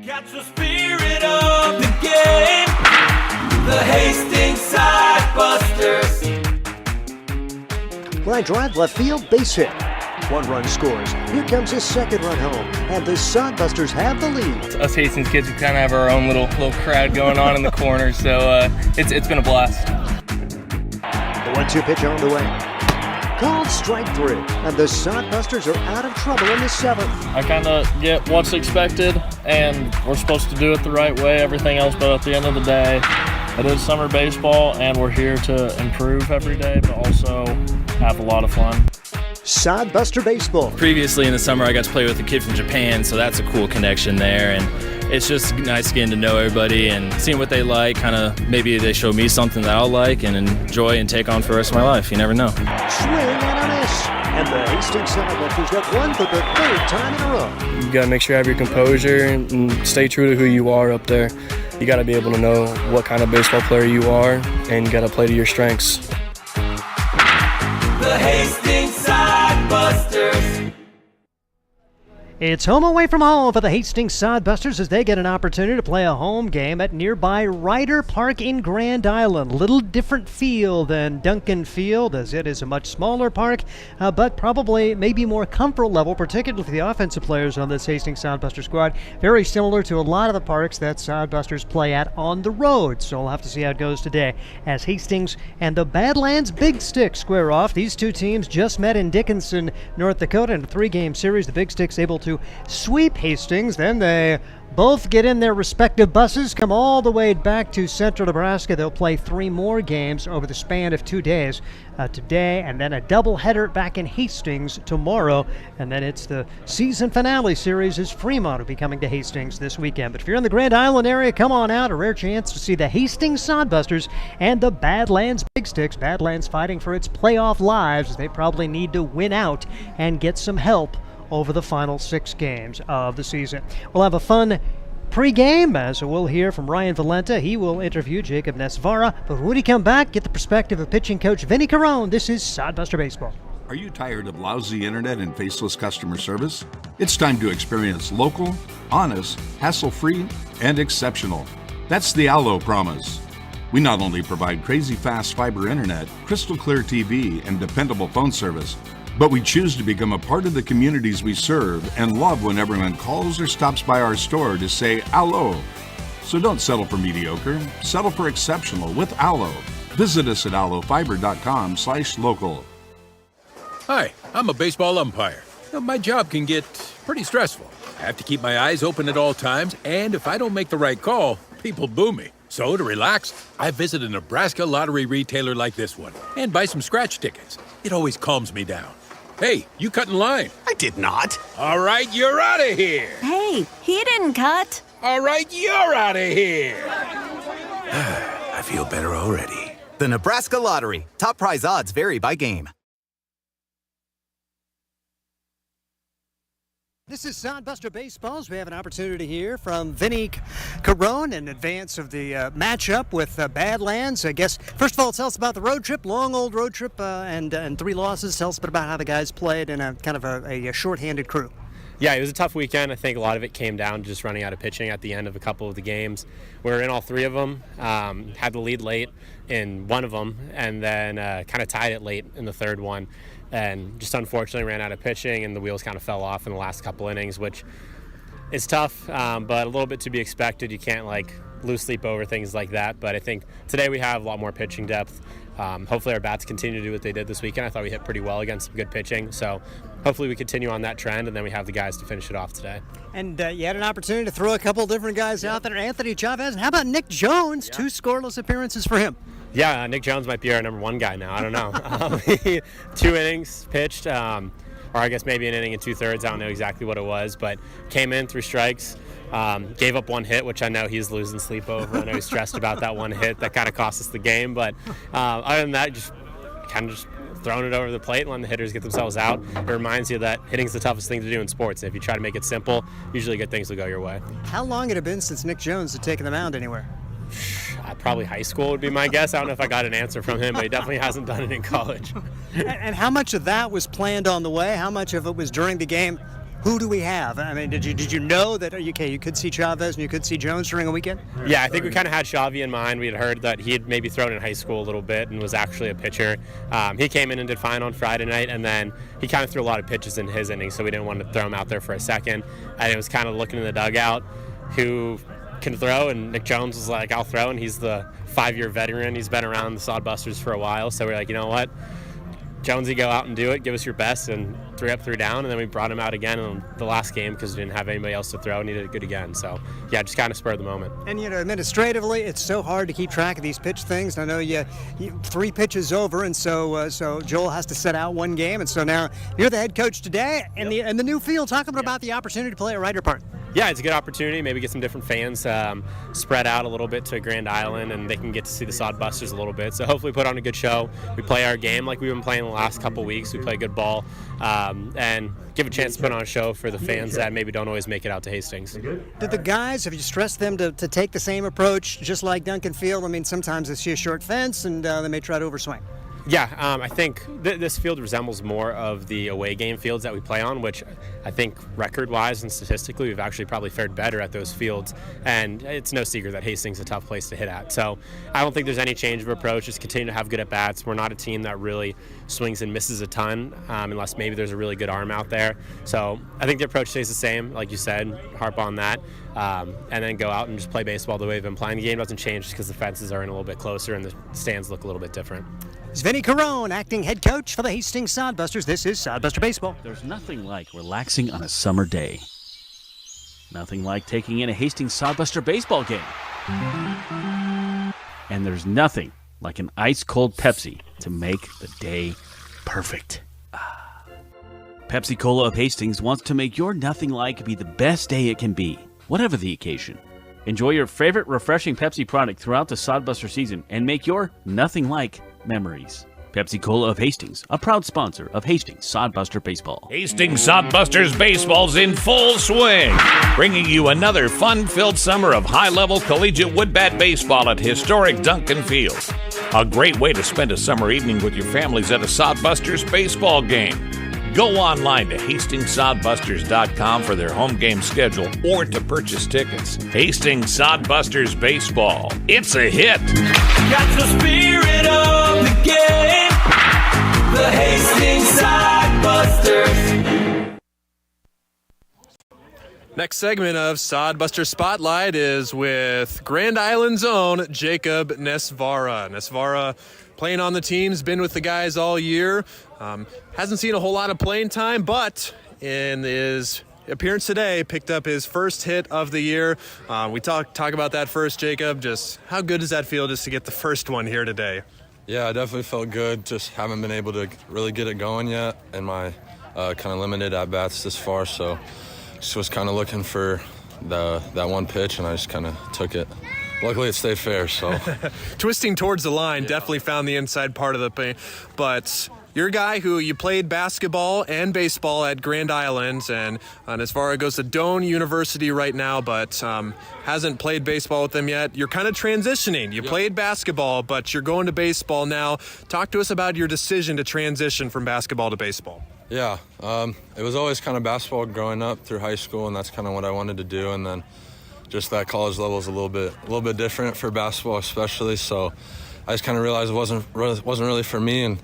Catch the spirit of the game. The Hastings Sodbusters. Line drive, left field, base hit. 1 run scores. Here comes his 2nd run home, and the Sodbusters have the lead. Us Hastings kids, we kind of have our own little crowd going on in the corner, so it's been a blast. The 1-2 pitch on the way. Called strike 3, and the Sodbusters are out of trouble in the 7th. I kind of get what's expected, and we're supposed to do it the right way, everything else, but at the end of the day, it is summer baseball, and we're here to improve every day, but also have a lot of fun. Sodbuster Baseball. Previously in the summer, I got to play with a kid from Japan, so that's a cool connection there, and it's just nice getting to know everybody and seeing what they like, kind of maybe they show me something that I'll like and enjoy and take on for the rest of my life. You never know. Swing and a miss. And the Hastings Sodbusters got one for the 3rd time in a row. You got to make sure you have your composure and stay true to who you are up there. You got to be able to know what kind of baseball player you are, and you got to play to your strengths. The Hastings Sodbusters. It's home away from home for the Hastings Sodbusters as they get an opportunity to play a home game at nearby Ryder Park in Grand Island. Little different field than Duncan Field, as it is a much smaller park, but probably maybe more comfort level, particularly for the offensive players on this Hastings Sodbuster squad. Very similar to a lot of the parks that Sodbusters play at on the road. So we'll have to see how it goes today as Hastings and the Badlands Big Stick square off. These two teams just met in Dickinson, North Dakota in a 3-game series. The Big Sticks able to sweep Hastings. Then they both get in their respective buses, come all the way back to central Nebraska. They'll play 3 more games over the span of 2 days. Today, and then a doubleheader back in Hastings tomorrow. And then it's the season finale series as Fremont will be coming to Hastings this weekend. But if you're in the Grand Island area, come on out. A rare chance to see the Hastings Sodbusters and the Badlands Big Sticks. Badlands fighting for its playoff lives as they probably need to win out and get some help over the final 6 games of the season. We'll have a fun pregame, as we'll hear from Ryan Valenta. He will interview Jacob Nesvara. But when we come back, get the perspective of pitching coach Vinny Carone. This is Sodbuster Baseball. Are you tired of lousy internet and faceless customer service? It's time to experience local, honest, hassle-free, and exceptional. That's the Allo promise. We not only provide crazy fast fiber internet, crystal clear TV, and dependable phone service, but we choose to become a part of the communities we serve and love when everyone calls or stops by our store to say Allo. So don't settle for mediocre, settle for exceptional with Allo. Visit us at allofiber.com/local. Hi, I'm a baseball umpire. Now, my job can get pretty stressful. I have to keep my eyes open at all times, and if I don't make the right call, people boo me. So to relax, I visit a Nebraska lottery retailer like this one and buy some scratch tickets. It always calms me down. Hey, you cut in line. I did not. All right, you're out of here. Hey, he didn't cut. All right, you're out of here. I feel better already. The Nebraska Lottery. Top prize odds vary by game. This is Sodbuster Baseballs. We have an opportunity here from Vinny Carone in advance of the matchup with Badlands. I guess, first of all, tell us about the road trip, long old road trip, and 3 losses. Tell us a bit about how the guys played in a kind of a shorthanded crew. Yeah, it was a tough weekend. I think a lot of it came down to just running out of pitching at the end of a couple of the games. We were in all 3 of them, had the lead late in one of them, and then kind of tied it late in the 3rd one. And just unfortunately ran out of pitching, and the wheels kind of fell off in the last couple innings, which is tough, but a little bit to be expected. You can't lose sleep over things like that. But I think today we have a lot more pitching depth. Hopefully our bats continue to do what they did this weekend. I thought we hit pretty well against some good pitching. So hopefully we continue on that trend, and then we have the guys to finish it off today. And you had an opportunity to throw a couple different guys out there. Anthony Chavez, and how about Nick Jones? 2 scoreless appearances for him. Yeah, Nick Jones might be our number 1 guy now. I don't know. 2 innings pitched, or I guess maybe an inning and 2/3. I don't know exactly what it was, but came in through strikes, gave up 1 hit, which I know he's losing sleep over. I know he's stressed about that 1 hit. That kind of cost us the game. But other than that, just kind of just throwing it over the plate and letting the hitters get themselves out. It reminds you that hitting's the toughest thing to do in sports. If you try to make it simple, usually good things will go your way. How long had it been since Nick Jones had taken the mound anywhere? Probably high school would be my guess. I don't know if I got an answer from him, but he definitely hasn't done it in college. And how much of that was planned on the way? How much of it was during the game? Who do we have? I mean, did you know that you could see Chavez and you could see Jones during a weekend? Yeah, I think we kind of had Xavi in mind. We had heard that he had maybe thrown in high school a little bit and was actually a pitcher. He came in and did fine on Friday night, and then he kind of threw a lot of pitches in his inning, so we didn't want to throw him out there for a second. And it was kind of looking in the dugout who can throw, and Nick Jones was like, I'll throw, and he's the 5-year veteran. He's been around the Sodbusters for a while, so we're like, you know what? Jonesy, go out and do it. Give us your best, and 3 up, 3 down, and then we brought him out again in the last game because we didn't have anybody else to throw, and he did it good again. So, yeah, just kind of spurred the moment. And, administratively, it's so hard to keep track of these pitch things. I know you 3 pitches over, and so Joel has to set out 1 game, and so now you're the head coach today, and the new field. Talk about the opportunity to play at Ryder Park. Yeah, it's a good opportunity. Maybe get some different fans spread out a little bit to Grand Island, and they can get to see the Sodbusters a little bit. So hopefully put on a good show. We play our game like we've been playing the last couple weeks. We play good ball and give a chance to put on a show for the fans that maybe don't always make it out to Hastings. Did the guys, have you stressed them to take the same approach just like Duncan Field? I mean, sometimes they see a short fence and they may try to overswing. Yeah, I think this field resembles more of the away game fields that we play on, which I think record-wise and statistically we've actually probably fared better at those fields. And it's no secret that Hastings is a tough place to hit at. So I don't think there's any change of approach. Just continue to have good at-bats. We're not a team that really swings and misses a ton unless maybe there's a really good arm out there. So I think the approach stays the same, like you said, harp on that. And then go out and just play baseball the way we've been playing. The game doesn't change just because the fences are in a little bit closer and the stands look a little bit different. It's Vinny Carone, acting head coach for the Hastings Sodbusters. This is Sodbuster Baseball. There's nothing like relaxing on a summer day. Nothing like taking in a Hastings Sodbuster baseball game. And there's nothing like an ice-cold Pepsi to make the day perfect. Pepsi Cola of Hastings wants to make your nothing like be the best day it can be, whatever the occasion. Enjoy your favorite refreshing Pepsi product throughout the Sodbuster season and make your nothing like memories. Pepsi Cola of Hastings, a proud sponsor of Hastings Sodbuster Baseball. Hastings Sodbusters Baseball's in full swing, bringing you another fun-filled summer of high-level collegiate woodbat baseball at historic Duncan Field. A great way to spend a summer evening with your families at a Sodbusters baseball game. Go online to HastingsSodbusters.com for their home game schedule or to purchase tickets. Hastings Sodbusters Baseball. It's a hit. Got the spirit of the game. The Hastings Sodbusters. Next segment of Sodbuster Spotlight is with Grand Island's own Jacob Nesvara. Nesvara playing on the team's been with the guys all year. Hasn't seen a whole lot of playing time, but in his appearance today, picked up his first hit of the year. We talk about that first, Jacob. Just how good does that feel just to get the first one here today? Yeah, I definitely felt good. Just haven't been able to really get it going yet in my kind of limited at-bats this far. So just was kind of looking for that one pitch, and I just kind of took it. Luckily, it stayed fair, so. Twisting towards the line, definitely found the inside part of the paint. But you're a guy who you played basketball and baseball at Grand Island, and as far as it goes to Doane University right now, but hasn't played baseball with them yet. You're kind of transitioning. You played basketball, but you're going to baseball now. Talk to us about your decision to transition from basketball to baseball. Yeah, it was always kind of basketball growing up through high school, and that's kind of what I wanted to do. And then just that college level is a little bit different for basketball, especially. So I just kind of realized it wasn't really for me, and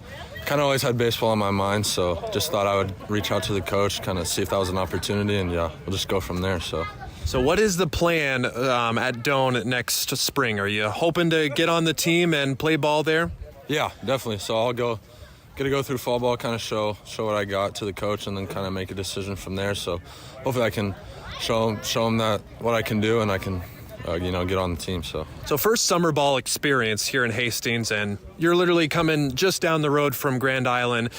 kind of always had baseball in my mind. So just thought I would reach out to the coach, kind of see if that was an opportunity, and yeah, we'll just go from there. So what is the plan at Doane next spring? Are you hoping to get on the team and play ball there? Yeah, definitely. So I'll go through fall ball, kind of show what I got to the coach, and then kind of make a decision from there. So hopefully I can show him that what I can do, and I can get on the team. So first summer ball experience here in Hastings, and you're literally coming just down the road from Grand Island.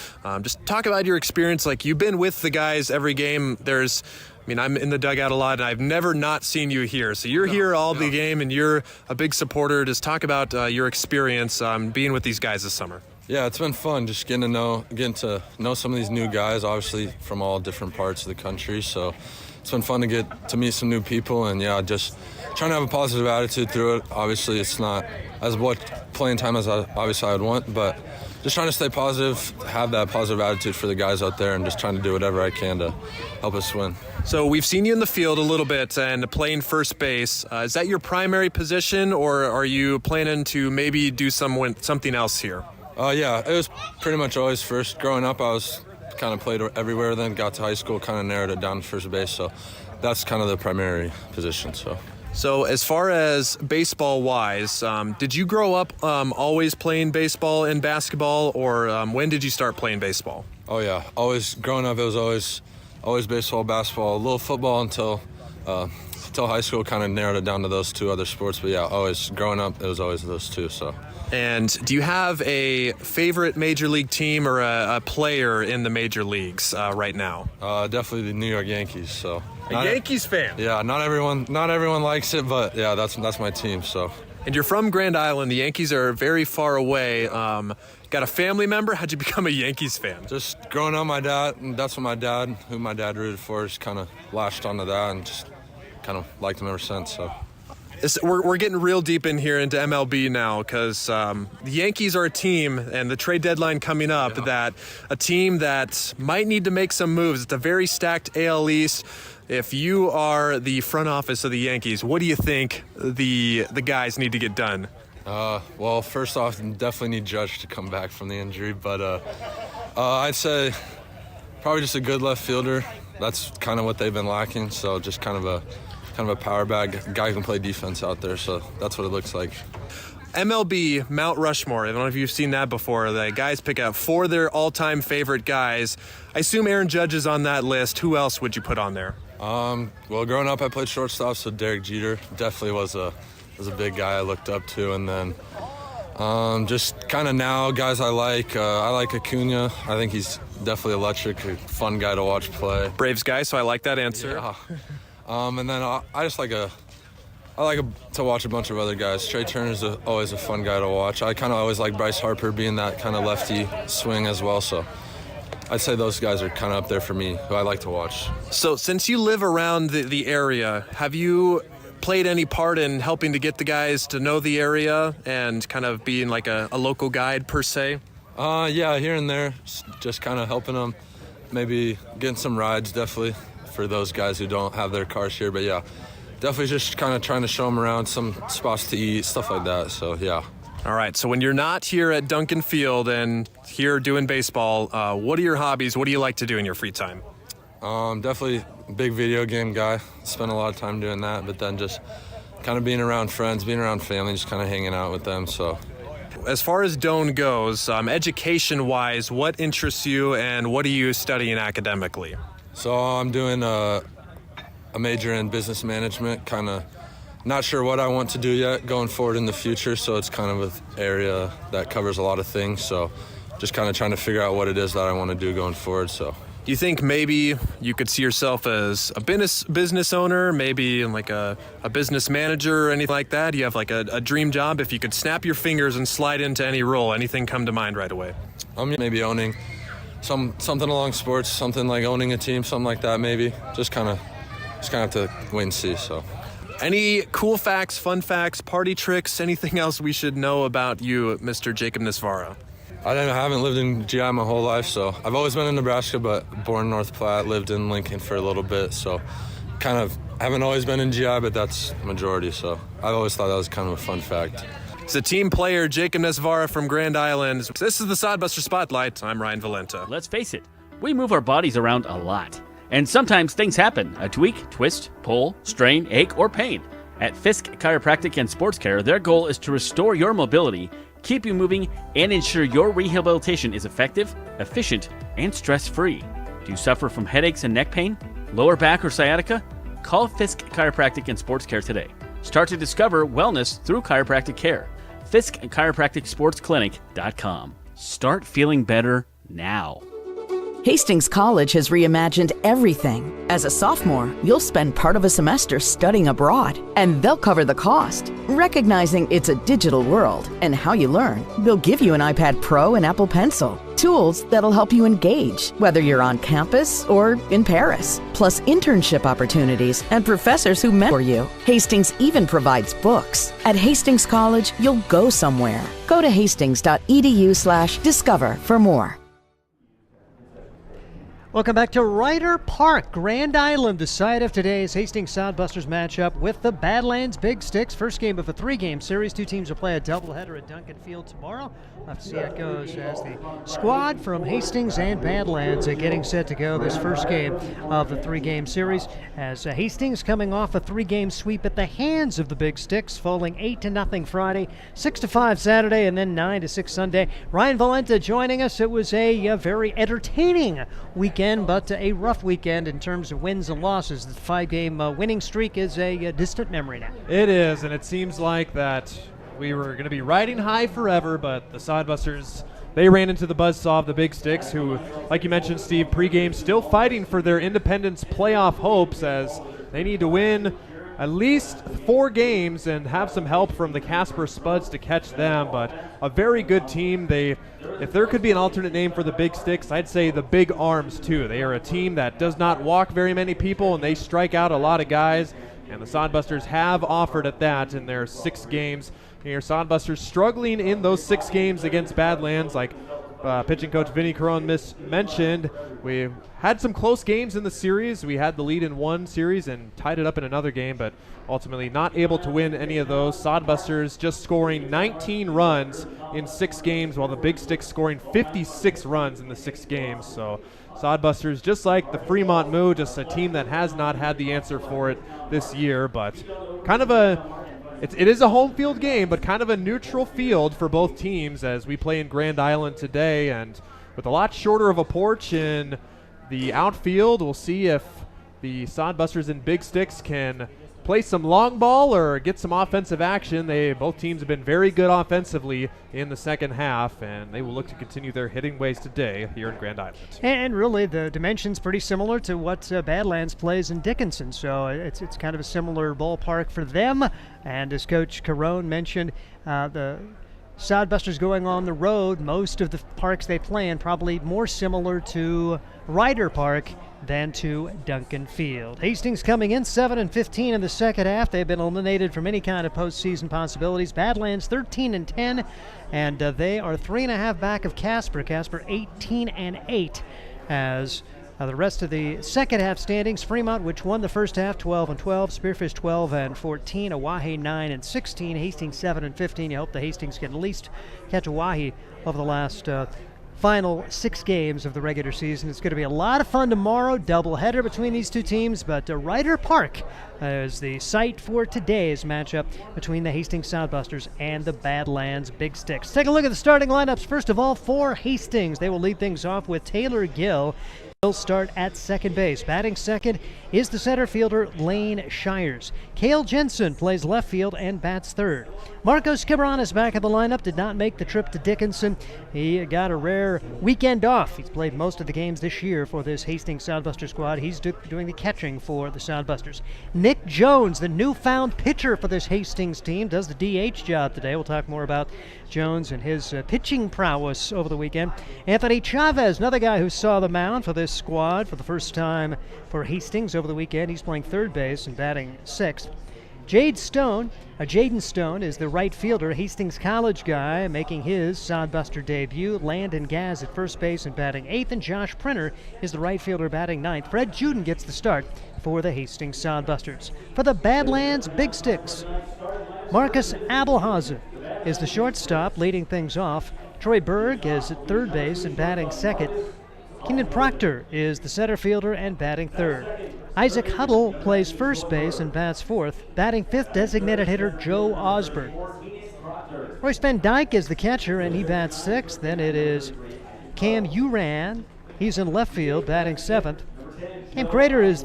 Just talk about your experience. Like, you've been with the guys every game. I'm in the dugout a lot, and I've never not seen you here. So you're here all the game, and you're a big supporter. Just talk about your experience being with these guys this summer. Yeah, it's been fun just getting to know some of these new guys, obviously from all different parts of the country. So it's been fun to get to meet some new people, and yeah, just trying to have a positive attitude through it. Obviously, it's not as much playing time as I would want, but just trying to stay positive, have that positive attitude for the guys out there, and just trying to do whatever I can to help us win. So we've seen you in the field a little bit and playing first base. Is that your primary position, or are you planning to maybe do something else here? Yeah, it was pretty much always first. Growing up, I was kind of played everywhere. Then got to high school, kind of narrowed it down to first base. So that's kind of the primary position. So as far as baseball-wise, did you grow up always playing baseball and basketball, or when did you start playing baseball? Oh yeah, always growing up. It was always baseball, basketball, a little football until high school. Kind of narrowed it down to those two other sports. But yeah, always growing up, it was always those two. So. And do you have a favorite major league team or a player in the major leagues right now? Definitely the New York Yankees. So a Yankees fan. Yeah, not everyone likes it, but yeah, that's my team. So. And you're from Grand Island. The Yankees are very far away. Got a family member? How'd you become a Yankees fan? Just growing up, my dad, and that's what who my dad rooted for, just kind of latched onto that and just kind of liked him ever since. So. We're getting real deep in here into MLB now, because the Yankees are a team, and the trade deadline coming up, a team that might need to make some moves. It's a very stacked AL East. If you are the front office of the Yankees, what do you think the guys need to get done? Well, first off, definitely need Judge to come back from the injury, but I'd say probably just a good left fielder. That's kind of what they've been lacking, so just kind of a power bag guy who can play defense out there, so that's what it looks like. MLB Mount Rushmore, I don't know if you've seen that before. The guys pick out 4 of their all-time favorite guys. I assume Aaron Judge is on that list. Who else would you put on there? Well, growing up, I played shortstop, so Derek Jeter definitely was a big guy I looked up to, and then just kind of now guys I like Acuna. I think he's definitely electric, a fun guy to watch play. Braves guy, so I like that answer. Yeah. And then I just like to watch a bunch of other guys. Trey Turner's always a fun guy to watch. I kind of always like Bryce Harper being that kind of lefty swing as well. So I'd say those guys are kind of up there for me, who I like to watch. So since you live around the area, have you played any part in helping to get the guys to know the area and kind of being like a local guide per se? Yeah, here and there, just kind of helping them, maybe getting some rides, definitely, for those guys who don't have their cars here. But yeah, definitely just kind of trying to show them around, some spots to eat, stuff like that. So yeah. All right, so when you're not here at Duncan Field and here doing baseball, what are your hobbies? What do you like to do in your free time? Definitely a big video game guy. Spend a lot of time doing that, but then just kind of being around friends, being around family, just kind of hanging out with them. So. As far as Doan goes, education-wise, what interests you and what are you studying academically? So I'm doing a major in business management, kind of not sure what I want to do yet going forward in the future, so it's kind of an area that covers a lot of things, so just kind of trying to figure out what it is that I want to do going forward. So. Do you think maybe you could see yourself as a business owner, maybe like a business manager or anything like that? Do you have like a dream job? If you could snap your fingers and slide into any role, anything come to mind right away? Maybe owning something along sports, something like owning a team, something like that maybe. Just kind of have to wait and see. So, any cool facts, fun facts, party tricks, anything else we should know about you, Mr. Jacob Nisvara? I haven't lived in GI my whole life, so I've always been in Nebraska, but born in North Platte, lived in Lincoln for a little bit, so kind of haven't always been in GI, but that's majority. So I've always thought that was kind of a fun fact. It's a team player, Jacob Nisvara from Grand Island. This is the Sodbuster Spotlight. I'm Ryan Valenta. Let's face it, we move our bodies around a lot. And sometimes things happen. A tweak, twist, pull, strain, ache, or pain. At Fisk Chiropractic and Sports Care, their goal is to restore your mobility, keep you moving, and ensure your rehabilitation is effective, efficient, and stress-free. Do you suffer from headaches and neck pain, lower back or sciatica? Call Fisk Chiropractic and Sports Care today. Start to discover wellness through chiropractic care. Fisk Chiropractic Sports Clinic.com. Start feeling better now. Hastings College has reimagined everything. As a sophomore, you'll spend part of a semester studying abroad, and they'll cover the cost. Recognizing it's a digital world and how you learn, they'll give you an iPad Pro and Apple Pencil. Tools that'll help you engage, whether you're on campus or in Paris. Plus internship opportunities and professors who mentor you. Hastings even provides books. At Hastings College, you'll go somewhere. Go to hastings.edu/discover for more. Welcome back to Ryder Park, Grand Island, the site of today's Hastings Sodbusters matchup with the Badlands Big Sticks. First game of a 3-game series. Two teams will play a doubleheader at Duncan Field tomorrow. We'll have to see how it goes as the squad from Hastings and Badlands are getting set to go this first game of the 3-game series. As Hastings coming off a 3-game sweep at the hands of the Big Sticks, falling 8-0 Friday, 6-5 Saturday, and then 9-6 Sunday. Ryan Valenta joining us. It was a very entertaining weekend, but a rough weekend in terms of wins and losses. The 5-game winning streak is a distant memory now. It is, and it seems like that we were going to be riding high forever, but the Sodbusters, they ran into the buzzsaw of the Big Sticks, who, like you mentioned, Steve, pregame still fighting for their independence playoff hopes as they need to win at least 4 games and have some help from the Casper Spuds to catch them, but a very good team. If there could be an alternate name for the Big Sticks, I'd say the Big Arms too. They are a team that does not walk very many people and they strike out a lot of guys, and the Sodbusters have offered at that in their 6 games. Here, Sodbusters struggling in those 6 games against Badlands, like pitching coach Vinny Caron mentioned. We had some close games in the series. We had the lead in one series and tied it up in another game, but ultimately not able to win any of those. Sodbusters just scoring 19 runs in 6 games, while the Big Sticks scoring 56 runs in the 6 games. So Sodbusters, just like the Fremont Moo, just a team that has not had the answer for it this year, but kind of it is a home field game, but kind of a neutral field for both teams as we play in Grand Island today, and with a lot shorter of a porch in the outfield. We'll see if the Sodbusters and Big Sticks can play some long ball or get some offensive action. Both teams have been very good offensively in the second half, and they will look to continue their hitting ways today here in Grand Island. And really, the dimension's pretty similar to what Badlands plays in Dickinson, so it's kind of a similar ballpark for them. And as Coach Caron mentioned, the Sodbusters going on the road, most of the parks they play in probably more similar to Ryder Park than to Duncan Field. Hastings coming in 7-15 in the second half. They've been eliminated from any kind of postseason possibilities. Badlands 13-10, and they are 3.5 back of Casper. Casper 18-8 as the rest of the second half standings. Fremont, which won the first half, 12-12. Spearfish 12-14. Oahe 9-16. Hastings 7-15. You hope the Hastings can at least catch Oahe over the last final 6 games of the regular season. It's going to be a lot of fun tomorrow. Doubleheader between these two teams, but Ryder Park is the site for today's matchup between the Hastings Sodbusters and the Badlands Big Sticks. Take a look at the starting lineups. First of all, for Hastings, they will lead things off with Taylor Gill. He'll start at second base. Batting second is the center fielder Lane Shires. Cale Jensen plays left field and bats third. Marcos Cabran is back in the lineup, did not make the trip to Dickinson. He got a rare weekend off. He's played most of the games this year for this Hastings Sodbuster squad. He's doing the catching for the Sodbusters. Nick Jones, the newfound pitcher for this Hastings team, does the DH job today. We'll talk more about Jones and his pitching prowess over the weekend. Anthony Chavez, another guy who saw the mound for this squad for the first time for Hastings over the weekend. He's playing third base and batting sixth. Jaden Stone is the right fielder, Hastings College guy, making his Sodbuster debut. Landon Gaz at first base and batting eighth, and Josh Printer is the right fielder batting ninth. Fred Juden gets the start for the Hastings Sodbusters. For the Badlands Big Sticks, Marcus Abelhausen is the shortstop, leading things off. Troy Berg is at third base and batting second. Keenan Proctor is the center fielder and batting third. Isaac Huddle plays first base and bats fourth. Batting fifth, designated hitter Joe Osborne. Royce Van Dyke is the catcher and he bats sixth. Then it is Cam Uran. He's in left field, batting seventh. Cam Crater is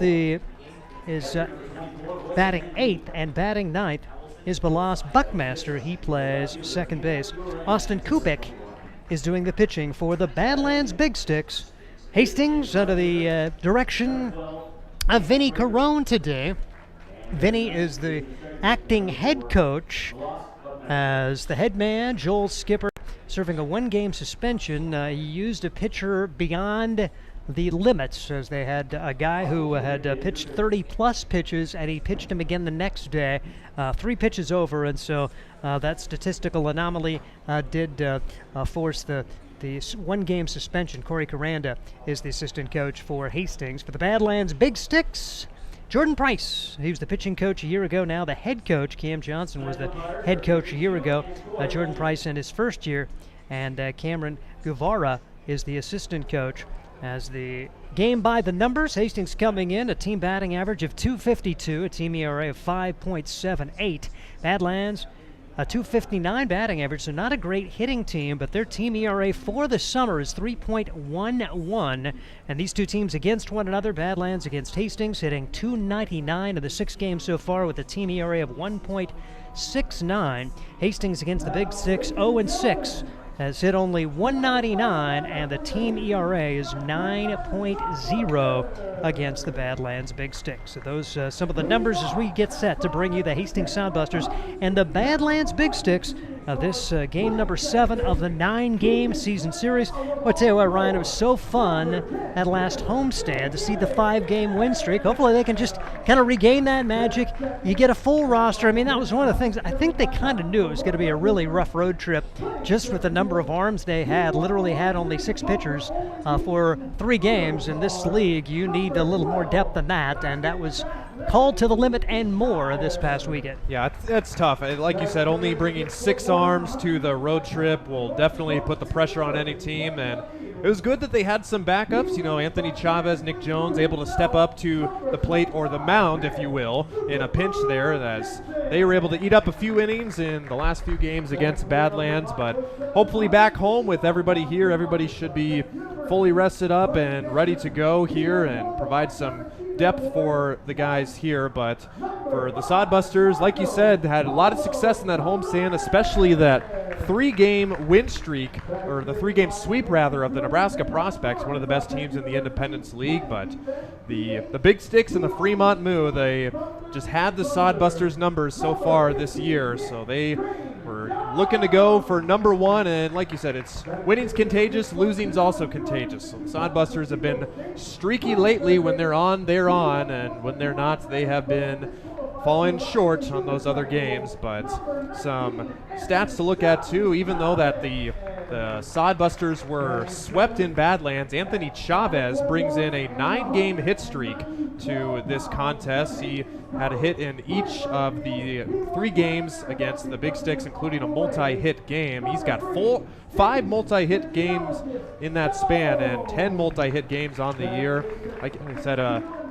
batting eighth, and batting ninth is Balas Buckmaster. He plays second base. Austin Kupik is doing the pitching for the Badlands Big Sticks. Hastings under the direction of Vinny Carone today. Vinny is the acting head coach, as the head man, Joel Skipper, serving a one-game suspension. He used a pitcher beyond the limits, as they had a guy who had pitched 30-plus pitches, and he pitched him again the next day, 3 pitches over, and so that statistical anomaly did force the one-game suspension. Corey Caranda is the assistant coach for Hastings. For the Badlands Big Sticks, Jordan Price. He was the pitching coach a year ago. Now the head coach, Cam Johnson, was the head coach a year ago. Jordan Price in his first year, and Cameron Guevara is the assistant coach. As the game by the numbers, Hastings coming in, a team batting average of .252, a team ERA of 5.78. Badlands, a .259 batting average, so not a great hitting team, but their team ERA for the summer is 3.11. And these two teams against one another, Badlands against Hastings, hitting .299 in the 6 games so far with a team ERA of 1.69. Hastings against the Big Six, 0-6. Has hit only .199, and the team ERA is 9.0 against the Badlands Big Sticks. So those some of the numbers as we get set to bring you the Hastings Sodbusters and the Badlands Big Sticks of this game number 7 of the 9-game season series. I'll tell you what, Ryan, it was so fun at last homestand to see the 5-game win streak. Hopefully they can just kind of regain that magic. You get a full roster. I mean, that was one of the things. I think they kind of knew it was going to be a really rough road trip just with the number of arms they had. Literally had only 6 pitchers for 3 games. In this league, you need a little more depth than that, and that was called to the limit and more this past weekend. Yeah, that's tough. Like you said, only bringing 6 arms to the road trip will definitely put the pressure on any team, and it was good that they had some backups. You know, Anthony Chavez, Nick Jones able to step up to the plate, or the mound, if you will, in a pinch there, as they were able to eat up a few innings in the last few games against Badlands. But hopefully back home with everybody here, everybody should be fully rested up and ready to go here and provide some depth for the guys here. But for the Sodbusters, like you said, had a lot of success in that homestand, especially that 3-game win streak, or the 3-game sweep rather, of the Nebraska Prospects, one of the best teams in the Independence League. But the Big Sticks and the Fremont Moo, they just had the Sodbusters numbers so far this year, so they were looking to go for number 1, and like you said, it's winning's contagious, losing's also contagious. So the Sodbusters have been streaky lately. When they're on, and when they're not, they have been falling short on those other games. But some stats to look at too, even though that the Sodbusters were swept in Badlands, Anthony Chavez brings in a 9-game hit streak to this contest. He had a hit in each of the 3 games against the Big Sticks, including a multi-hit game. He's got 5 multi-hit games in that span and 10 multi-hit games on the year. Like I said,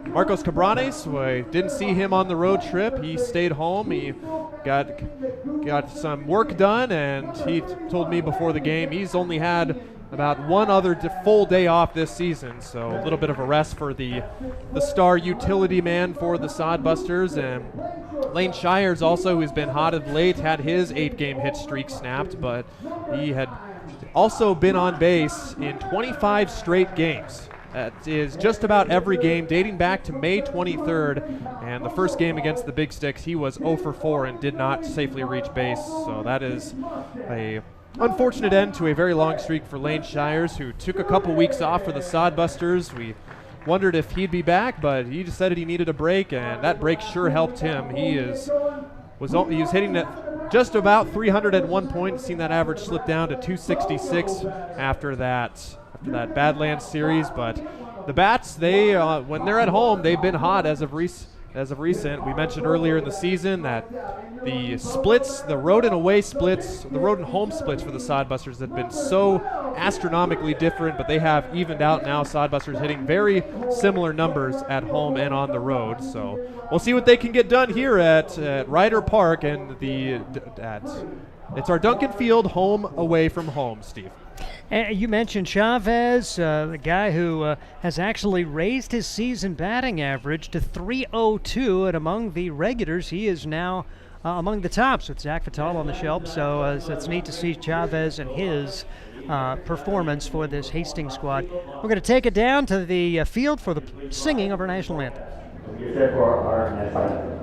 Marcos Cabranes, we didn't see him on the road trip. He stayed home. He got some work done, and he told me before the game he's only had about one other full day off this season, so a little bit of a rest for the star utility man for the Sodbusters. And Lane Shires also, who's been hot of late, had his 8-game hit streak snapped, but he had also been on base in 25 straight games. That is just about every game dating back to May 23rd, and the first game against the Big Sticks, he was 0 for 4 and did not safely reach base. So that is a unfortunate end to a very long streak for Lane Shires, who took a couple weeks off for the Sodbusters. We wondered if he'd be back, but he decided he needed a break, and that break sure helped him. He was hitting at just about 300 at one point, seen that average slip down to 266 after that Badlands series. But the Bats, they when they're at home, they've been hot as of recent. We mentioned earlier in the season that the splits, the road and away splits, the road and home splits for the Sodbusters have been so astronomically different, but they have evened out now. Sodbusters hitting very similar numbers at home and on the road. So we'll see what they can get done here at Ryder Park, and it's our Duncan Field home away from home, Steve. You mentioned Chavez, the guy who has actually raised his season batting average to .302, and among the regulars, he is now among the tops with Zach Fatal on the shelf. So it's neat to see Chavez and his performance for this Hastings squad. We're going to take it down to the field for the singing of our national anthem. You're set for our national anthem.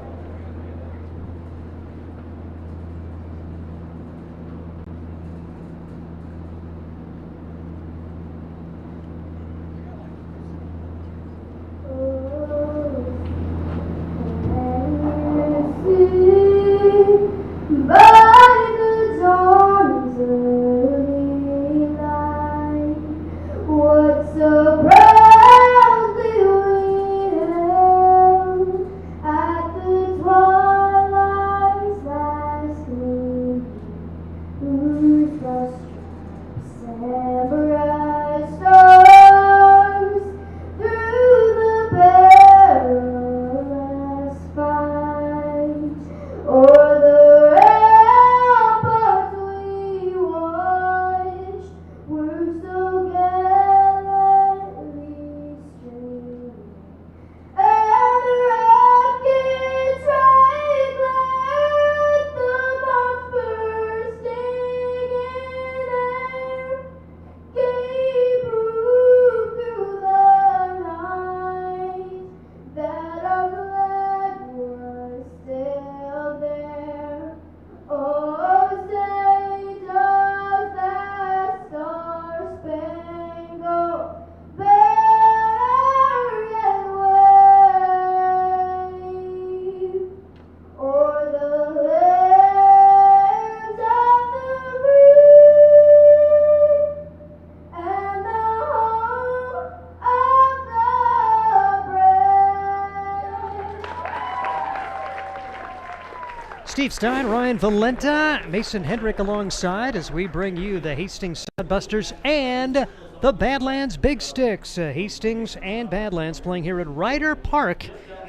Steve Stein, Ryan Valenta, Mason Hendrick alongside as we bring you the Hastings Sodbusters and the Badlands Big Sticks. Hastings and Badlands playing here at Ryder Park.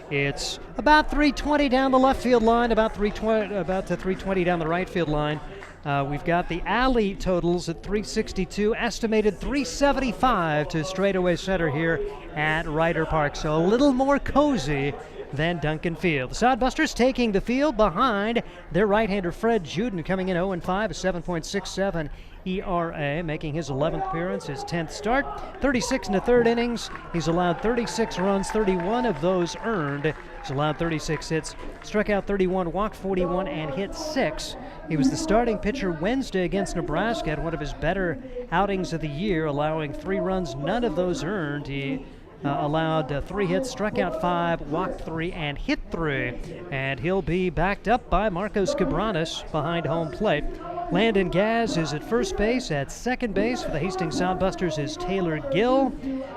It's about 320 down the left field line, about 320 down the right field line. We've got the alley totals at 362, estimated 375 to straightaway center here at Ryder Park. So a little more cozy than Duncan Field. The Sodbusters taking the field behind their right-hander Fred Juden, coming in 0-5, a 7.67 ERA, making his 11th appearance, his 10th start. 36 in the third innings. He's allowed 36 runs, 31 of those earned. He's allowed 36 hits, struck out 31, walked 41, and hit 6. He was the starting pitcher Wednesday against Nebraska, had one of his better outings of the year, allowing 3 runs, none of those earned. He allowed 3 hits, struck out 5, walked 3, and hit 3. And he'll be backed up by Marcos Cabranes behind home plate. Landon Gaz is at first base. At second base for the Hastings Sodbusters is Taylor Gill.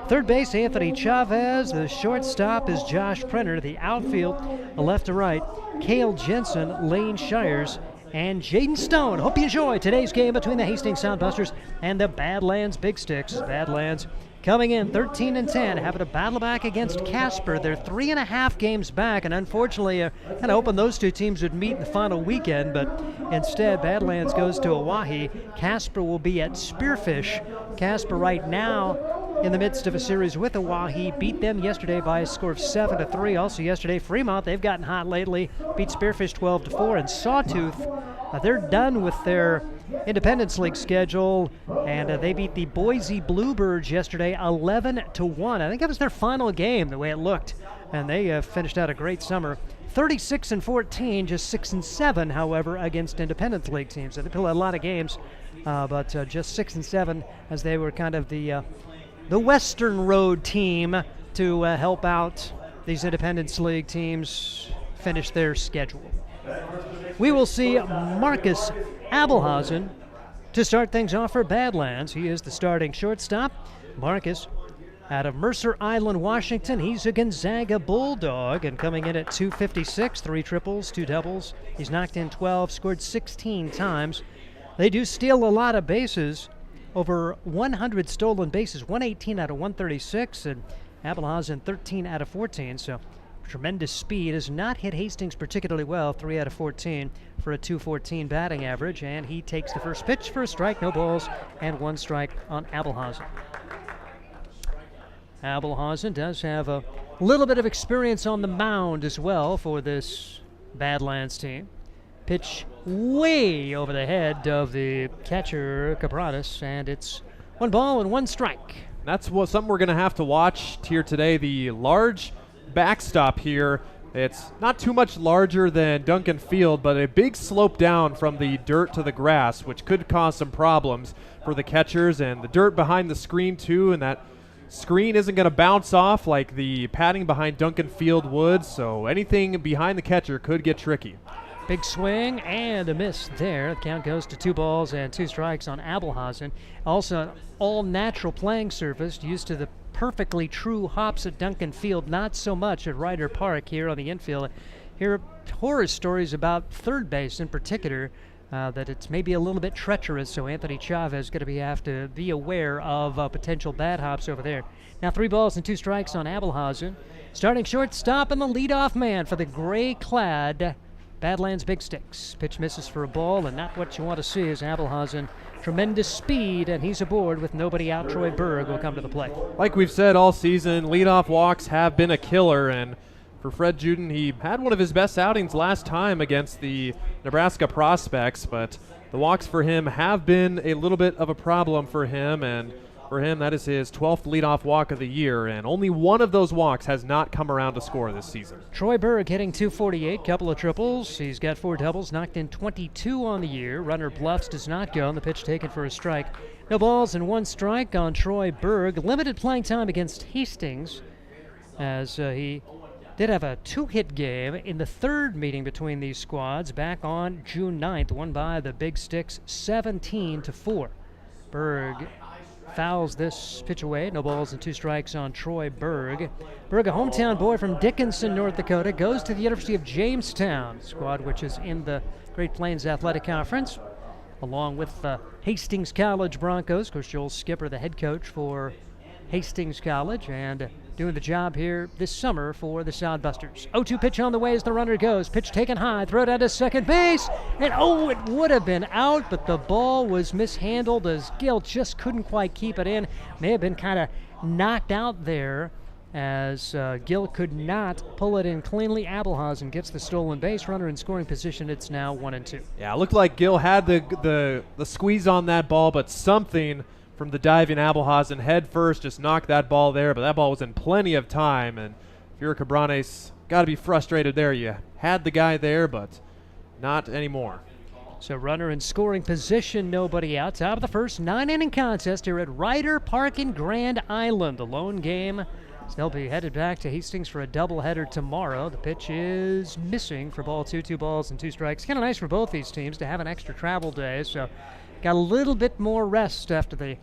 Third base, Anthony Chavez. The shortstop is Josh Prenner. The outfield, left to right, Cale Jensen, Lane Shires, and Jaden Stone. Hope you enjoy today's game between the Hastings Sodbusters and the Badlands Big Sticks. Badlands coming in 13-10, having a battle back against Casper. They're 3.5 games back, and unfortunately, kind of hoping those two teams would meet in the final weekend, but instead, Badlands goes to Oahe. Casper will be at Spearfish. Casper right now in the midst of a series with Oahe, beat them yesterday by a score of 7-3. Also yesterday, Fremont, they've gotten hot lately, beat Spearfish 12-4, and Sawtooth, they're done with their Independence League schedule, and they beat the Boise Bluebirds yesterday 11-1. I think that was their final game, the way it looked, and they finished out a great summer. 36-14, just 6-7, however, against Independence League teams. So they played a lot of games, but just 6-7 as they were kind of the Western Road team to help out these Independence League teams finish their schedule. We will see Marcus Abelhausen to start things off for Badlands. He is the starting shortstop. Marcus out of Mercer Island, Washington. He's a Gonzaga Bulldog, and coming in at 256, 3 triples, 2 doubles. He's knocked in 12, scored 16 times. They do steal a lot of bases, over 100 stolen bases, 118 out of 136, and Abelhausen 13 out of 14, so tremendous speed. Has not hit Hastings particularly well, 3 out of 14 for a 214 batting average, and he takes the first pitch for a strike, no balls, and 1 strike on Abelhausen. Abelhausen does have a little bit of experience on the mound as well for this Badlands team. Pitch way over the head of the catcher, Cabranes, and it's 1 ball and 1 strike. That's something we're going to have to watch here today. The large backstop here. It's not too much larger than Duncan Field, but a big slope down from the dirt to the grass, which could cause some problems for the catchers. And the dirt behind the screen, too, and that screen isn't going to bounce off like the padding behind Duncan Field would, so anything behind the catcher could get tricky. Big swing and a miss there. The count goes to 2 balls and 2 strikes on Abelhausen. Also, all-natural playing surface, used to the perfectly true hops at Duncan Field, not so much at Ryder Park here on the infield. Hear horror stories about third base in particular, that it's maybe a little bit treacherous, so Anthony Chavez is going to have to be aware of potential bad hops over there. Now 3 balls and 2 strikes on Abelhausen. Starting shortstop and the leadoff man for the gray-clad Badlands Big Sticks. Pitch misses for a ball, and not what you want to see is Abelhausen. Tremendous speed, and he's aboard with nobody out. Troy Berg will come to the plate. Like we've said all season, leadoff walks have been a killer, and for Fred Juden, he had one of his best outings last time against the Nebraska Prospects, but the walks for him have been a little bit of a problem for him, and for him, that is his 12th leadoff walk of the year, and only one of those walks has not come around to score this season. Troy Berg hitting .248, couple of triples. He's got 4 doubles, knocked in 22 on the year. Runner bluffs, does not go, and the pitch taken for a strike. No balls and 1 strike on Troy Berg. Limited playing time against Hastings, as he did have a 2-hit game in the 3rd meeting between these squads back on June 9th, won by the Big Sticks 17-4. Berg fouls this pitch away. No balls and 2 strikes on Troy Berg. Berg, a hometown boy from Dickinson, North Dakota, goes to the University of Jamestown, squad which is in the Great Plains Athletic Conference, along with Hastings College Broncos. Of course, Joel Skipper, the head coach for Hastings College, and doing the job here this summer for the Sodbusters. 0-2 pitch on the way as the runner goes. Pitch taken high, throw down to second base, and it would have been out, but the ball was mishandled as Gill just couldn't quite keep it in. May have been kind of knocked out there as Gill could not pull it in cleanly. Abelhausen gets the stolen base runner in scoring position. It's now 1-2. Yeah, it looked like Gill had the squeeze on that ball, but something from the diving Abelhausen head first just knocked that ball there, but that ball was in plenty of time, and if you're a Cabranes, got to be frustrated there. You had the guy there, but not anymore. So runner in scoring position, nobody out. Top of the first, 9-inning contest here at Ryder Park in Grand Island. The lone game. They'll be headed back to Hastings for a doubleheader tomorrow. The pitch is missing for ball 2, 2 balls and 2 strikes. Kind of nice for both these teams to have an extra travel day, so got a little bit more rest after the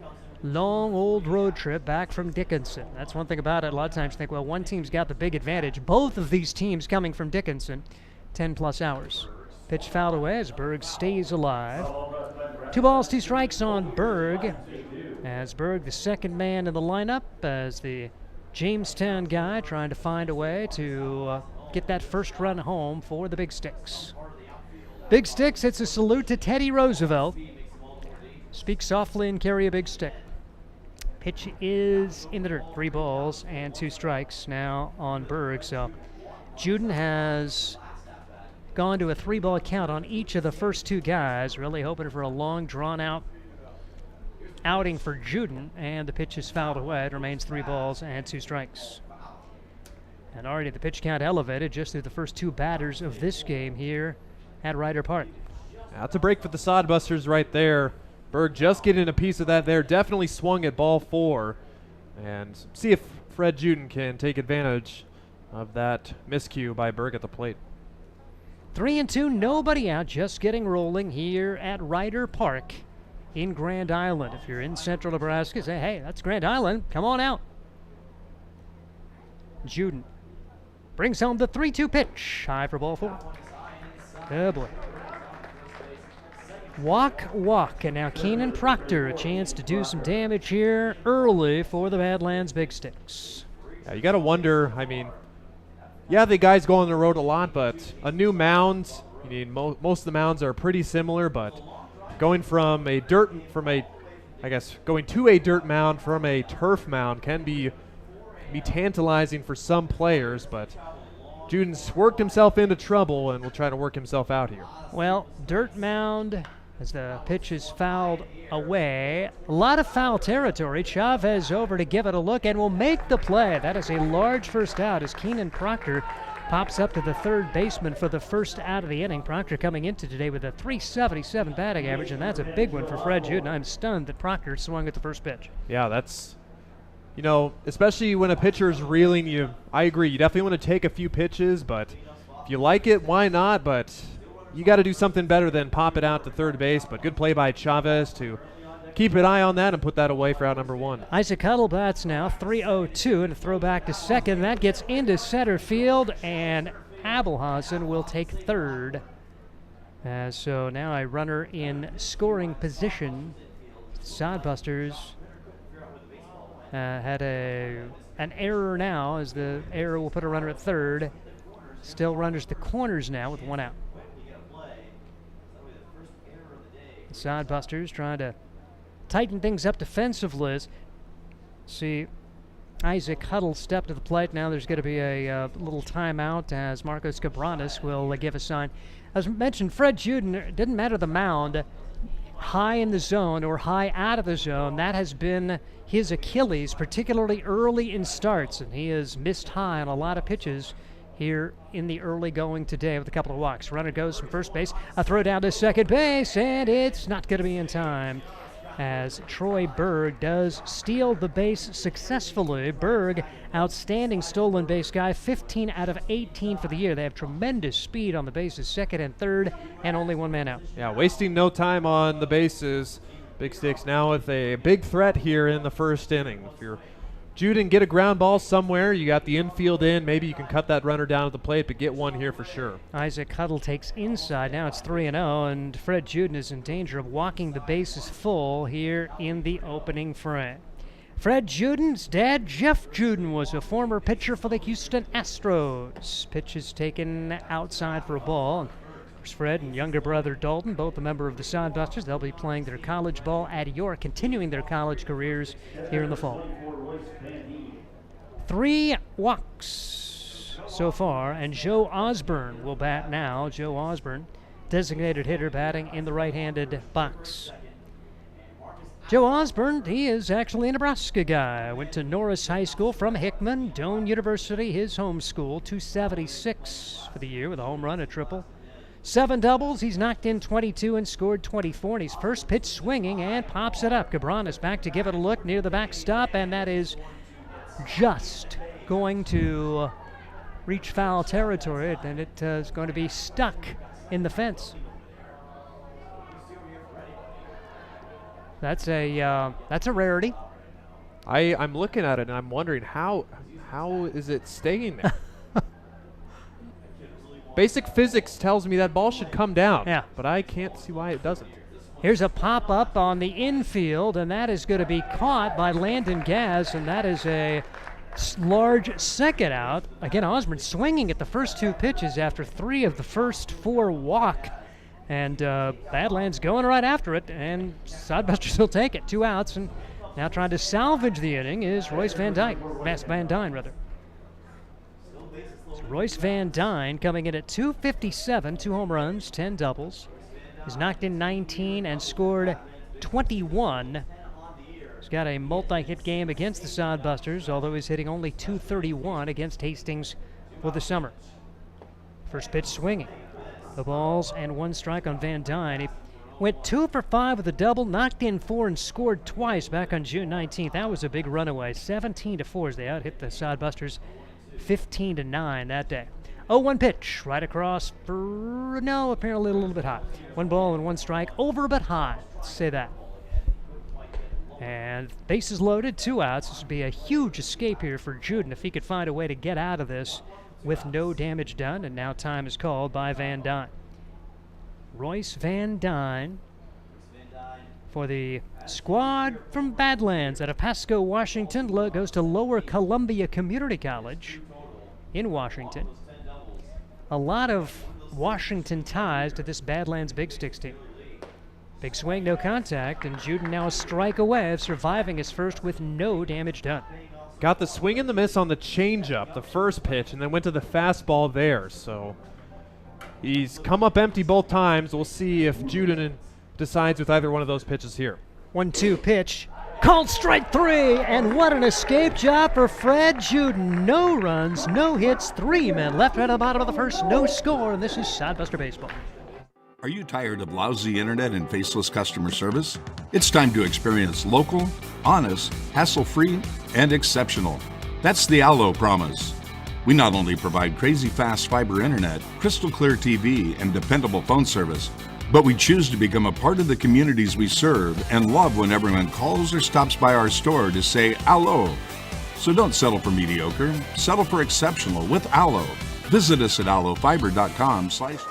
long old road trip back from Dickinson. That's one thing about it. A lot of times you think, well, one team's got the big advantage. Both of these teams coming from Dickinson, 10+ hours. Pitch fouled away as Berg stays alive. 2 balls, 2 strikes on Berg, as Berg, the second man in the lineup, as the Jamestown guy trying to find a way to get that first run home for the Big Sticks. Big Sticks, it's a salute to Teddy Roosevelt. Speak softly and carry a big stick. Pitch is in the dirt. 3 balls and 2 strikes now on Berg. So Juden has gone to a 3-ball count on each of the first 2 guys, really hoping for a long, drawn-out outing for Juden, and the pitch is fouled away. It remains 3 balls and 2 strikes. And already the pitch count elevated just through the first 2 batters of this game here at Ryder Park. That's a break for the Sodbusters right there. Berg just getting a piece of that there. Definitely swung at ball 4. And see if Fred Juden can take advantage of that miscue by Berg at the plate. 3-2, nobody out, just getting rolling here at Ryder Park in Grand Island. If you're in central Nebraska, say, hey, that's Grand Island. Come on out. Juden brings home the 3-2 pitch. High for ball 4. Oh, boy. Walk, and now Keenan Proctor, a chance to do some damage here early for the Badlands Big Sticks. Yeah, you got to wonder, I mean, yeah, the guys go on the road a lot, but a new mound, I mean, most of the mounds are pretty similar, but going from a dirt, going to a dirt mound from a turf mound can be tantalizing for some players, but Juden's worked himself into trouble and will try to work himself out here. Well, dirt mound as the pitch is fouled away. A lot of foul territory. Chavez over to give it a look and will make the play. That is a large first out as Keenan Proctor pops up to the third baseman for the first out of the inning. Proctor coming into today with a .377 batting average, and that's a big one for Fred Juden. I'm stunned that Proctor swung at the first pitch. Yeah, that's, you know, especially when a pitcher's reeling, I agree, you definitely want to take a few pitches, but if you like it, why not? But you got to do something better than pop it out to third base. But good play by Chavez to keep an eye on that and put that away for out number one. Isaac Huddle bats now, 3-0-2, and a throw back to second. That gets into center field, and Abelhausen will take third. So now a runner in scoring position. Sodbusters had an error now, as the error will put a runner at third. Still runners the corners now with one out. Sodbusters trying to tighten things up defensively. See Isaac Huddle step to the plate. Now there's going to be a little timeout as Marcos Cabranes will give a sign. As mentioned, Fred Juden, didn't matter the mound, high in the zone or high out of the zone. That has been his Achilles, particularly early in starts, and he has missed high on a lot of pitches here in the early going today with a couple of walks. Runner goes from first base, a throw down to second base, and it's not going to be in time as Troy Berg does steal the base successfully. Berg, outstanding stolen base guy, 15 out of 18 for the year. They have tremendous speed on the bases, second and third, and only one man out. Yeah, wasting no time on the bases. Big Sticks now with a big threat here in the first inning. If you're Juden, get a ground ball somewhere. You got the infield in. Maybe you can cut that runner down at the plate, but get one here for sure. Isaac Huddle takes inside. Now it's 3-0, and Fred Juden is in danger of walking the bases full here in the opening frame. Fred Juden's dad, Jeff Juden, was a former pitcher for the Houston Astros. Pitch is taken outside for a ball. There's Fred and younger brother Dalton, both a member of the Sodbusters. They'll be playing their college ball at York, continuing their college careers here in the fall. 3 walks so far, and Joe Osborne will bat now. Joe Osborne, designated hitter, batting in the right-handed box. Joe Osborne, he is actually a Nebraska guy. Went to Norris High School from Hickman, Doane University, his home school. .276 for the year with a home run, a triple. 7 doubles. He's knocked in 22 and scored 24. And he's first pitch swinging and pops it up. Cabranes back to give it a look near the backstop, and that is just going to reach foul territory, and it is going to be stuck in the fence. That's a rarity. I'm looking at it and I'm wondering how is it staying there? Basic physics tells me that ball should come down. Yeah, but I can't see why it doesn't. Here's a pop-up on the infield, and that is going to be caught by Landon Gaz, and that is a large second out. Again, Osborne swinging at the first 2 pitches after 3 of the first 4 walk, and Badlands going right after it, and Sodbusters will take it. 2 outs, and now trying to salvage the inning is Royce Van Dyne, rather. So Royce Van Dyne coming in at .257, 2 home runs, 10 doubles. He's knocked in 19 and scored 21. He's got a multi-hit game against the Sodbusters, although he's hitting only .231 against Hastings for the summer. First pitch swinging. The balls and 1 strike on Van Dyne. He went 2 for 5 with a double, knocked in 4 and scored twice back on June 19th. That was a big runaway. 17-4 as they out-hit the Sodbusters 15-9 that day. 0-1 pitch, right across for, no, apparently a little bit high. 1 ball and 1 strike, over but high, let's say that. And bases loaded, 2 outs. This would be a huge escape here for Juden if he could find a way to get out of this with no damage done, and now time is called by Van Dyne. Royce Van Dyne for the squad from Badlands out of Pasco, Washington, goes to Lower Columbia Community College in Washington. A lot of Washington ties to this Badlands Big Sticks team. Big swing, no contact, and Juden now a strike away of surviving his first with no damage done. got the swing and the miss on the changeup, the first pitch, and then went to the fastball there. So he's come up empty both times. We'll see if Juden decides with either one of those pitches here. 1-2 pitch. Called strike 3, and what an escape job for Fred Juden. No runs, no hits, 3 men left right at the bottom of the first, no score, and this is Sodbuster Baseball. Are you tired of lousy internet and faceless customer service? It's time to experience local, honest, hassle-free, and exceptional. That's the Allo promise. We not only provide crazy fast fiber internet, crystal clear TV, and dependable phone service, but we choose to become a part of the communities we serve and love when everyone calls or stops by our store to say Allo. So don't settle for mediocre, settle for exceptional with Allo. Visit us at allofiber.com/.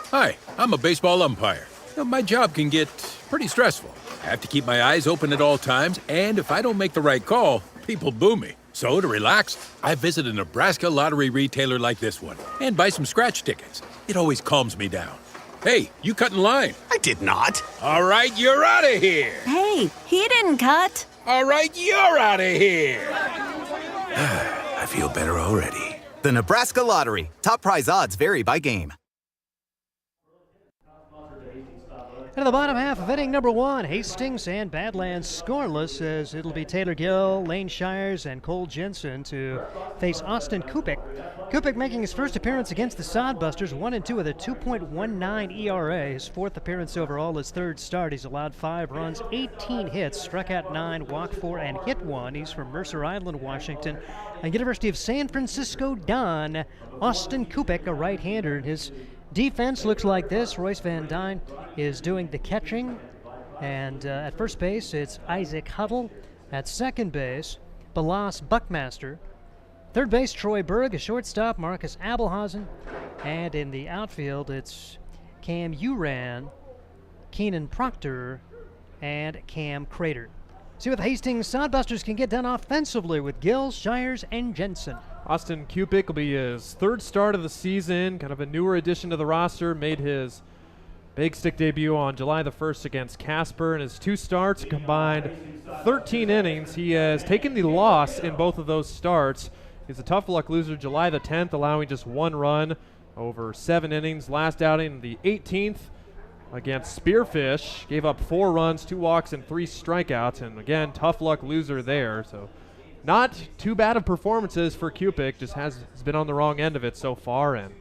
Hi, I'm a baseball umpire. My job can get pretty stressful. I have to keep my eyes open at all times, and if I don't make the right call, people boo me. So to relax, I visit a Nebraska lottery retailer like this one and buy some scratch tickets. It always calms me down. Hey, you cut in line. I did not. All right, you're out of here. Hey, he didn't cut. All right, you're out of here. I feel better already. The Nebraska Lottery. Top prize odds vary by game. In the bottom half of inning number 1, Hastings and Badlands scoreless as it'll be Taylor Gill, Lane Shires, and Cole Jensen to face Austin Kupik. Kupik making his first appearance against the Sodbusters, 1-2 with a 2.19 ERA. His 4th appearance overall, his 3rd start. He's allowed 5 runs, 18 hits, struck out 9, walked 4, and hit 1. He's from Mercer Island, Washington. And University of San Francisco Don, Austin Kupik, a right-hander. His defense looks like this. Royce Van Dyne is doing the catching. And at first base, it's Isaac Huddle. At second base, Balas Buckmaster. Third base, Troy Berg. A shortstop, Marcus Abelhausen. And in the outfield, it's Cam Uran, Keenan Proctor, and Cam Crater. See what the Hastings Sodbusters can get done offensively with Gill, Shires, and Jensen. Austin Kupik will be his 3rd start of the season, kind of a newer addition to the roster, made his big stick debut on July the 1st against Casper. In his 2 starts, combined 13 innings. He has taken the loss in both of those starts. He's a tough luck loser July the 10th, allowing just 1 run over 7 innings. Last outing, the 18th, against Spearfish, gave up 4 runs, 2 walks, and 3 strikeouts. And again, tough luck loser there. So not too bad of performances for Kupik, just has been on the wrong end of it so far. And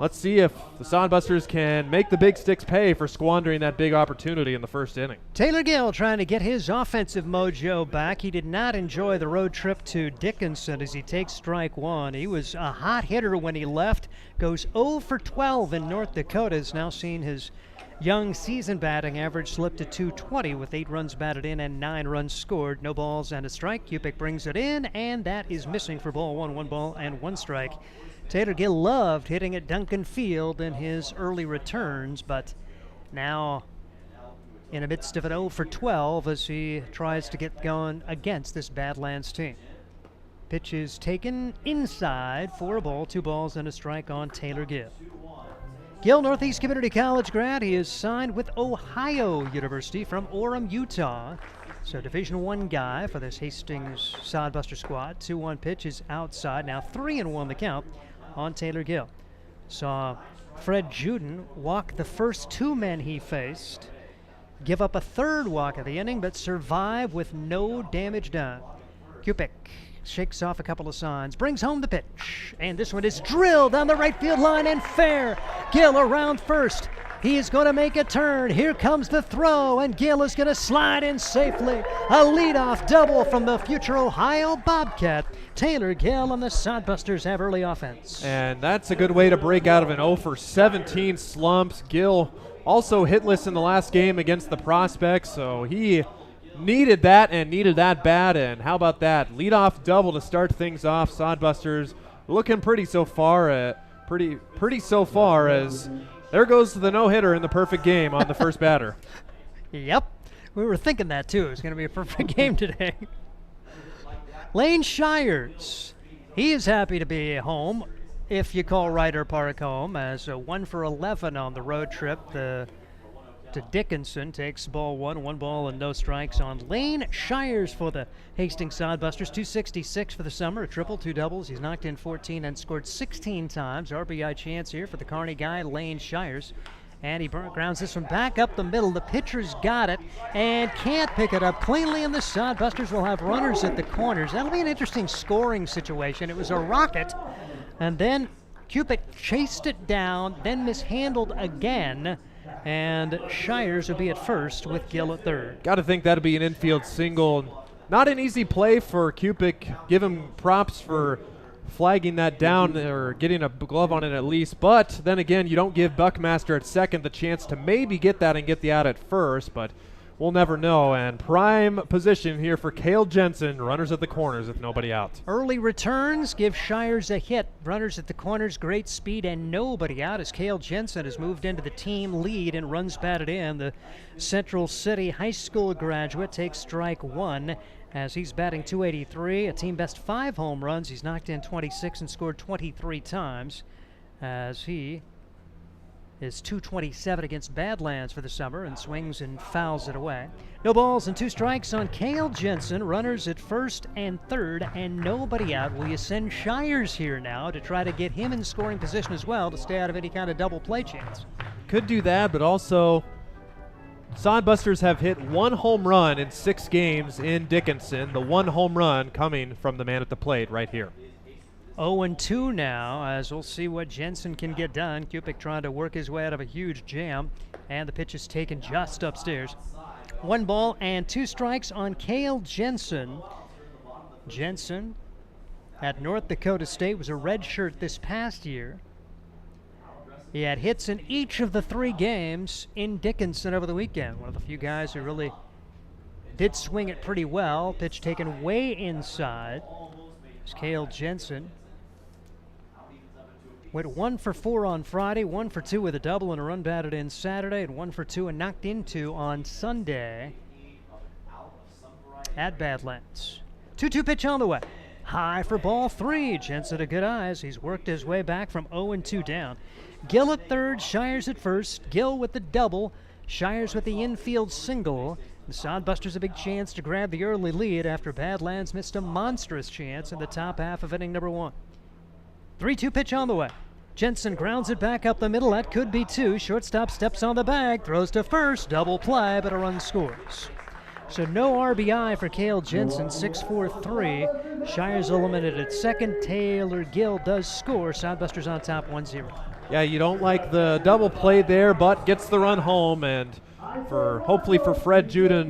let's see if the Sodbusters can make the big sticks pay for squandering that big opportunity in the 1st inning. Taylor Gill trying to get his offensive mojo back. He did not enjoy the road trip to Dickinson as he takes strike 1. He was a hot hitter when he left, goes 0 for 12 in North Dakota. Has now seen his young season batting average slipped to 220 with 8 runs batted in and 9 runs scored. No balls and a strike. Kupik brings it in, and that is missing for ball 1. 1 ball and 1 strike. Taylor Gill loved hitting at Duncan Field in his early returns, but now in the midst of an 0 for 12 as he tries to get going against this Badlands team. Pitch is taken inside for a ball, 2 balls and a strike on Taylor Gill. Gill, Northeast Community College grad. He is signed with Ohio University from Orem, Utah. So Division I guy for this Hastings Sodbuster squad. 2-1 pitch is outside. Now 3-1 the count on Taylor Gill. Saw Fred Juden walk the first 2 men he faced, give up a 3rd walk of the inning, but survive with no damage done. Kupik shakes off a couple of signs, brings home the pitch, and this one is drilled down the right field line and fair. Gill around first. He is going to make a turn. Here comes the throw, and Gill is going to slide in safely. A leadoff double from the future Ohio Bobcat. Taylor Gill and the Sodbusters have early offense. And that's a good way to break out of an 0 for 17 slump. Gill also hitless in the last game against the Prospects, so he needed that and needed that bad. And how about that? Leadoff double to start things off. Sodbusters looking pretty so far. Pretty so far as there goes the no-hitter in the perfect game on the first batter. Yep. We were thinking that, too. It's going to be a perfect game today. Lane Shires. He is happy to be home, if you call Ryder Park home, as a 1 for 11 on the road trip. The to Dickinson. Takes ball one ball and no strikes on Lane Shires for the Hastings Sodbusters. 266 for the summer, a triple, 2 doubles. He's knocked in 14 and scored 16 times. RBI chance here for the Kearney guy, Lane Shires. And he grounds this one back up the middle. The pitcher's got it and can't pick it up cleanly, and the Sodbusters will have runners at the corners. That'll be an interesting scoring situation. It was a rocket, and then Cupid chased it down, then mishandled again, and Shires would be at first with Gill at third. Got to think that'd be an infield single. Not an easy play for Cupid. Give him props for flagging that down or getting a glove on it at least. But then again, you don't give Buckmaster at second the chance to maybe get that and get the out at first, but we'll never know. And prime position here for Cale Jensen. Runners at the corners with nobody out. Early returns give Shires a hit. Runners at the corners, great speed and nobody out as Cale Jensen has moved into the team lead and runs batted in. The Central City High School graduate takes strike one as he's batting .283, a team best 5 home runs. He's knocked in 26 and scored 23 times as he is .227 against Badlands for the summer and swings and fouls it away. No balls and 2 strikes on Cale Jensen. Runners at first and third and nobody out. Will you send Shires here now to try to get him in scoring position as well to stay out of any kind of double play chance? Could do that, but also Sodbusters have hit 1 home run in 6 games in Dickinson. The 1 home run coming from the man at the plate right here. 0-2 now, as we'll see what Jensen can get done. Cupid trying to work his way out of a huge jam, and the pitch is taken just upstairs. 1 ball and 2 strikes on Cale Jensen. Jensen at North Dakota State was a redshirt this past year. He had hits in each of the 3 games in Dickinson over the weekend. One of the few guys who really did swing it pretty well. Pitch taken way inside. It's Cale Jensen. Went 1 for 4 on Friday, 1 for 2 with a double and a run batted in Saturday, and 1 for 2 and knocked into on Sunday at Badlands. 2-2 pitch on the way. High for ball 3. Jensen to good eyes. He's worked his way back from 0-2 down. Gill at third, Shires at first. Gill with the double, Shires with the infield single. The Sodbusters a big chance to grab the early lead after Badlands missed a monstrous chance in the top half of inning number 1. 3-2 pitch on the way. Jensen grounds it back up the middle. That could be 2. Shortstop steps on the bag, throws to first. Double play, but a run scores. So no RBI for Cale Jensen, 6-4-3. Shires eliminated at second. Taylor Gill does score. Sodbusters on top 1-0. Yeah, you don't like the double play there, but gets the run home. And hopefully for Fred Juden,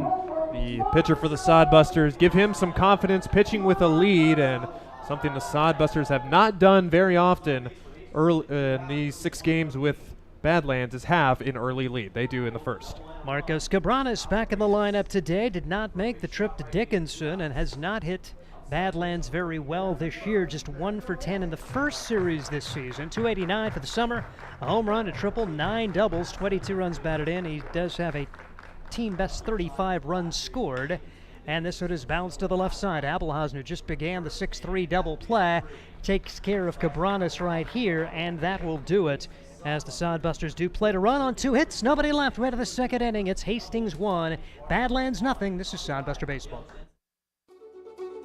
the pitcher for the Sodbusters, give him some confidence pitching with a lead, and something the Sodbusters have not done very often early in these 6 games with Badlands is have an early lead. They do in the first. Marcos Cabranes back in the lineup today. Did not make the trip to Dickinson and has not hit Badlands very well this year. Just 1 for 10 in the first series this season. .289 for the summer. A home run, a triple, 9 doubles, 22 runs batted in. He does have a team best 35 runs scored. And this one is bounced to the left side. Abelhausen, who just began the 6-3 double play, takes care of Cabranes right here, and that will do it as the Sodbusters do play to run on 2 hits. Nobody left. Right to the second inning. It's Hastings 1, Badlands nothing. This is Sodbuster Baseball.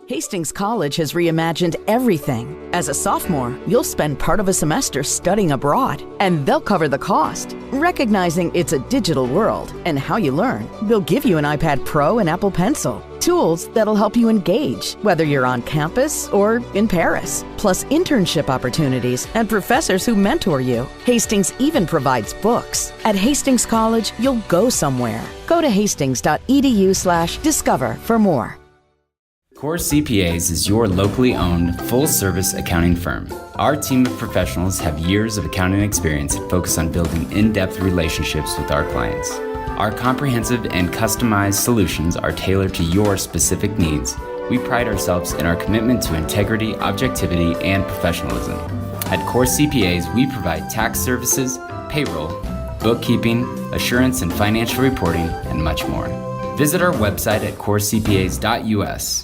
Hastings College has reimagined everything. As a sophomore, you'll spend part of a semester studying abroad, and they'll cover the cost. Recognizing it's a digital world and how you learn, they'll give you an iPad Pro and Apple Pencil. Tools that'll help you engage, whether you're on campus or in Paris. Plus internship opportunities and professors who mentor you. Hastings even provides books. At Hastings College, you'll go somewhere. Go to hastings.edu/discover for more. Core CPAs is your locally owned, full-service accounting firm. Our team of professionals have years of accounting experience and focus on building in-depth relationships with our clients. Our comprehensive and customized solutions are tailored to your specific needs. We pride ourselves in our commitment to integrity, objectivity, and professionalism. At Core CPAs, we provide tax services, payroll, bookkeeping, assurance and financial reporting, and much more. Visit our website at corecpas.us.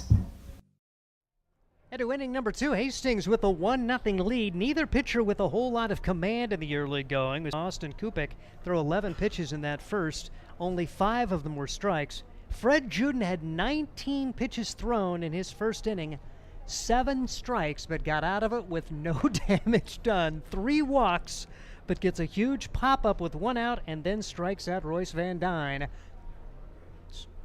Into inning number 2, Hastings with a 1-0 lead. Neither pitcher with a whole lot of command in the early going. Austin Kupik threw 11 pitches in that first. Only 5 of them were strikes. Fred Juden had 19 pitches thrown in his first inning, 7 strikes, but got out of it with no damage done. 3 walks, but gets a huge pop-up with 1 out and then strikes out Royce Van Dyne.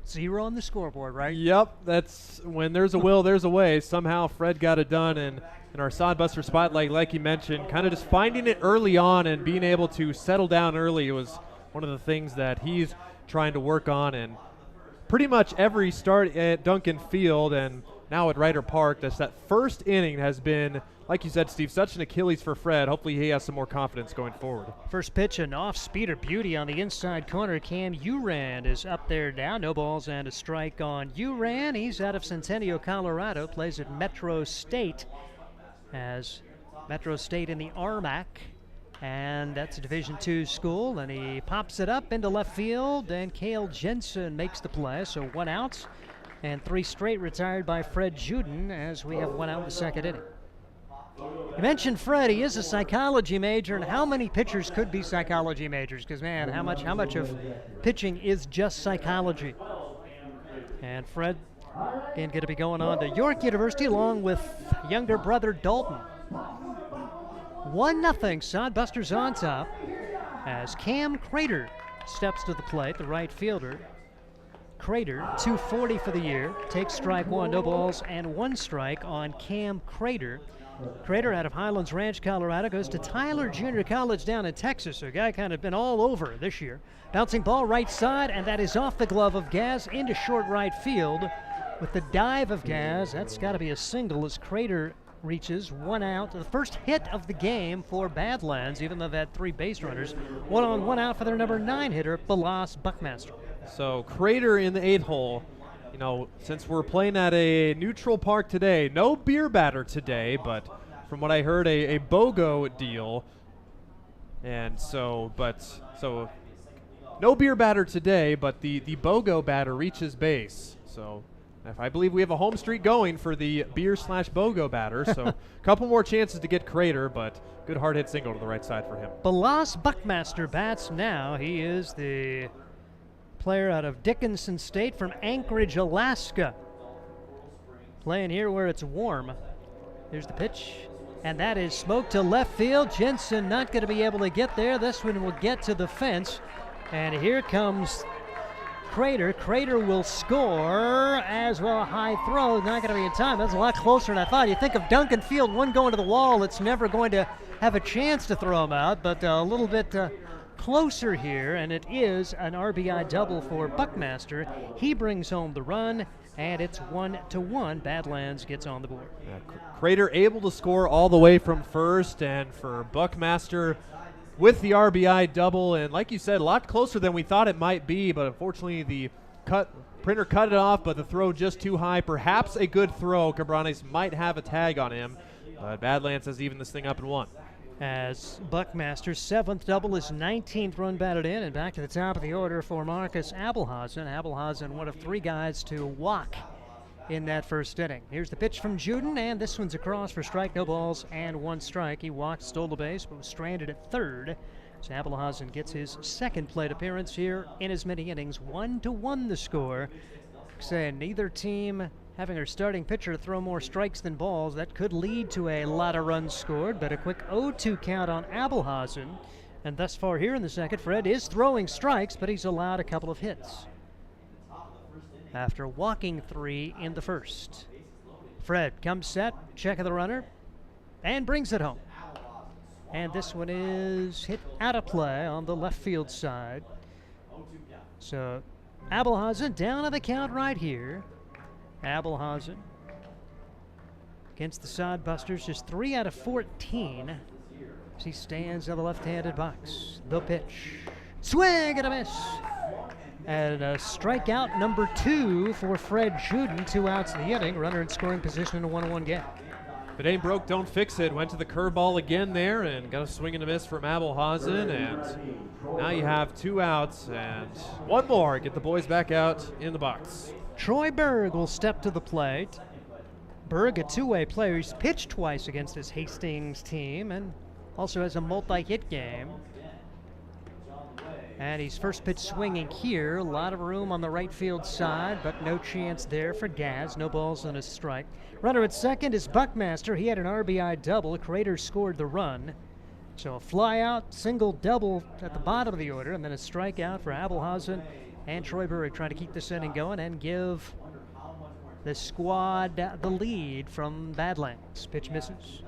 0 on the scoreboard, right? Yep, that's when there's a will, there's a way. Somehow Fred got it done, and in our Sodbuster spotlight, like you mentioned, kind of just finding it early on and being able to settle down early was one of the things that he's trying to work on. And pretty much every start at Duncan Field and now at Ryder Park, that first inning has been, like you said, Steve, such an Achilles for Fred. Hopefully he has some more confidence going forward. First pitch, an off-speeder beauty on the inside corner. Cam Urand is up there now. No balls and a strike on Urand. He's out of Centennial, Colorado. Plays at Metro State as Metro State in the RMAC. And that's a Division II school. And he pops it up into left field. And Cale Jensen makes the play. So 1 out and 3 straight retired by Fred Juden as we have 1 out in the second inning. You mentioned Fred. He is a psychology major, and how many pitchers could be psychology majors? Because, man, how much of pitching is just psychology? And Fred, again, going to be going on to York University along with younger brother Dalton. 1-0, Sodbusters on top as Cam Crater steps to the plate, the right fielder. Crater, 240 for the year, takes strike 1, no balls and 1 strike on Cam Crater. Crater out of Highlands Ranch, Colorado, goes to Tyler Junior College down in Texas. A guy kind of been all over this year. Bouncing ball right side, and that is off the glove of Gaz into short right field. With the dive of Gaz, that's got to be a single as Crater reaches 1 out. The first hit of the game for Badlands, even though they've had 3 base runners. 1 on, 1 out for their number 9 hitter, Balas Buckmaster. So Crater in the 8 hole. You know, since we're playing at a neutral park today, no beer batter today, but from what I heard, a BOGO deal. And so no beer batter today, but the BOGO batter reaches base. So I believe we have a home streak going for the beer/BOGO batter. So a couple more chances to get Crater, but good hard hit single to the right side for him. Balas Buckmaster bats now. He is the player out of Dickinson State from Anchorage, Alaska. Playing here where it's warm. Here's the pitch, and that is smoked to left field. Jensen not going to be able to get there. This one will get to the fence, and here comes Crater. Crater will score as well. High throw, not going to be in time. That's a lot closer than I thought. You think of Duncan Field, one going to the wall, it's never going to have a chance to throw him out, but a little bit closer here, and it is an RBI double for Buckmaster. He brings home the run, and it's 1-1. Badlands gets on the board. Crater able to score all the way from first, and for Buckmaster with the RBI double, and like you said, a lot closer than we thought it might be, but unfortunately the printer cut it off, but the throw just too high. Perhaps a good throw. Cabranes might have a tag on him, but Badlands has evened this thing up in 1. As Buckmaster's 7th double, his 19th run batted in, and back to the top of the order for Marcus Abelhausen. Abelhausen, one of 3 guys to walk in that first inning. Here's the pitch from Juden, and this one's across for strike, no balls, and 1 strike. He walked, stole the base, but was stranded at third. So Abelhausen gets his 2nd plate appearance here in as many innings. 1-1 the score. Saying neither team having their starting pitcher throw more strikes than balls. That could lead to a lot of runs scored, but a quick 0-2 count on Abelhausen. And thus far here in the second, Fred is throwing strikes, but he's allowed a couple of hits after walking 3 in the first. Fred comes set, check of the runner, and brings it home. And this one is hit out of play on the left field side. So Abelhausen down on the count right here. Abelhausen against the Sodbusters, just 3 out of 14 as he stands in the left-handed box. The pitch. Swing and a miss. And a strikeout number 2 for Fred Juden. 2 outs in the inning. Runner in scoring position in a 1-1 game. If it ain't broke, don't fix it. Went to the curveball again there and got a swing and a miss from Abelhausen. And now you have 2 outs and 1 more. Get the boys back out in the box. Troy Berg will step to the plate. Berg, a 2-way player. He's pitched twice against his Hastings team and also has a multi-hit game. And he's first pitch swinging here. A lot of room on the right field side, but no chance there for Gaz. No balls and a strike. Runner at second is Buckmaster. He had an RBI double. Crater scored the run. So a fly out, single, double at the bottom of the order, and then a strikeout for Abelhausen and Troy Berg trying to keep this inning going and give the squad the lead from Badlands. Pitch misses.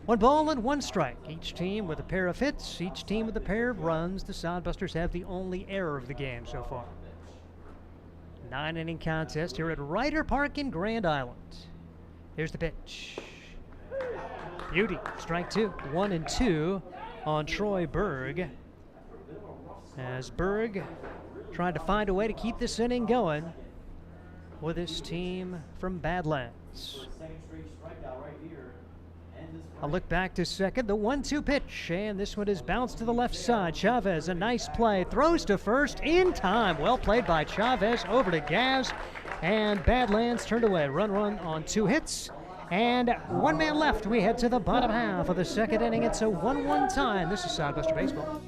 1 ball and 1 strike. Each team with a pair of hits, each team with a pair of runs. The Sodbusters have the only error of the game so far. 9-inning contest here at Ryder Park in Grand Island. Here's the pitch. Beauty. Strike 2. 1-2 on Troy Berg. As Berg trying to find a way to keep this inning going with his team from Badlands. A look back to second, the 1-2 pitch, and this one is bounced to the left side. Chavez, a nice play, throws to first in time. Well played by Chavez, over to Gaz, and Badlands turned away. Run on 2 hits, and 1 man left. We head to the bottom half of the second inning. It's a 1-1 tie. This is Sodbuster Baseball.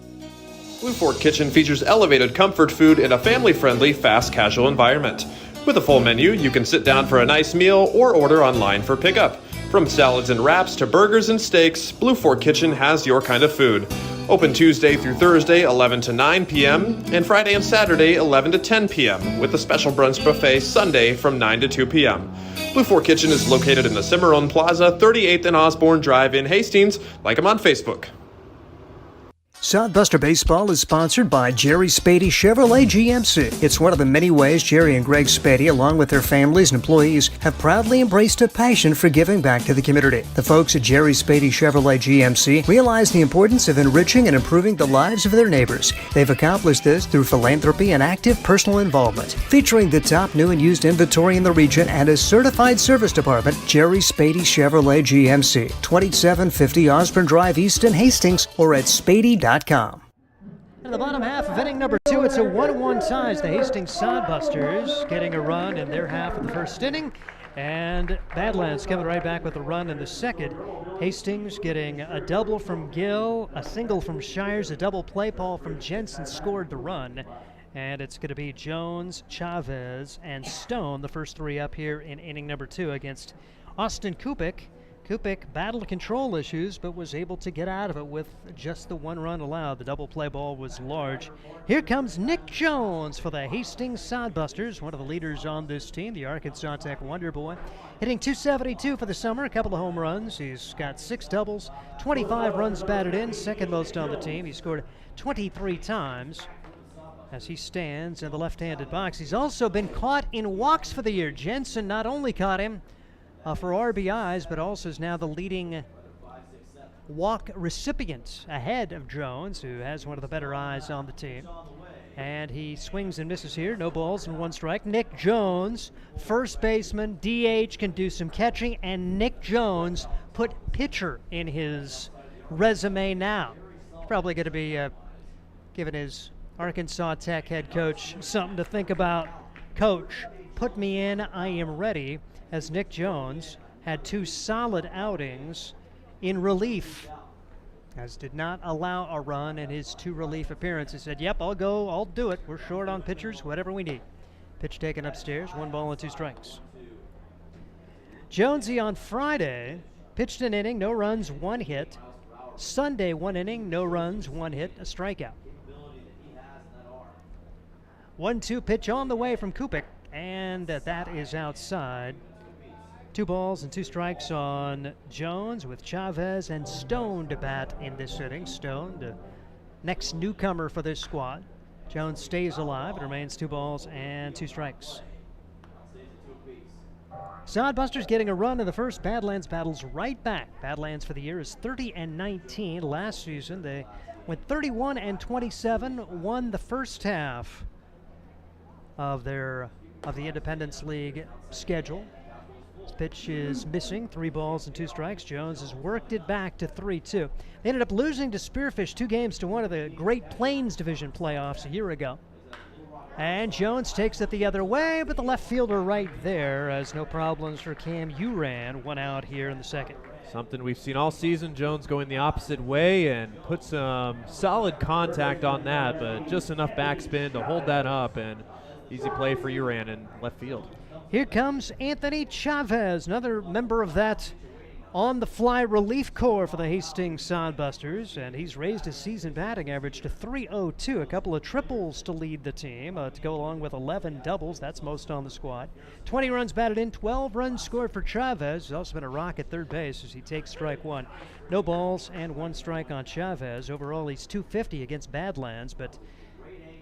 Blue Fork Kitchen features elevated comfort food in a family-friendly, fast casual environment. With a full menu, you can sit down for a nice meal or order online for pickup. From salads and wraps to burgers and steaks, Blue Fork Kitchen has your kind of food. Open Tuesday through Thursday, 11 to 9 p.m., and Friday and Saturday, 11 to 10 p.m., with a special brunch buffet Sunday from 9 to 2 p.m. Blue Fork Kitchen is located in the Cimarron Plaza, 38th and Osborne Drive in Hastings. Like them on Facebook. Sodbuster Baseball is sponsored by Jerry Spady Chevrolet GMC. It's one of the many ways Jerry and Greg Spady, along with their families and employees, have proudly embraced a passion for giving back to the community. The folks at Jerry Spady Chevrolet GMC realize the importance of enriching and improving the lives of their neighbors. They've accomplished this through philanthropy and active personal involvement. Featuring the top new and used inventory in the region and a certified service department, Jerry Spady Chevrolet GMC, 2750 Osborne Drive East in Hastings, or at spady.com. In the bottom half of inning number 2, it's a 1-1 tie as the Hastings Sodbusters getting a run in their half of the first inning, and Badlands coming right back with a run in the second. Hastings getting a double from Gill, a single from Shires, a double play ball from Jensen scored the run, and it's going to be Jones, Chavez, and Stone, the first 3 up here in inning number 2 against Austin Kupik. Kupik battled control issues, but was able to get out of it with just the 1 run allowed. The double play ball was large. Here comes Nick Jones for the Hastings Sodbusters, one of the leaders on this team, the Arkansas Tech Wonder Boy. Hitting .272 for the summer, a couple of home runs. He's got 6 doubles, 25 runs batted in, second most on the team. He scored 23 times as he stands in the left-handed box. He's also been caught in walks for the year. Jensen not only caught him for RBIs, but also is now the leading walk recipient ahead of Jones, who has one of the better eyes on the team. And he swings and misses here. No balls and 1 strike. Nick Jones, first baseman, DH, can do some catching, and Nick Jones put pitcher in his resume now. He's probably going to be giving his Arkansas Tech head coach something to think about. Coach, put me in, I am ready. As Nick Jones had 2 solid outings in relief, as did not allow a run in his 2 relief appearances. Said, yep, I'll go, I'll do it. We're short on pitchers, whatever we need. Pitch taken upstairs, 1 ball and 2 strikes. Jonesy on Friday pitched an inning, no runs, 1 hit. Sunday, 1 inning, no runs, 1 hit, a strikeout. 1-2 pitch on the way from Kupik, and that is outside. 2 balls and 2 strikes on Jones, with Chavez and Stone to bat in this inning. Stone, the next newcomer for this squad. Jones stays alive. It remains 2 balls and 2 strikes. Sodbusters getting a run in the first. Badlands battles right back. Badlands for the year is 30-19. Last season they went 31-27, won the first half of the Independence League schedule. This pitch is missing, 3 balls and 2 strikes. Jones has worked it back to 3-2. They ended up losing to Spearfish 2-1 of the Great Plains Division playoffs a year ago. And Jones takes it the other way, but the left fielder right there has no problems for Cam Uran. 1 out here in the second. Something we've seen all season, Jones going the opposite way and put some solid contact on that, but just enough backspin to hold that up, and easy play for Uran in left field. Here comes Anthony Chavez, another member of that on-the-fly relief corps for the Hastings Sodbusters, and he's raised his season batting average to .302, a couple of triples to lead the team, to go along with 11 doubles. That's most on the squad. 20 runs batted in, 12 runs scored for Chavez. He's also been a rock at third base as he takes strike one. No balls and 1 strike on Chavez. Overall, he's .250 against Badlands, but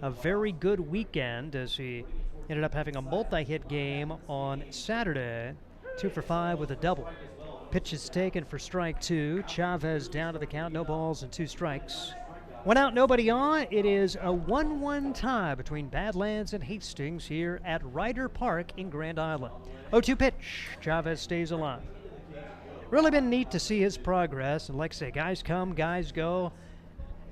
a very good weekend as he ended up having a multi-hit game on Saturday. 2 for 5 with a double. Pitch is taken for strike 2. Chavez down to the count, no balls and 2 strikes. 1 out, nobody on. It is a 1-1 tie between Badlands and Hastings here at Ryder Park in Grand Island. 0-2 pitch. Chavez stays alive. Really been neat to see his progress, and like I say, guys come, guys go.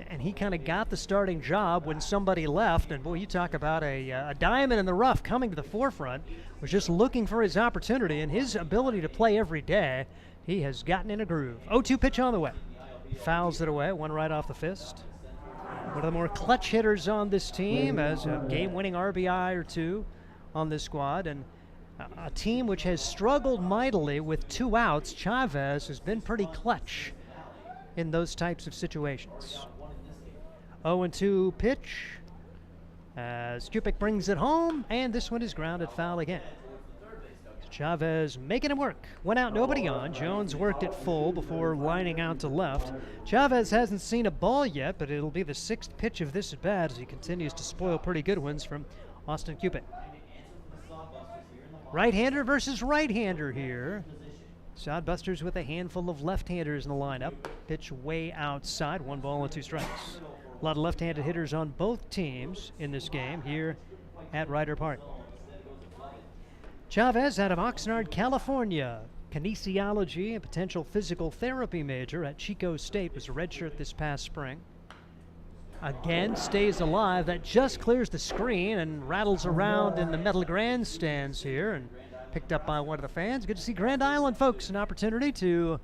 And he kind of got the starting job when somebody left. And boy, you talk about a diamond in the rough coming to the forefront. Was just looking for his opportunity and his ability to play every day. He has gotten in a groove. 0-2 pitch on the way. Fouls it away, 1 right off the fist. One of the more clutch hitters on this team, as a game-winning RBI or 2 on this squad. And a team which has struggled mightily with 2 outs. Chavez has been pretty clutch in those types of situations. 0-2 pitch as Kupik brings it home, and this one is grounded foul again. Chavez making him work. 1 out, nobody on. Jones worked it full before lining out to left. Chavez hasn't seen a ball yet, but it'll be the 6th pitch of this at bat as he continues to spoil pretty good ones from Austin Kupik. Right-hander versus right-hander here. Sodbusters with a handful of left-handers in the lineup. Pitch way outside, 1 ball and 2 strikes. A lot of left-handed hitters on both teams in this game here at Ryder Park. Chavez out of Oxnard, California. Kinesiology and potential physical therapy major at Chico State. Was a redshirt this past spring. Again, stays alive. That just clears the screen and rattles around in the metal grandstands here and picked up by one of the fans. Good to see Grand Island folks an opportunity to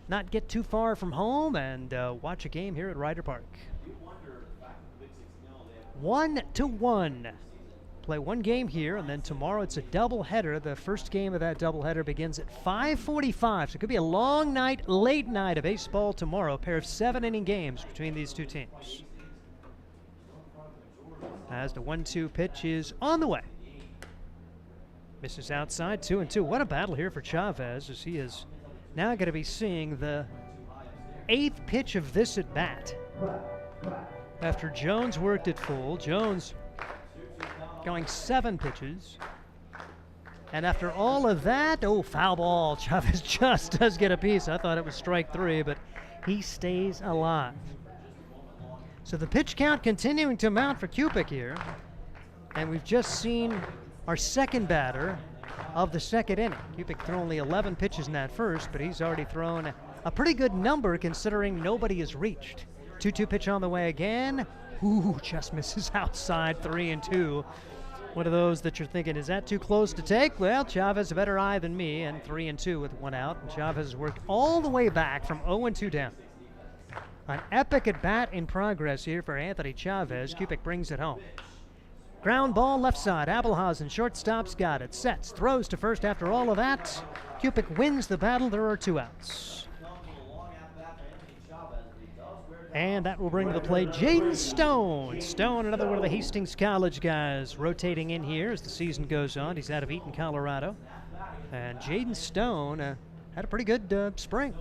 not get too far from home and watch a game here at Ryder Park. 1-1. Play 1 game here, and then tomorrow it's a doubleheader. The first game of that doubleheader begins at 5:45, so it could be a long night, late night of baseball tomorrow. A pair of 7-inning games between these 2 teams. As the 1-2 pitch is on the way. Misses outside, 2-2. What a battle here for Chavez, as he is now going to be seeing the 8th pitch of this at bat. After Jones worked it full, Jones going 7 pitches. And after all of that, foul ball. Chavez just does get a piece. I thought it was strike 3, but he stays alive. So the pitch count continuing to mount for Kupik here. And we've just seen our second batter of the second inning. Kupik threw only 11 pitches in that first, but he's already thrown a pretty good number considering nobody has reached. 2-2 pitch on the way again. Ooh, just misses outside, 3-2. One of those that you're thinking, is that too close to take? Well, Chavez a better eye than me, and 3-2 with 1 out. And Chavez has worked all the way back from 0-2 down. An epic at bat in progress here for Anthony Chavez. Kupik brings it home. Ground ball left side. Abelhausen, shortstop's got it. Sets, throws to first after all of that. Kupik wins the battle. There are 2 outs. And that will bring to the plate Jaden Stone. Stone, another one of the Hastings College guys, rotating in here as the season goes on. He's out of Eaton, Colorado. And Jaden Stone had a pretty good spring.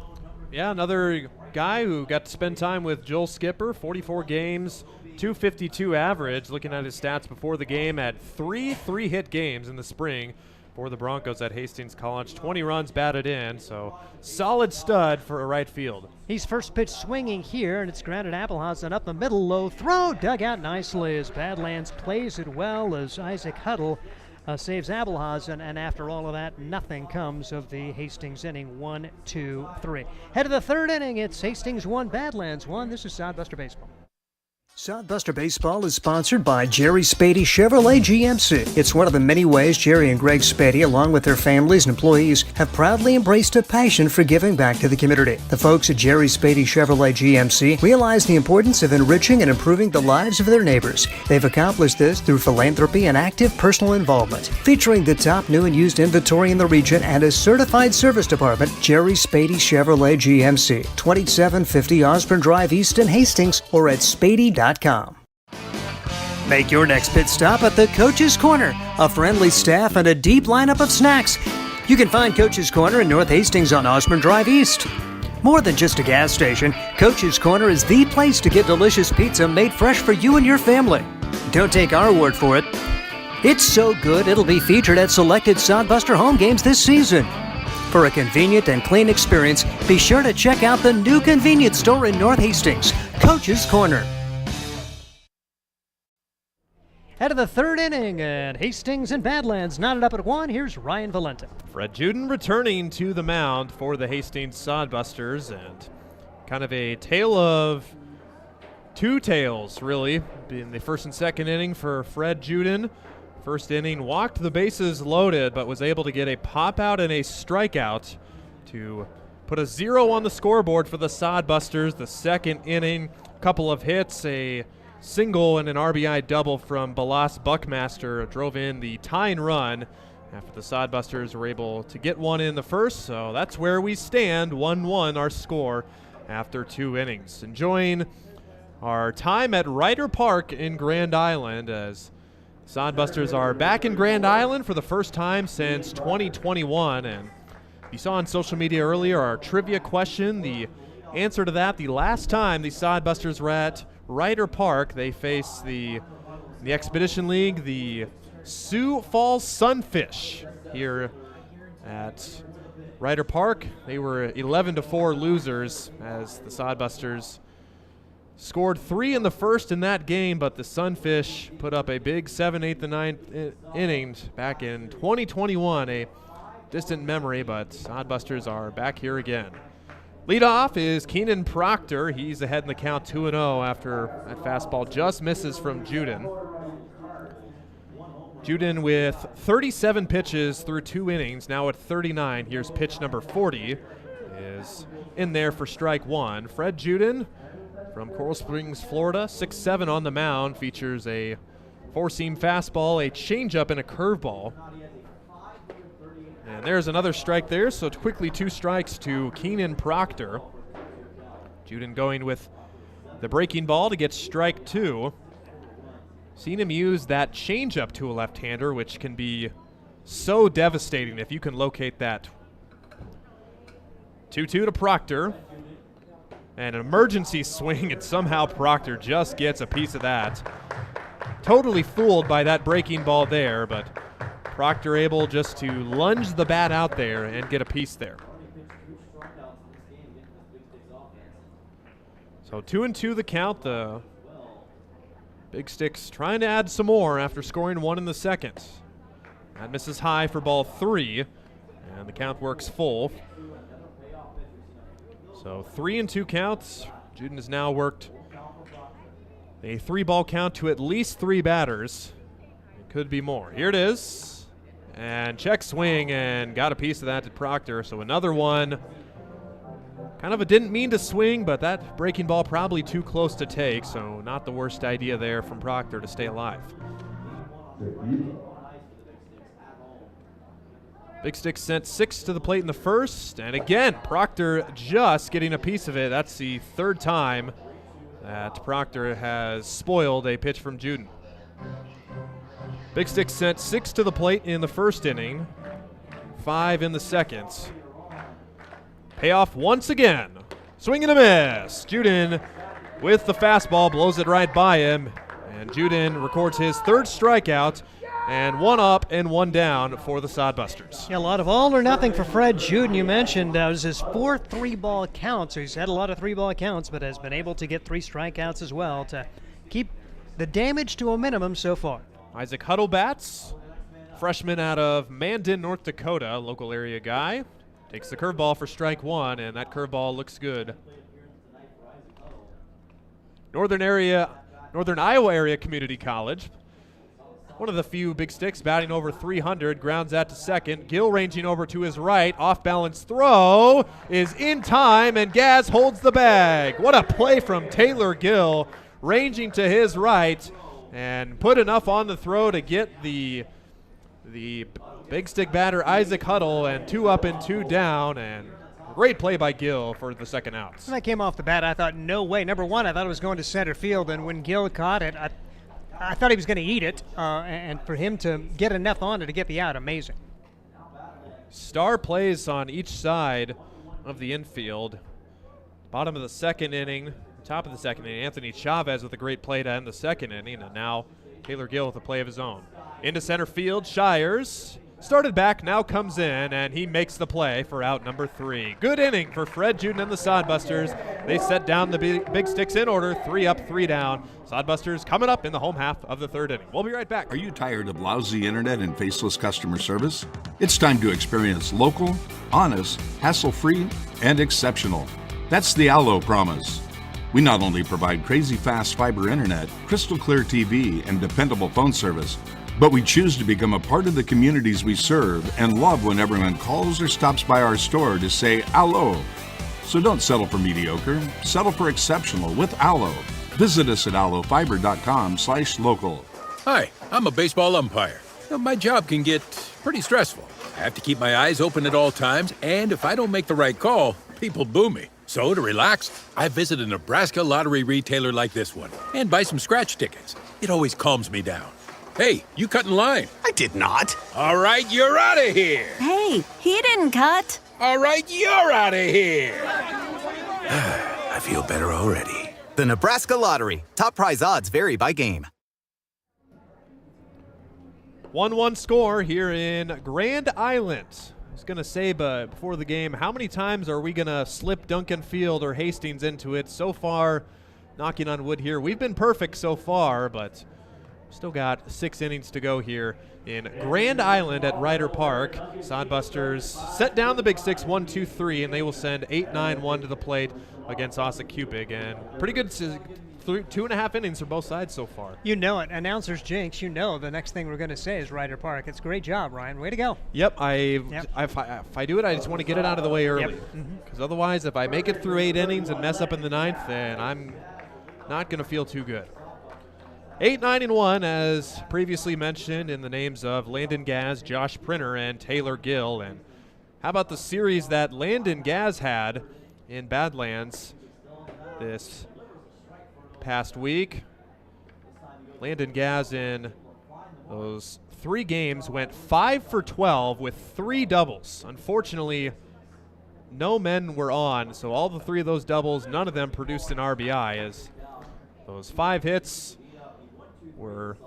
Yeah, another guy who got to spend time with Joel Skipper, 44 games, 252 average. Looking at his stats before the game, had 3 3-hit games in the spring for the Broncos at Hastings College. 20 runs batted in, so solid stud for a right field. He's first pitch swinging here, and it's grounded Abelhausen up the middle, low throw, dug out nicely as Badlands plays it well as Isaac Huddle saves Abelhausen, and after all of that, nothing comes of the Hastings inning. 1, 2, 3. Head of the 3rd inning, it's Hastings 1, Badlands 1. This is Sodbuster Baseball. Sodbuster Baseball is sponsored by Jerry Spady Chevrolet GMC. It's one of the many ways Jerry and Greg Spady, along with their families and employees, have proudly embraced a passion for giving back to the community. The folks at Jerry Spady Chevrolet GMC realize the importance of enriching and improving the lives of their neighbors. They've accomplished this through philanthropy and active personal involvement. Featuring the top new and used inventory in the region and a certified service department, Jerry Spady Chevrolet GMC, 2750 Osborne Drive East in Hastings, or at spady.com. Make your next pit stop at the Coach's Corner, a friendly staff and a deep lineup of snacks. You can find Coach's Corner in North Hastings on Osborne Drive East. More than just a gas station, Coach's Corner is the place to get delicious pizza made fresh for you and your family. Don't take our word for it. It's so good it'll be featured at selected Sodbuster home games this season. For a convenient and clean experience, be sure to check out the new convenience store in North Hastings, Coach's Corner. Head of the third inning, and Hastings and Badlands knotted up at 1. Here's Ryan Valenta. Fred Juden returning to the mound for the Hastings Sodbusters, and kind of a tale of two tales, really, in the first and second inning for Fred Juden. First inning, walked the bases loaded, but was able to get a pop out and a strikeout to put a 0 on the scoreboard for the Sodbusters. The second inning, couple of hits, a single and an RBI double from Balas Buckmaster drove in the tying run after the Sodbusters were able to get one in the first. So that's where we stand, 1-1 our score after 2 innings. Enjoying our time at Ryder Park in Grand Island, as Sodbusters are back in Grand Island for the first time since 2021. And you saw on social media earlier our trivia question, the answer to that, the last time the Sodbusters were at Ryder Park, they faced the Expedition League, the Sioux Falls Sunfish here at Ryder Park. They were 11-4 losers, as the Sodbusters scored 3 in the first in that game, but the Sunfish put up a big 7, 8th, and 9th innings back in 2021. A distant memory, but Sodbusters are back here again. Leadoff is Keenan Proctor. He's ahead in the count 2-0 after that fastball just misses from Juden. Juden with 37 pitches through 2 innings, now at 39. Here's pitch number 40, is in there for strike 1. Fred Juden from Coral Springs, Florida, 6'7" on the mound, features a 4-seam fastball, a changeup, and a curveball. And there's another strike there, so quickly 2 strikes to Keenan Proctor. Juden going with the breaking ball to get strike 2. Seen him use that changeup to a left-hander, which can be so devastating if you can locate that. 2-2 to Proctor. And an emergency swing, and somehow Proctor just gets a piece of that. Totally fooled by that breaking ball there, but Proctor able just to lunge the bat out there and get a piece there. So 2-2 the count. The Big Sticks trying to add some more after scoring 1 in the second. That misses high for ball 3, and the count works full. So 3-2 counts. Juden has now worked a 3-ball count to at least 3 batters. It could be more. Here it is. And check swing, and got a piece of that to Proctor. So another one. Kind of a didn't mean to swing, but that breaking ball probably too close to take. So not the worst idea there from Proctor to stay alive. Big Stick sent 6 to the plate in the first. And again, Proctor just getting a piece of it. That's the 3rd time that Proctor has spoiled a pitch from Juden. Big Stick sent 6 to the plate in the first inning, 5 in the second. Payoff once again. Swing and a miss. Juden with the fastball blows it right by him. And Juden records his 3rd strikeout, and 1 up and 1 down for the Sodbusters. Yeah, a lot of all or nothing for Fred Juden. You mentioned it was his 4th 3-ball count, so he's had a lot of 3-ball counts, but has been able to get 3 strikeouts as well to keep the damage to a minimum so far. Isaac Huddlebats, freshman out of Mandan, North Dakota, local area guy, takes the curveball for strike 1, and that curveball looks good. Northern area Northern Iowa Area Community College. One of the few big sticks batting over 300, grounds that to second. Gill ranging over to his right, off-balance throw is in time, and Gaz holds the bag. What a play from Taylor Gill, ranging to his right, and put enough on the throw to get the big stick batter Isaac Huddle, and 2 up and 2 down, and great play by Gill for the second out. When I came off the bat, I thought, no way. Number one, I thought it was going to center field, and when Gill caught it, I thought he was going to eat it, and for him to get enough on it to get the out, amazing. Star plays on each side of the infield. Bottom of the second inning, top of the second inning, Anthony Chavez with a great play to end the second inning, and now Taylor Gill with a play of his own. Into center field, Shires. Started back, now comes in, and he makes the play for out number 3. Good inning for Fred Juden and the Sodbusters. They set down the big sticks in order, 3 up, 3 down. Sodbusters coming up in the home half of the third inning. We'll be right back. Are you tired of lousy internet and faceless customer service? It's time to experience local, honest, hassle-free, and exceptional. That's the Allo promise. We not only provide crazy fast fiber internet, crystal clear TV, and dependable phone service, but we choose to become a part of the communities we serve and love when everyone calls or stops by our store to say Allo. So don't settle for mediocre, settle for exceptional with Allo. Visit us at allofiber.com/local. Hi, I'm a baseball umpire. My job can get pretty stressful. I have to keep my eyes open at all times, and if I don't make the right call, people boo me. So to relax, I visit a Nebraska lottery retailer like this one and buy some scratch tickets. It always calms me down. Hey, you cut in line. I did not. All right, you're out of here. Hey, he didn't cut. All right, you're out of here. I feel better already. The Nebraska Lottery. Top prize odds vary by game. 1-1 score here in Grand Island. I was going to say before the game, how many times are we going to slip Duncan Field or Hastings into it? So far, knocking on wood here, we've been perfect so far, but still got 6 innings to go here in Grand Island at Ryder Park. Sodbusters set down the big sticks 1-2-3, and they will send 8-9-1 to the plate against Ossacupig. And pretty good 2.5 innings for both sides so far. You know it. Announcer's jinx, you know the next thing we're going to say is Ryder Park. It's a great job, Ryan. Way to go. Yep. If I do it, I just want to get it out of the way early. Because otherwise, if I make it through 8 innings and mess up in the 9th, then I'm not going to feel too good. 8-9-1, as previously mentioned, in the names of Landon Gaz, Josh Printer, and Taylor Gill. And how about the series that Landon Gaz had in Badlands this past week? Landon Gaz in those 3 games went 5 for 12 with 3 doubles. Unfortunately, no men were on, so all the 3 of those doubles, none of them produced an RBI, as those 5 hits were,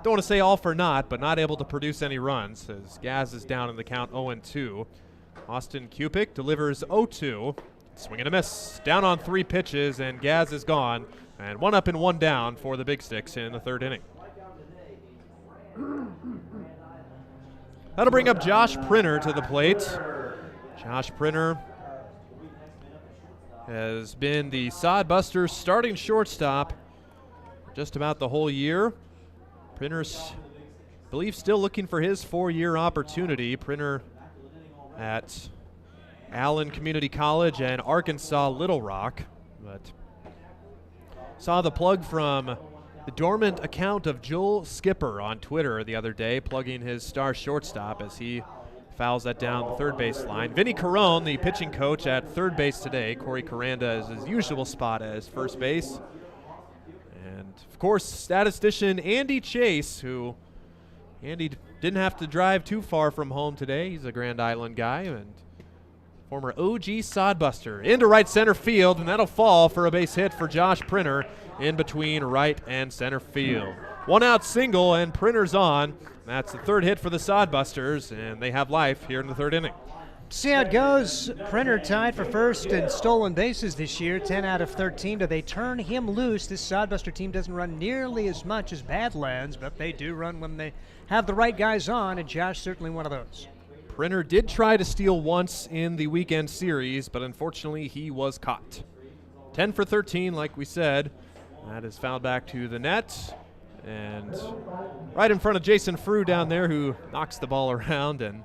don't want to say all for naught, but not able to produce any runs, as Gaz is down in the count 0-2. Austin Kupik delivers 0-2. Swing and a miss. Down on 3 pitches, and Gaz is gone. And 1 up and 1 down for the big sticks in the 3rd inning. That'll bring up Josh Printer to the plate. Josh Printer has been the Sodbusters' starting shortstop just about the whole year. Printer's, I believe, still looking for his 4-year opportunity. Printer at Allen Community College and Arkansas Little Rock, but saw the plug from the dormant account of Joel Skipper on Twitter the other day, plugging his star shortstop as he fouls that down the third base line. Vinny Carone, the pitching coach at third base today. Corey Coranda is his usual spot as first base. And, of course, statistician Andy Chase, who Andy didn't have to drive too far from home today. He's a Grand Island guy and former OG Sodbuster. Into right center field, and that'll fall for a base hit for Josh Printer in between right and center field. 1 out single, and Printer's on. That's the 3rd hit for the Sodbusters, and they have life here in the 3rd inning. See how it goes. Printer tied for first in stolen bases this year, 10 out of 13. Do they turn him loose? This Sodbuster team doesn't run nearly as much as Badlands, but they do run when they have the right guys on, and Josh certainly one of those. Printer did try to steal once in the weekend series, but unfortunately he was caught. 10 for 13, like we said. That is fouled back to the net. And right in front of Jason Frew down there, who knocks the ball around. And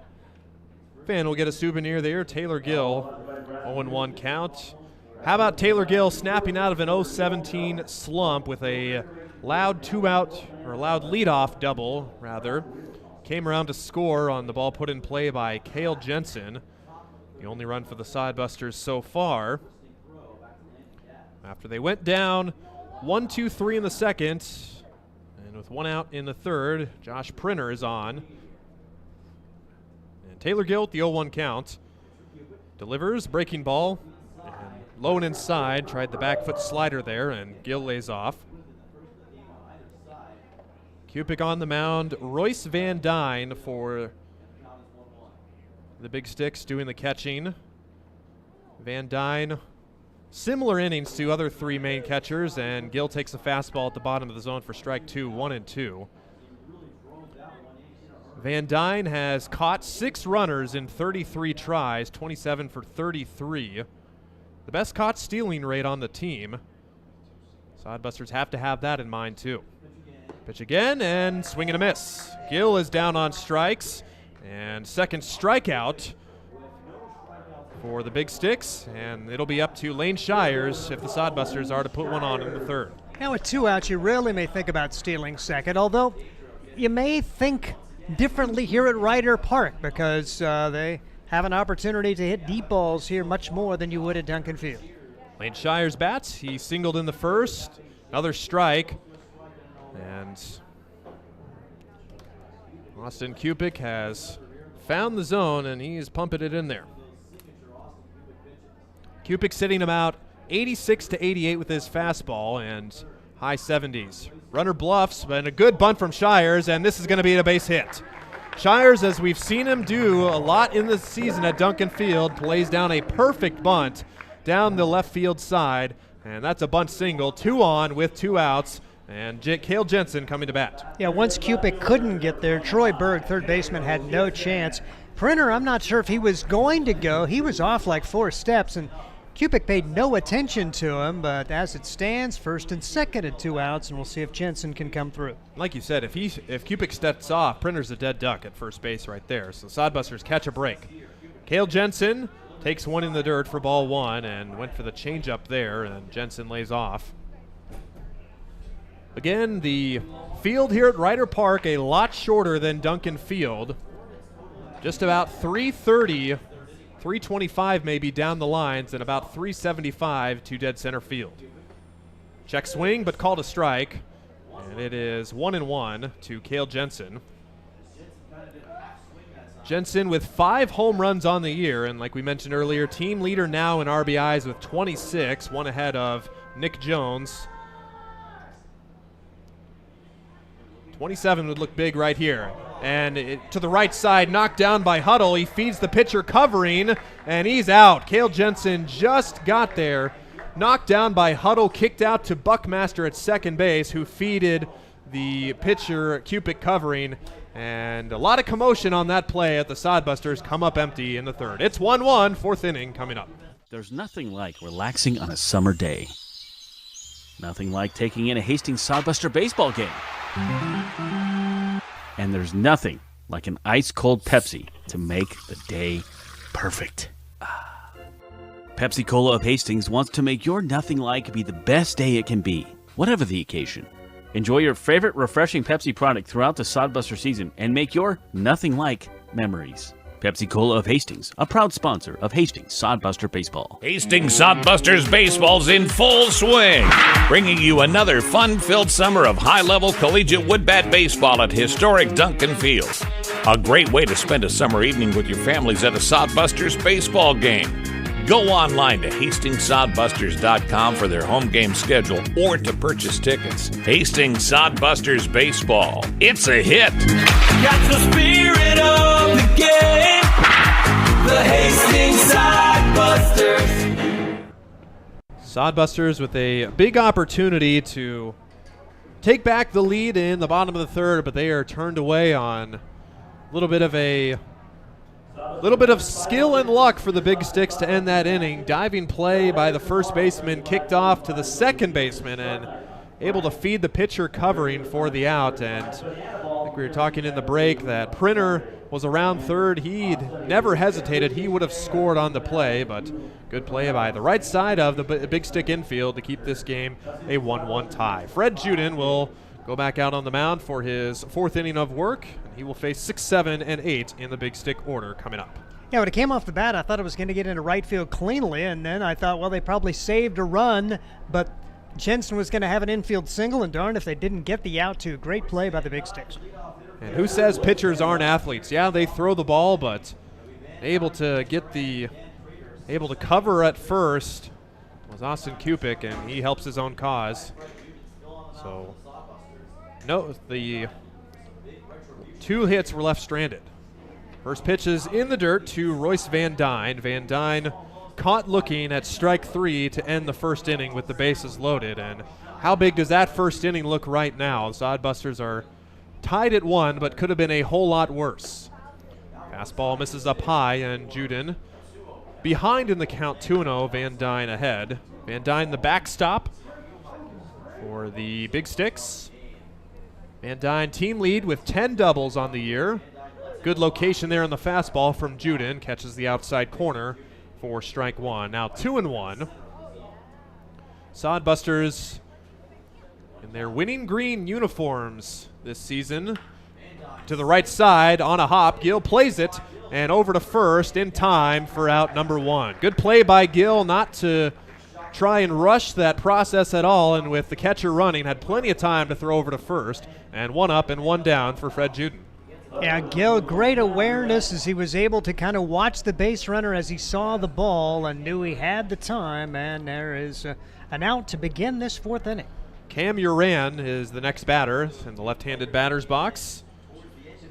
fan will get a souvenir there. Taylor Gill, 0-1 count. How about Taylor Gill snapping out of an 0-17 slump with a loud loud leadoff double, rather. Came around to score on the ball put in play by Cale Jensen. The only run for the Sodbusters so far. After they went down 1-2-3 in the second, and with one out in the third, Josh Printer is on. And Taylor Gill at the 0-1 count. Delivers, breaking ball, and low and inside, tried the back foot slider there, and Gill lays off. Cupid on the mound, Royce Van Dyne for the Big Sticks doing the catching. Van Dyne, similar innings to other three main catchers, and Gill takes a fastball at the bottom of the zone for strike 2, 1-2. Van Dyne has caught 6 runners in 33 tries, 27 for 33. The best caught stealing rate on the team. Sodbusters have to have that in mind too. Pitch again, and swing and a miss. Gill is down on strikes, and second strikeout for the Big Sticks, and it'll be up to Lane Shires if the Sodbusters are to put one on in the third. Now with 2 outs, you rarely may think about stealing second, although you may think differently here at Ryder Park because they have an opportunity to hit deep balls here much more than you would at Duncan Field. Lane Shires bats. He singled in the first. Another strike. And Austin Cupid has found the zone, and he's pumping it in there. Cupid sitting about 86 to 88 with his fastball and high 70s. Runner bluffs, but a good bunt from Shires, and this is going to be a base hit. Shires, as we've seen him do a lot in the season at Duncan Field, plays down a perfect bunt down the left field side, and that's a bunt single. 2 on with 2 outs. And Cale Jensen coming to bat. Yeah, once Cupid couldn't get there, Troy Berg, third baseman, had no chance. Printer, I'm not sure if he was going to go. He was off like 4 steps, and Cupid paid no attention to him. But as it stands, first and second at 2 outs, and we'll see if Jensen can come through. Like you said, if Cupid steps off, Printer's a dead duck at first base right there. So Sodbusters catch a break. Cale Jensen takes one in the dirt for ball 1 and went for the changeup there, and Jensen lays off. Again, the field here at Ryder Park a lot shorter than Duncan Field. Just about 330, 325 maybe down the lines, and about 375 to dead center field. Check swing, but called a strike. And it is 1-1 to Cale Jensen. Jensen with 5 home runs on the year, and like we mentioned earlier, team leader now in RBIs with 26, one ahead of Nick Jones. 27 would look big right here. And to the right side, knocked down by Huddle. He feeds the pitcher covering, and he's out. Cale Jensen just got there. Knocked down by Huddle, kicked out to Buckmaster at second base, who feeded the pitcher Cupid covering. And a lot of commotion on that play at the Sodbusters come up empty in the third. It's 1-1, 4th inning coming up. There's nothing like relaxing on a summer day. Nothing like taking in a Hastings Sodbuster baseball game. And there's nothing like an ice-cold Pepsi to make the day perfect. Pepsi Cola of Hastings wants to make your nothing like be the best day it can be, whatever the occasion. Enjoy your favorite refreshing Pepsi product throughout the Sodbuster season and make your nothing like memories. Pepsi Cola of Hastings, a proud sponsor of Hastings Sodbuster Baseball. Hastings Sodbusters Baseball's in full swing, bringing you another fun-filled summer of high-level collegiate wood bat baseball at historic Duncan Field. A great way to spend a summer evening with your families at a Sodbusters baseball game. Go online to HastingsSodbusters.com for their home game schedule or to purchase tickets. Hastings Sodbusters Baseball. It's a hit. Got the spirit of the game. The Hastings Sodbusters. Sodbusters with a big opportunity to take back the lead in the bottom of the third, but they are turned away on a little bit of skill and luck for the Big Sticks to end that inning. Diving play by the first baseman kicked off to the second baseman, and able to feed the pitcher covering for the out. And I think we were talking in the break that Printer was around third. He'd never hesitated. He would have scored on the play, but good play by the right side of the big stick infield to keep this game a 1-1 tie. Fred Juden will go back out on the mound for his 4th inning of work, and he will face 6, 7, and 8 in the big stick order coming up. Yeah, when it came off the bat, I thought it was going to get into right field cleanly, and then I thought, well, they probably saved a run, but Jensen was going to have an infield single, and darn if they didn't get the out too. Great play by the big sticks. And who says pitchers aren't athletes? Yeah, they throw the ball, but able to cover at first was Austin Kupik, and he helps his own cause. So, no, the 2 hits were left stranded. First pitch is in the dirt to Royce Van Dyne. Van Dyne caught looking at strike 3 to end the first inning with the bases loaded. And how big does that first inning look right now? The Sodbusters are tied at 1, but could have been a whole lot worse. Fastball misses up high, and Juden behind in the count 2-0. Van Dyne ahead. Van Dyne the backstop for the Big Sticks. Van Dyne team lead with 10 doubles on the year. Good location there on the fastball from Juden. Catches the outside corner for strike 1. Now 2-1. Sodbusters in their winning green uniforms this season. To the right side on a hop. Gill plays it and over to first in time for out number 1. Good play by Gill not to try and rush that process at all, and with the catcher running, had plenty of time to throw over to first. And 1 up and 1 down for Fred Juden. Yeah, Gill, great awareness as he was able to kind of watch the base runner as he saw the ball and knew he had the time, and there is an out to begin this 4th inning. Cam Uran is the next batter in the left-handed batter's box.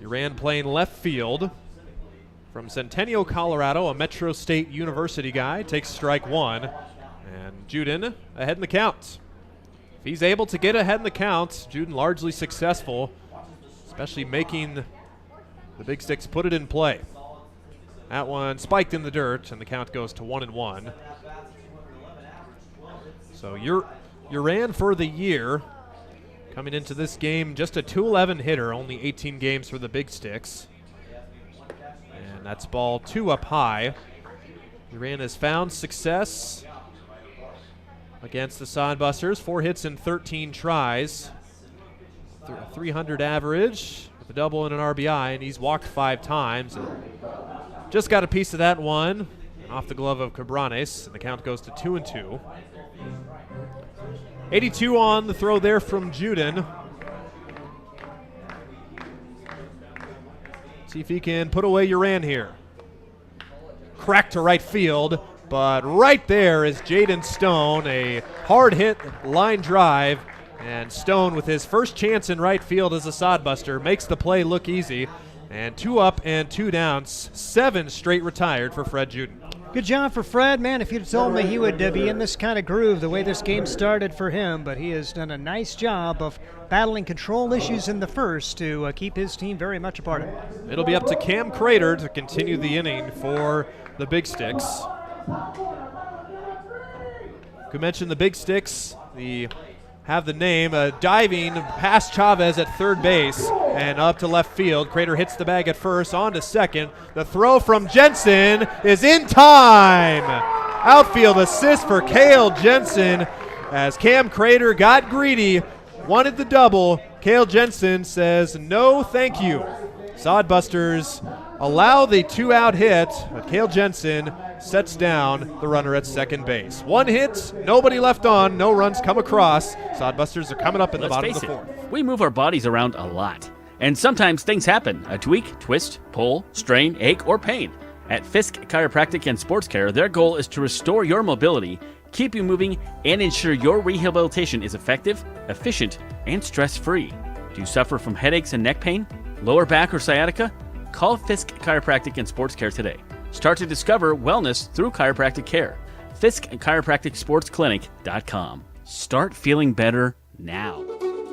Uran playing left field from Centennial, Colorado, a Metro State University guy, takes strike 1, and Juden ahead in the count. If he's able to get ahead in the count, Juden largely successful, especially making the Big Sticks put it in play. That one spiked in the dirt, and the count goes to 1-1. So Uran for the year, coming into this game, just a .211 hitter, only 18 games for the Big Sticks. And that's ball 2 up high. Uran has found success against the Sodbusters. 4 hits in 13 tries. 300 average. A double and an RBI, and he's walked 5 times. And just got a piece of that one off the glove of Cabranes, and the count goes to 2-2. 82 on the throw there from Juden. See if he can put away Uran here. Crack to right field, but right there is Jaden Stone, a hard hit line drive. And Stone, with his first chance in right field as a Sodbuster, makes the play look easy. And 2 up and 2 down, 7 straight retired for Fred Juden. Good job for Fred, man. If you'd told me he would be in this kind of groove the way this game started for him, but he has done a nice job of battling control issues in the first to keep his team very much a part of it. It'll be up to Cam Crater to continue the inning for the Big Sticks. Could mention the Big Sticks, have the name, diving past Chavez at third base and up to left field. Crater hits the bag at first, on to second. The throw from Jensen is in time. Outfield assist for Cale Jensen as Cam Crater got greedy, wanted the double. Cale Jensen says no thank you. Sodbusters allow the 2-out hit, but Cale Jensen sets down the runner at second base. 1 hit, nobody left on, no runs come across. Sodbusters are coming up in the bottom of the 4th. We move our bodies around a lot, and sometimes things happen. A tweak, twist, pull, strain, ache, or pain. At Fisk Chiropractic and Sports Care, their goal is to restore your mobility, keep you moving, and ensure your rehabilitation is effective, efficient, and stress-free. Do you suffer from headaches and neck pain, lower back or sciatica? Call Fisk Chiropractic and Sports Care today. Start to discover wellness through chiropractic care. Fisk Chiropractic Sports Clinic.com. Start feeling better now.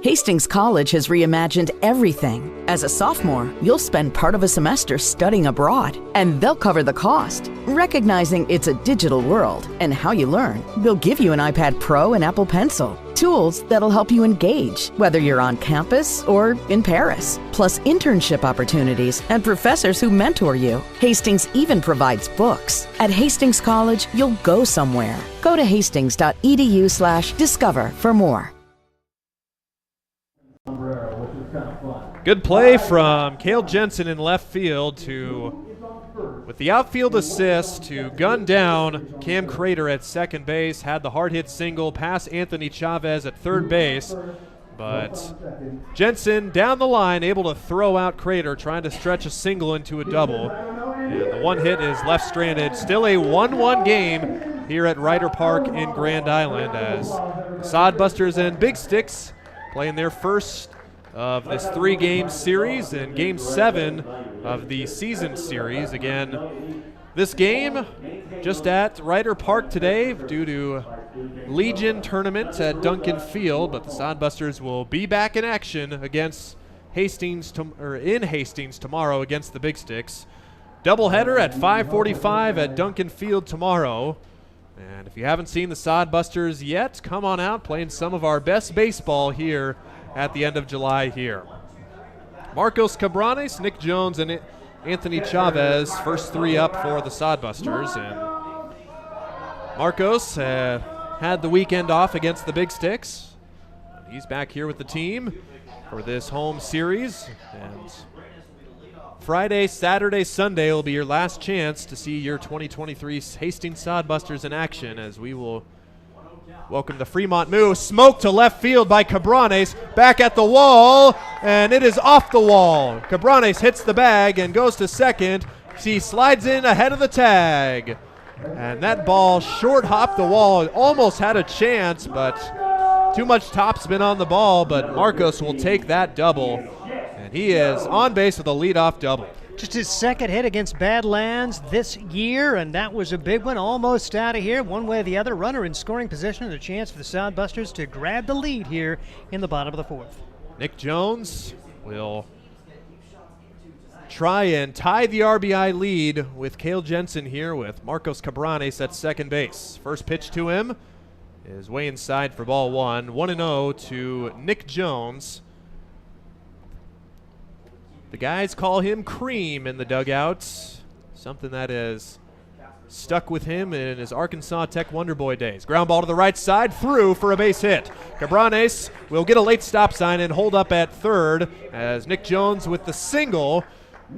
Hastings College has reimagined everything. As a sophomore, you'll spend part of a semester studying abroad, and they'll cover the cost. Recognizing it's a digital world and how you learn, they'll give you an iPad Pro and Apple Pencil. Tools that'll help you engage, whether you're on campus or in Paris. Plus internship opportunities and professors who mentor you. Hastings even provides books. At Hastings College, you'll go somewhere. Go to hastings.edu/discover for more. Good play from Cale Jensen in left field with the outfield assist to gun down Cam Crater at second base. Had the hard hit single past Anthony Chavez at third base. But Jensen down the line able to throw out Crater, trying to stretch a single into a double. And the one hit is left stranded. Still a 1-1 game here at Ryder Park in Grand Island as the Sodbusters and Big Sticks playing their first of this 3-game series and Game 7 of the season series. Again, this game just at Ryder Park today due to Legion tournament at Duncan Field, but the Sodbusters will be back in action against in Hastings tomorrow against the Big Sticks. Doubleheader at 5:45 at Duncan Field tomorrow. And if you haven't seen the Sodbusters yet, come on out, playing some of our best baseball here at the end of July here. Marcos Cabranes, Nick Jones, and Anthony Chavez, first 3 up for the Sodbusters. And Marcos had the weekend off against the Big Sticks. He's back here with the team for this home series. And Friday, Saturday, Sunday will be your last chance to see your 2023 Hastings Sodbusters in action, as we will welcome the Fremont Moose. Smoke to left field by Cabranes. Back at the wall, and it is off the wall. Cabranes hits the bag and goes to second. He slides in ahead of the tag. And that ball short hopped the wall. Almost had a chance, but too much topspin on the ball. But Marcos will take that double. And he is on base with a leadoff double. Just his second hit against Badlands this year, and that was a big one. Almost out of here, one way or the other. Runner in scoring position and a chance for the Sodbusters to grab the lead here in the bottom of the 4th. Nick Jones will try and tie the RBI lead with Cale Jensen here with Marcos Cabranes at second base. First pitch to him is way inside for ball 1. 1-0 to Nick Jones. The guys call him Cream in the dugouts, something that has stuck with him in his Arkansas Tech Wonder Boy days. Ground ball to the right side, through for a base hit. Cabranes will get a late stop sign and hold up at third as Nick Jones with the single.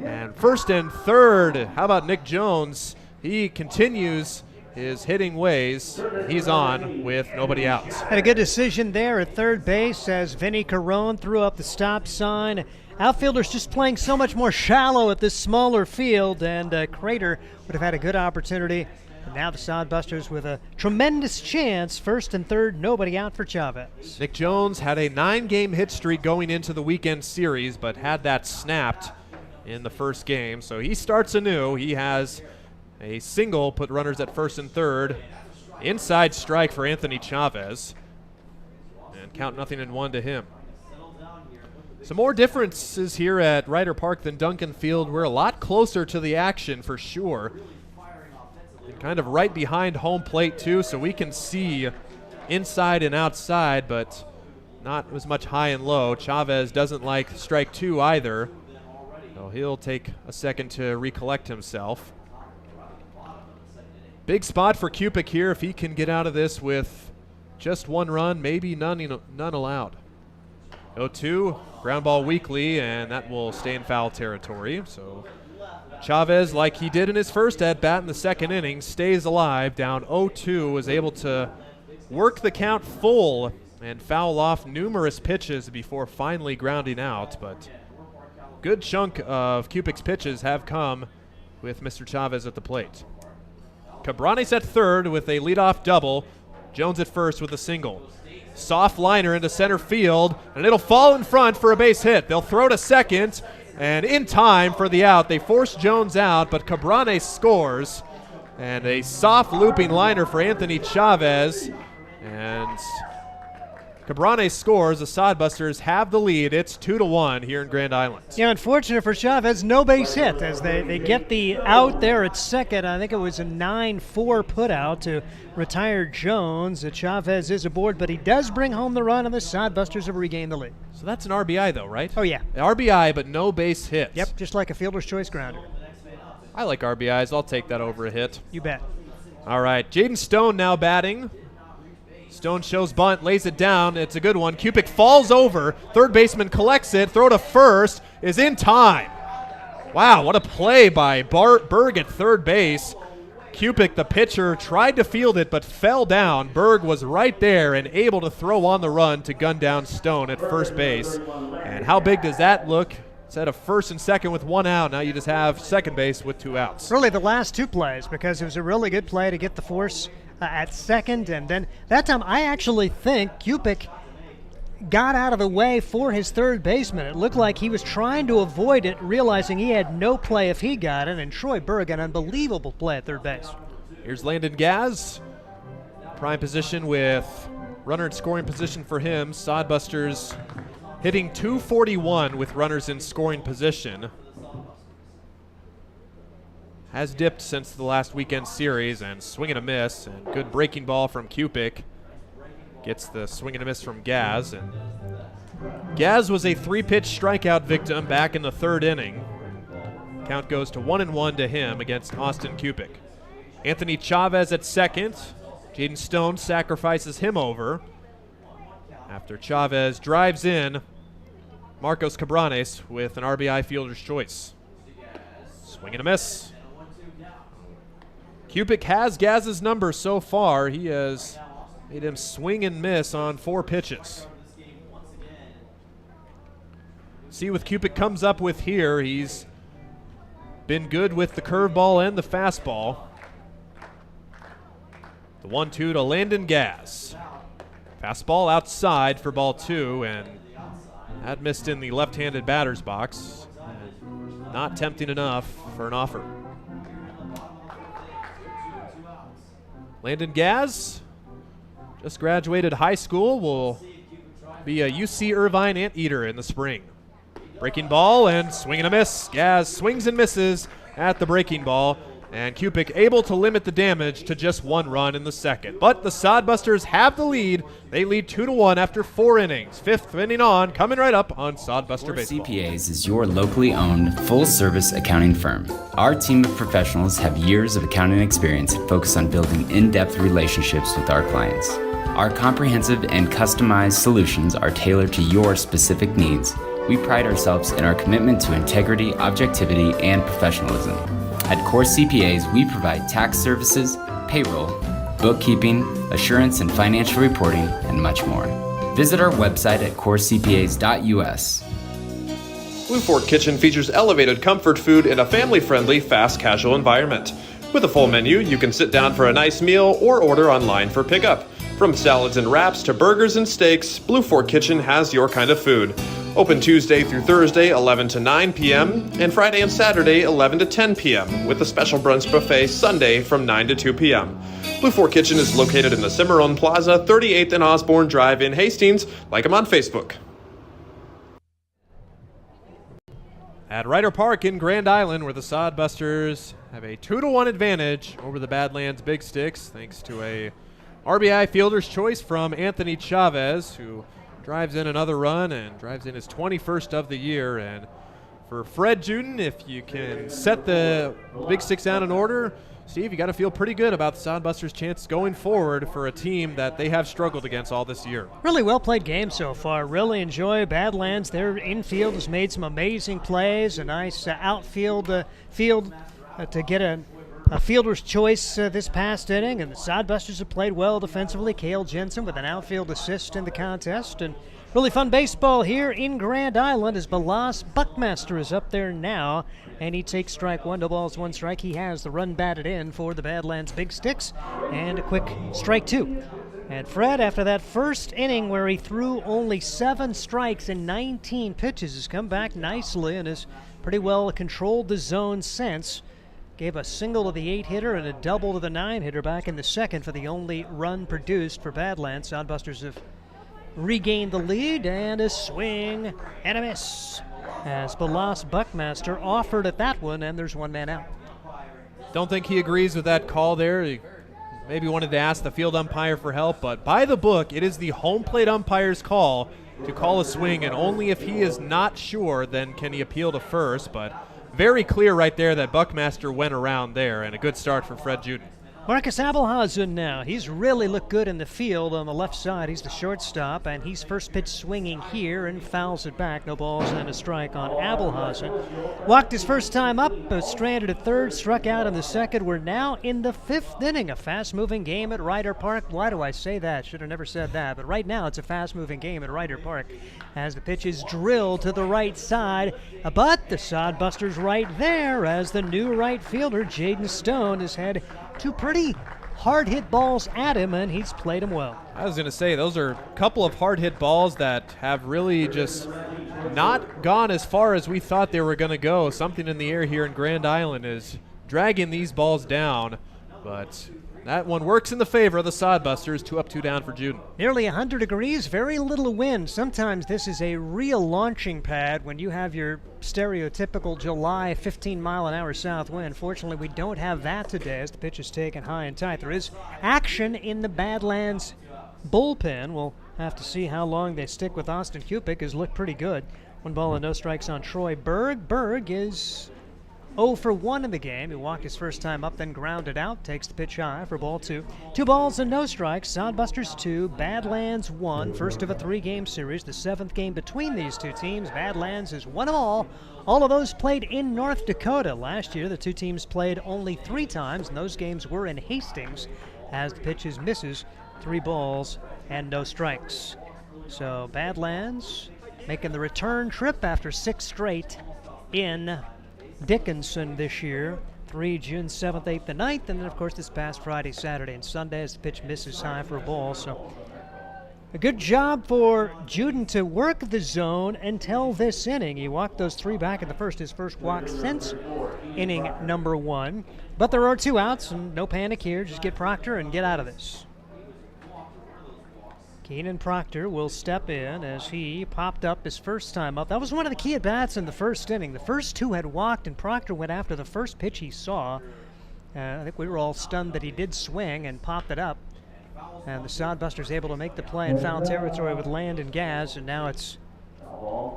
And first and third, how about Nick Jones? He continues his hitting ways. He's on with nobody out. Had a good decision there at third base as Vinny Carone threw up the stop sign. Outfielders just playing so much more shallow at this smaller field, and Crater would have had a good opportunity. And now the Sodbusters with a tremendous chance. First and third, nobody out for Chavez. Nick Jones had a 9-game hit streak going into the weekend series, but had that snapped in the first game. So he starts anew. He has a single, put runners at first and third. Inside strike for Anthony Chavez. And count 0-1 to him. Some more differences here at Ryder Park than Duncan Field. We're a lot closer to the action for sure. And kind of right behind home plate too, so we can see inside and outside, but not as much high and low. Chavez doesn't like strike 2 either, so he'll take a second to recollect himself. Big spot for Cupik here if he can get out of this with just 1 run, maybe none allowed. 0-2, ground ball weakly, and that will stay in foul territory. So Chavez, like he did in his first at-bat in the second inning, stays alive, down 0-2, was able to work the count full and foul off numerous pitches before finally grounding out. But good chunk of Cupik's pitches have come with Mr. Chavez at the plate. Cabranes at third with a leadoff double. Jones at first with a single. Soft liner into center field, and it'll fall in front for a base hit. They'll throw to second, and in time for the out. They force Jones out, but Cabranes scores. And a soft looping liner for Anthony Chavez. And Cabrane scores. The Sodbusters have the lead. It's 2-1 here in Grand Island. Yeah, unfortunate for Chavez, no base hit as they get the out there at second. I think it was a 9-4 put out to retire Jones. Chavez is aboard, but he does bring home the run, and the Sodbusters have regained the lead. So that's an RBI though, right? Oh, yeah. RBI, but no base hits. Yep, just like a fielder's choice grounder. I like RBIs. I'll take that over a hit. You bet. All right, Jaden Stone now batting. Stone shows bunt, lays it down. It's a good one. Cupic falls over. Third baseman collects it. Throw to first is in time. Wow, what a play by Berg at third base. Cupic, the pitcher, tried to field it but fell down. Berg was right there and able to throw on the run to gun down Stone at first base. And how big does that look? Instead of first and second with one out, now you just have second base with 2 outs. Really the last 2 plays, because it was a really good play to get the force at second, and then that time I actually think Cupic got out of the way for his third baseman. It looked like he was trying to avoid it, realizing he had no play if he got it, and Troy Berg, an unbelievable play at third base. Here's Landon Gaz, prime position with runner in scoring position for him. Sodbusters hitting .241 with runners in scoring position. Has dipped since the last weekend series, and swing and a miss, and good breaking ball from Cupic. Gets the swing and a miss from Gaz, and Gaz was a 3-pitch strikeout victim back in the 3rd inning. Count goes to 1-1 to him against Austin Cupic. Anthony Chavez at second. Jaden Stone sacrifices him over. After Chavez drives in Marcos Cabranes with an RBI fielder's choice. Swing and a miss. Cupic has Gaz's number so far. He has made him swing and miss on 4 pitches. See what Cupic comes up with here. He's been good with the curveball and the fastball. The 1-2 to Landon Gaz. Fastball outside for ball 2, and that missed in the left-handed batter's box. Not tempting enough for an offer. Landon Gaz just graduated high school, will be a UC Irvine Anteater in the spring. Breaking ball and swing and a miss. Gaz swings and misses at the breaking ball, and Cupic able to limit the damage to just 1 run in the second. But the Sodbusters have the lead. They lead 2-1 after 4 innings. 5th inning on, coming right up on Sodbuster Baseball. CPAs is your locally owned, full-service accounting firm. Our team of professionals have years of accounting experience and focus on building in-depth relationships with our clients. Our comprehensive and customized solutions are tailored to your specific needs. We pride ourselves in our commitment to integrity, objectivity, and professionalism. At Core CPAs, we provide tax services, payroll, bookkeeping, assurance and financial reporting, and much more. Visit our website at corecpas.us. Blue Fork Kitchen features elevated comfort food in a family-friendly, fast casual environment. With a full menu, you can sit down for a nice meal or order online for pickup. From salads and wraps to burgers and steaks, Blue Fork Kitchen has your kind of food. Open Tuesday through Thursday, 11 to 9 p.m., and Friday and Saturday, 11 to 10 p.m., with a special brunch buffet Sunday from 9 to 2 p.m. Blue Fork Kitchen is located in the Cimarron Plaza, 38th and Osborne Drive in Hastings. Like them on Facebook. At Ryder Park in Grand Island, where the Sodbusters have a 2-1 advantage over the Badlands Big Sticks, thanks to a RBI fielder's choice from Anthony Chavez, who drives in another run and drives in his 21st of the year. And for Fred Juden, if you can set the Big Six down in order, Steve, you got to feel pretty good about the Sodbusters' chance going forward for a team that they have struggled against all this year. Really well played game so far. Really enjoy Badlands. Their infield has made some amazing plays. A nice outfield to get a fielder's choice this past inning, and the Sodbusters have played well defensively. Cale Jensen with an outfield assist in the contest, and really fun baseball here in Grand Island as Balas Buckmaster is up there now, and he takes strike 1, 2 balls, 1 strike. He has the run batted in for the Badlands Big Sticks, and a quick strike 2. And Fred, after that first inning where he threw only 7 strikes and 19 pitches, has come back nicely and has pretty well controlled the zone since. Gave a single to the 8-hitter and a double to the 9-hitter back in the second for the only run produced for Badlands. Sodbusters have regain the lead, and a swing and a miss as Balas Buckmaster offered at that one, and there's one man out. Don't think he agrees with that call there. He maybe wanted to ask the field umpire for help, but by the book, it is the home plate umpire's call to call a swing, and only if he is not sure, then can he appeal to first. But very clear right there that Buckmaster went around there, and a good start for Fred Juden. Marcus Abelhausen now. He's really looked good in the field on the left side. He's the shortstop, and he's first pitch swinging here and fouls it back. No balls and a strike on Abelhausen. Walked his first time up, but stranded at third, struck out in the second. We're now in the fifth inning. A fast-moving game at Ryder Park. Why do I say that? Should have never said that. But right now it's a fast-moving game at Ryder Park as the pitch is drilled to the right side. But the Sodbusters right there as the new right fielder, Jaden Stone, has had two pretty hard hit balls at him, and he's played them well. I was going to say, those are a couple of hard hit balls that have really just not gone as far as we thought they were going to go. Something in the air here in Grand Island is dragging these balls down, but that one works in the favor of the Sodbusters. 2 up, 2 down for Juden. Nearly 100 degrees, very little wind. Sometimes this is a real launching pad when you have your stereotypical July 15-mile-an-hour south wind. Fortunately, we don't have that today as the pitch is taken high and tight. There is action in the Badlands bullpen. We'll have to see how long they stick with Austin Kupik. Has looked pretty good. 1 ball and no strikes on Troy Berg. Berg is 0 for 1 in the game. He walked his first time up, then grounded out. Takes the pitch high for ball 2. 2 balls and no strikes. Sodbusters 2, Badlands 1. First of a 3-game series. The 7th game between these two teams. Badlands has won them all. All of those played in North Dakota. Last year, the two teams played only 3 times, and those games were in Hastings as the pitch is misses. 3 balls and no strikes. So Badlands making the return trip after 6 straight in Dickinson this year. 3 June 7th, 8th, and 9th, and then of course this past Friday, Saturday, and Sunday as the pitch misses high for a ball. So a good job for Juden to work the zone until this inning. He walked those 3 back in the first, his first walk since inning number 1. But there are 2 outs and no panic here. Just get Proctor and get out of this. Keenan Proctor will step in as he popped up his first time up. That was one of the key at-bats in the first inning. The first 2 had walked, and Proctor went after the first pitch he saw. I think we were all stunned that he did swing and popped it up. And the Sodbusters able to make the play in foul territory with Landon Gaz, and now it's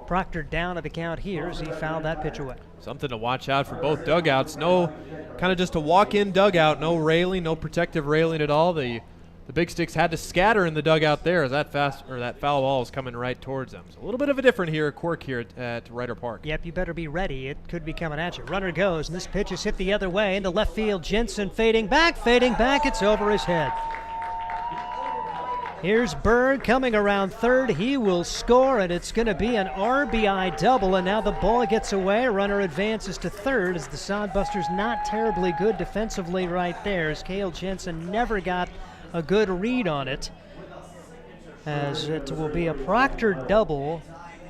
Proctor down at the count here as he fouled that pitch away. Something to watch out for both dugouts. No, kind of just a walk-in dugout. No railing, no protective railing at all. The Big Sticks had to scatter in the dugout there as that foul ball is coming right towards them. So a little bit of a different quirk here at Ryder Park. Yep, you better be ready. It could be coming at you. Runner goes, and this pitch is hit the other way into left field. Jensen fading back. It's over his head. Here's Berg coming around third. He will score, and it's going to be an RBI double, and now the ball gets away. Runner advances to third as the Sodbusters not terribly good defensively right there as Cale Jensen never got a good read on it, as it will be a Proctor double,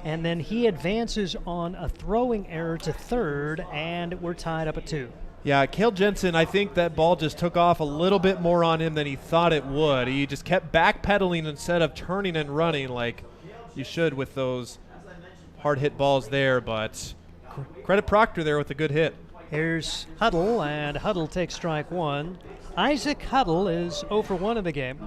and then he advances on a throwing error to third, and we're tied up at 2. Yeah, Cale Jensen, I think that ball just took off a little bit more on him than he thought it would. He just kept backpedaling instead of turning and running like you should with those hard hit balls there, but credit Proctor there with a good hit. Here's Huddle, and Huddle takes strike 1. Isaac Huddle is 0 for 1 in the game.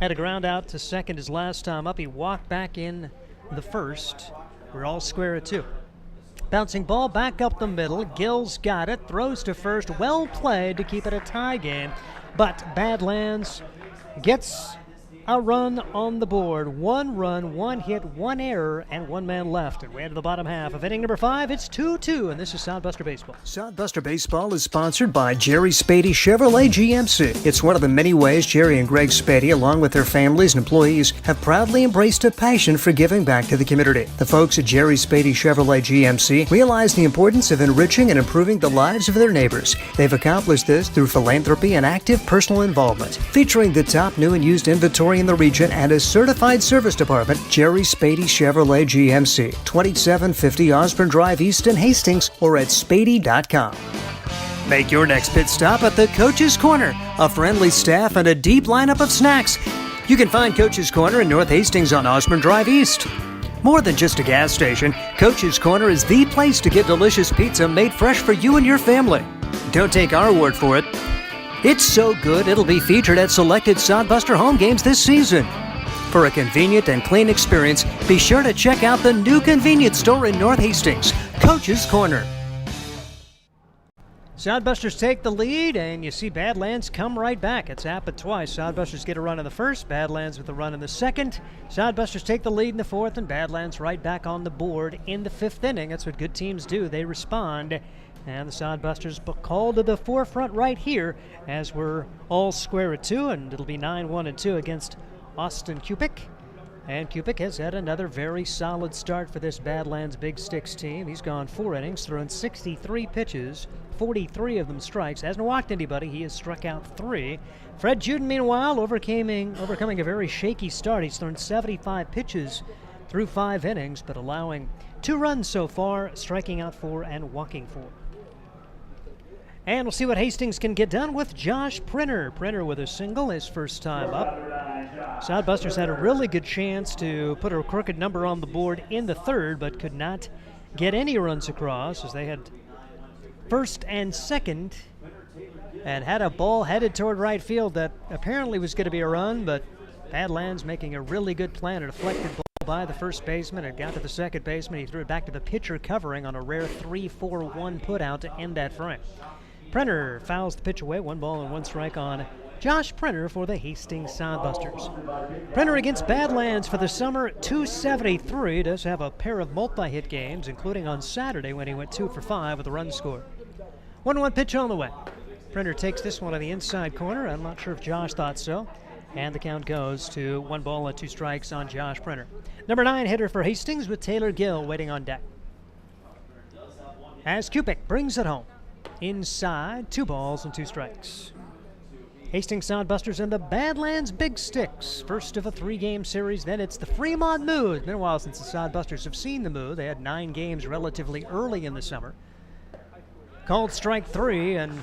Had a ground out to second his last time up. He walked back in the first. We're all square at 2. Bouncing ball back up the middle. Gills got it. Throws to first. Well played to keep it a tie game. But Badlands gets a run on the board. 1 run, 1 hit, 1 error, and 1 man left. And we're into the bottom half of inning number 5. It's 2-2, and this is Sodbuster Baseball. Sodbuster Baseball is sponsored by Jerry Spady Chevrolet GMC. It's one of the many ways Jerry and Greg Spady, along with their families and employees, have proudly embraced a passion for giving back to the community. The folks at Jerry Spady Chevrolet GMC realize the importance of enriching and improving the lives of their neighbors. They've accomplished this through philanthropy and active personal involvement. Featuring the top new and used inventory in the region and a certified service department, Jerry Spady Chevrolet GMC, 2750 Osborne Drive East in Hastings, or at spady.com. Make your next pit stop at the Coach's Corner. A friendly staff and a deep lineup of snacks. You can find Coach's Corner in North Hastings on Osborne Drive East. More than just a gas station, Coach's Corner is the place to get delicious pizza made fresh for you and your family. Don't take our word for it. It's so good it'll be featured at selected Sodbuster home games this season. For a convenient and clean experience, be sure to check out the new convenience store in North Hastings, Coach's Corner. Sodbusters take the lead, and you see Badlands come right back. It's happened twice. Sodbusters get a run in the first, Badlands with a run in the second. Sodbusters take the lead in the fourth, and Badlands right back on the board in the fifth inning. That's what good teams do. They respond, and the Sodbusters called to the forefront right here as we're all square at 2, and it'll be 9-1-2 against Austin Cupic. And Cupic has had another very solid start for this Badlands Big Sticks team. He's gone 4 innings, thrown 63 pitches, 43 of them strikes. Hasn't walked anybody. He has struck out 3. Fred Juden, meanwhile, overcoming a very shaky start. He's thrown 75 pitches through 5 innings, but allowing 2 runs so far, striking out 4 and walking 4. And we'll see what Hastings can get done with Josh Printer. Printer with a single, his first time up. Sodbusters had a really good chance to put a crooked number on the board in the third, but could not get any runs across as they had first and second and had a ball headed toward right field that apparently was going to be a run, but Badlands making a really good play and a deflected ball by the first baseman. It got to the second baseman. He threw it back to the pitcher covering on a rare 3-4-1 put out to end that frame. Printer fouls the pitch away. 1 ball and 1 strike on Josh Printer for the Hastings Sodbusters. Printer against Badlands for the summer, 273. Does have a pair of multi-hit games, including on Saturday when he went 2 for 5 with a run scored. 1-1 pitch on the way. Printer takes this one on the inside corner. I'm not sure if Josh thought so. And the count goes to 1 ball and 2 strikes on Josh Printer. Number 9 hitter for Hastings with Taylor Gill waiting on deck. As Cupic brings it home. Inside, 2 balls and 2 strikes. Hastings Sodbusters and the Badlands Big Sticks. First of a 3-game series, then it's the Fremont Mood. It's been a while since the Sodbusters have seen the Mood. They had 9 games relatively early in the summer. Called strike 3, and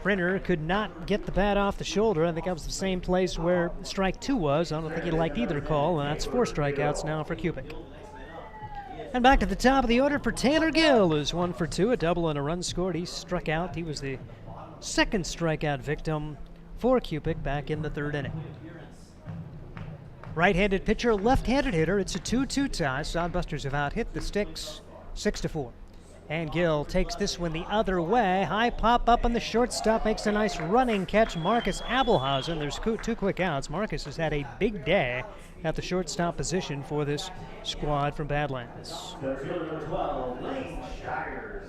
Printer could not get the bat off the shoulder. I think that was the same place where strike 2 was. I don't think he liked either call, and that's 4 strikeouts now for Cupic. And back to the top of the order for Taylor Gill, who's 1 for 2, a double and a run scored. He struck out. He was the second strikeout victim for Cupic back in the 3rd inning. Right-handed pitcher, left-handed hitter. It's a 2-2 tie. Sodbusters have out-hit the Sticks 6-4. And Gill takes this one the other way. High pop up on the shortstop, makes a nice running catch. Marcus Abelhausen. There's 2 quick outs. Marcus has had a big day at the shortstop position for this squad from Badlands.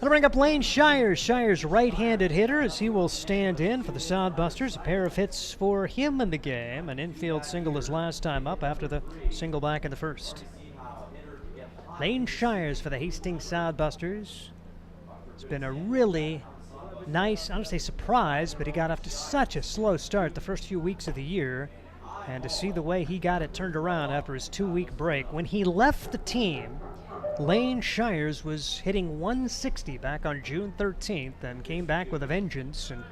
I'll bring up Lane Shires. Shires right-handed hitter as he will stand in for the Sodbusters. A pair of hits for him in the game. An infield single his last time up after the single back in the first. Lane Shires for the Hastings Sodbusters. It's been a really nice, I don't say surprise, but he got off to such a slow start the first few weeks of the year. And to see the way he got it turned around after his 2-week break. When he left the team, Lane Shires was hitting 160 back on June 13th and came back with a vengeance and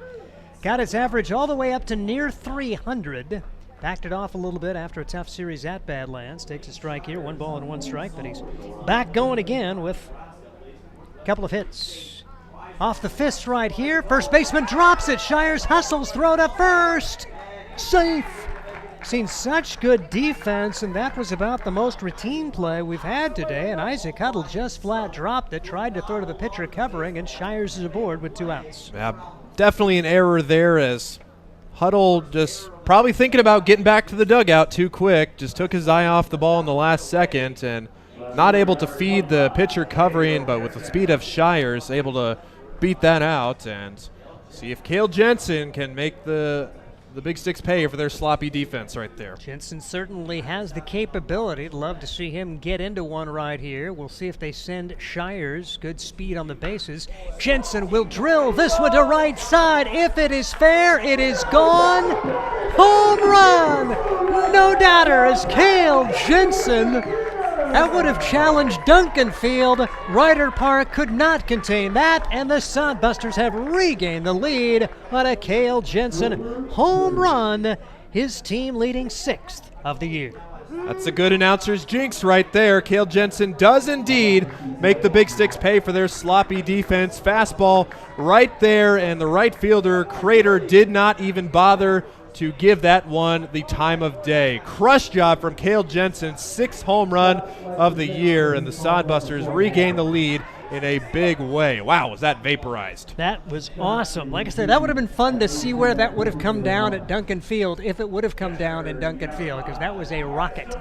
got his average all the way up to near 300. Backed it off a little bit after a tough series at Badlands. Takes a strike here, 1 ball and 1 strike, but he's back going again with a couple of hits. Off the fist right here. First baseman drops it. Shires hustles, throw to first. Safe. Seen such good defense, and that was about the most routine play we've had today. And Isaac Huddle just flat dropped it, tried to throw to the pitcher covering, and Shires is aboard with 2 outs. Yeah, definitely an error there as Huddle just probably thinking about getting back to the dugout too quick. Just took his eye off the ball in the last second and not able to feed the pitcher covering, but with the speed of Shires, able to beat that out and see if Cale Jensen can make the Big Sticks pay for their sloppy defense right there. Jensen certainly has the capability. Love to see him get into one right here. We'll see if they send Shires. Good speed on the bases. Jensen will drill this one to right side. If it is fair, it is gone. Home run! No doubter as Cale Jensen. That would have challenged Duncan Field. Ryder Park could not contain that, and the Sodbusters have regained the lead on a Cale Jensen home run his team leading 6th of the year. That's a good announcer's jinx right there. Cale Jensen does indeed make the Big Sticks pay for their sloppy defense. Fastball right there, and the right fielder, Crater, did not even bother to give that one the time of day. Crush job from Cale Jensen, 6th home run of the year, and the Sodbusters regain the lead in a big way. Wow, was that vaporized. That was awesome. Like I said, that would have been fun to see where that would have come down at Duncan Field, if it would have come down in Duncan Field, because that was a rocket.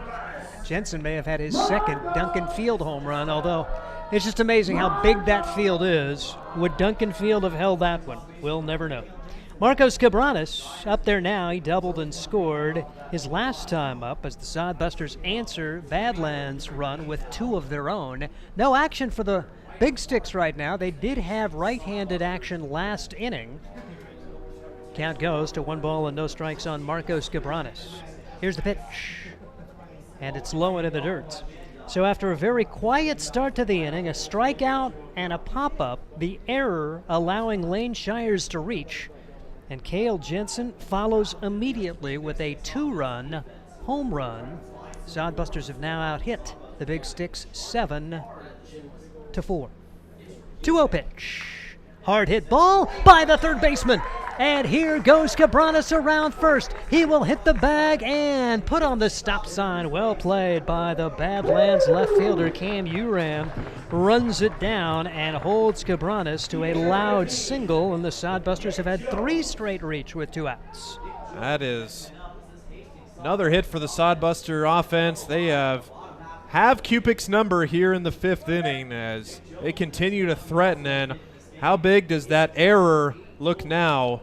Jensen may have had his 2nd Duncan Field home run, although it's just amazing how big that field is. Would Duncan Field have held that one? We'll never know. Marcos Cabranes up there now. He doubled and scored his last time up as the Sodbusters answer Badlands' run with 2 of their own. No action for the Big Sticks right now. They did have right-handed action last inning. Count goes to 1 ball and no strikes on Marcos Cabranes. Here's the pitch, and it's low into the dirt. So after a very quiet start to the inning, a strikeout and a pop-up, the error allowing Lane Shires to reach, and Cale Jensen follows immediately with a 2-run home run. Sodbusters have now out-hit the Big Sticks 7-4. 2-0 pitch. Hard hit ball by the third baseman. And here goes Cabranes around first. He will hit the bag and put on the stop sign. Well played by the Badlands left fielder Cam Uram. Runs it down and holds Cabranes to a loud single, and the Sodbusters have had 3 straight reach with 2 outs. That is another hit for the Sodbuster offense. They have Cupic's number here in the 5th inning as they continue to threaten. And how big does that error look now?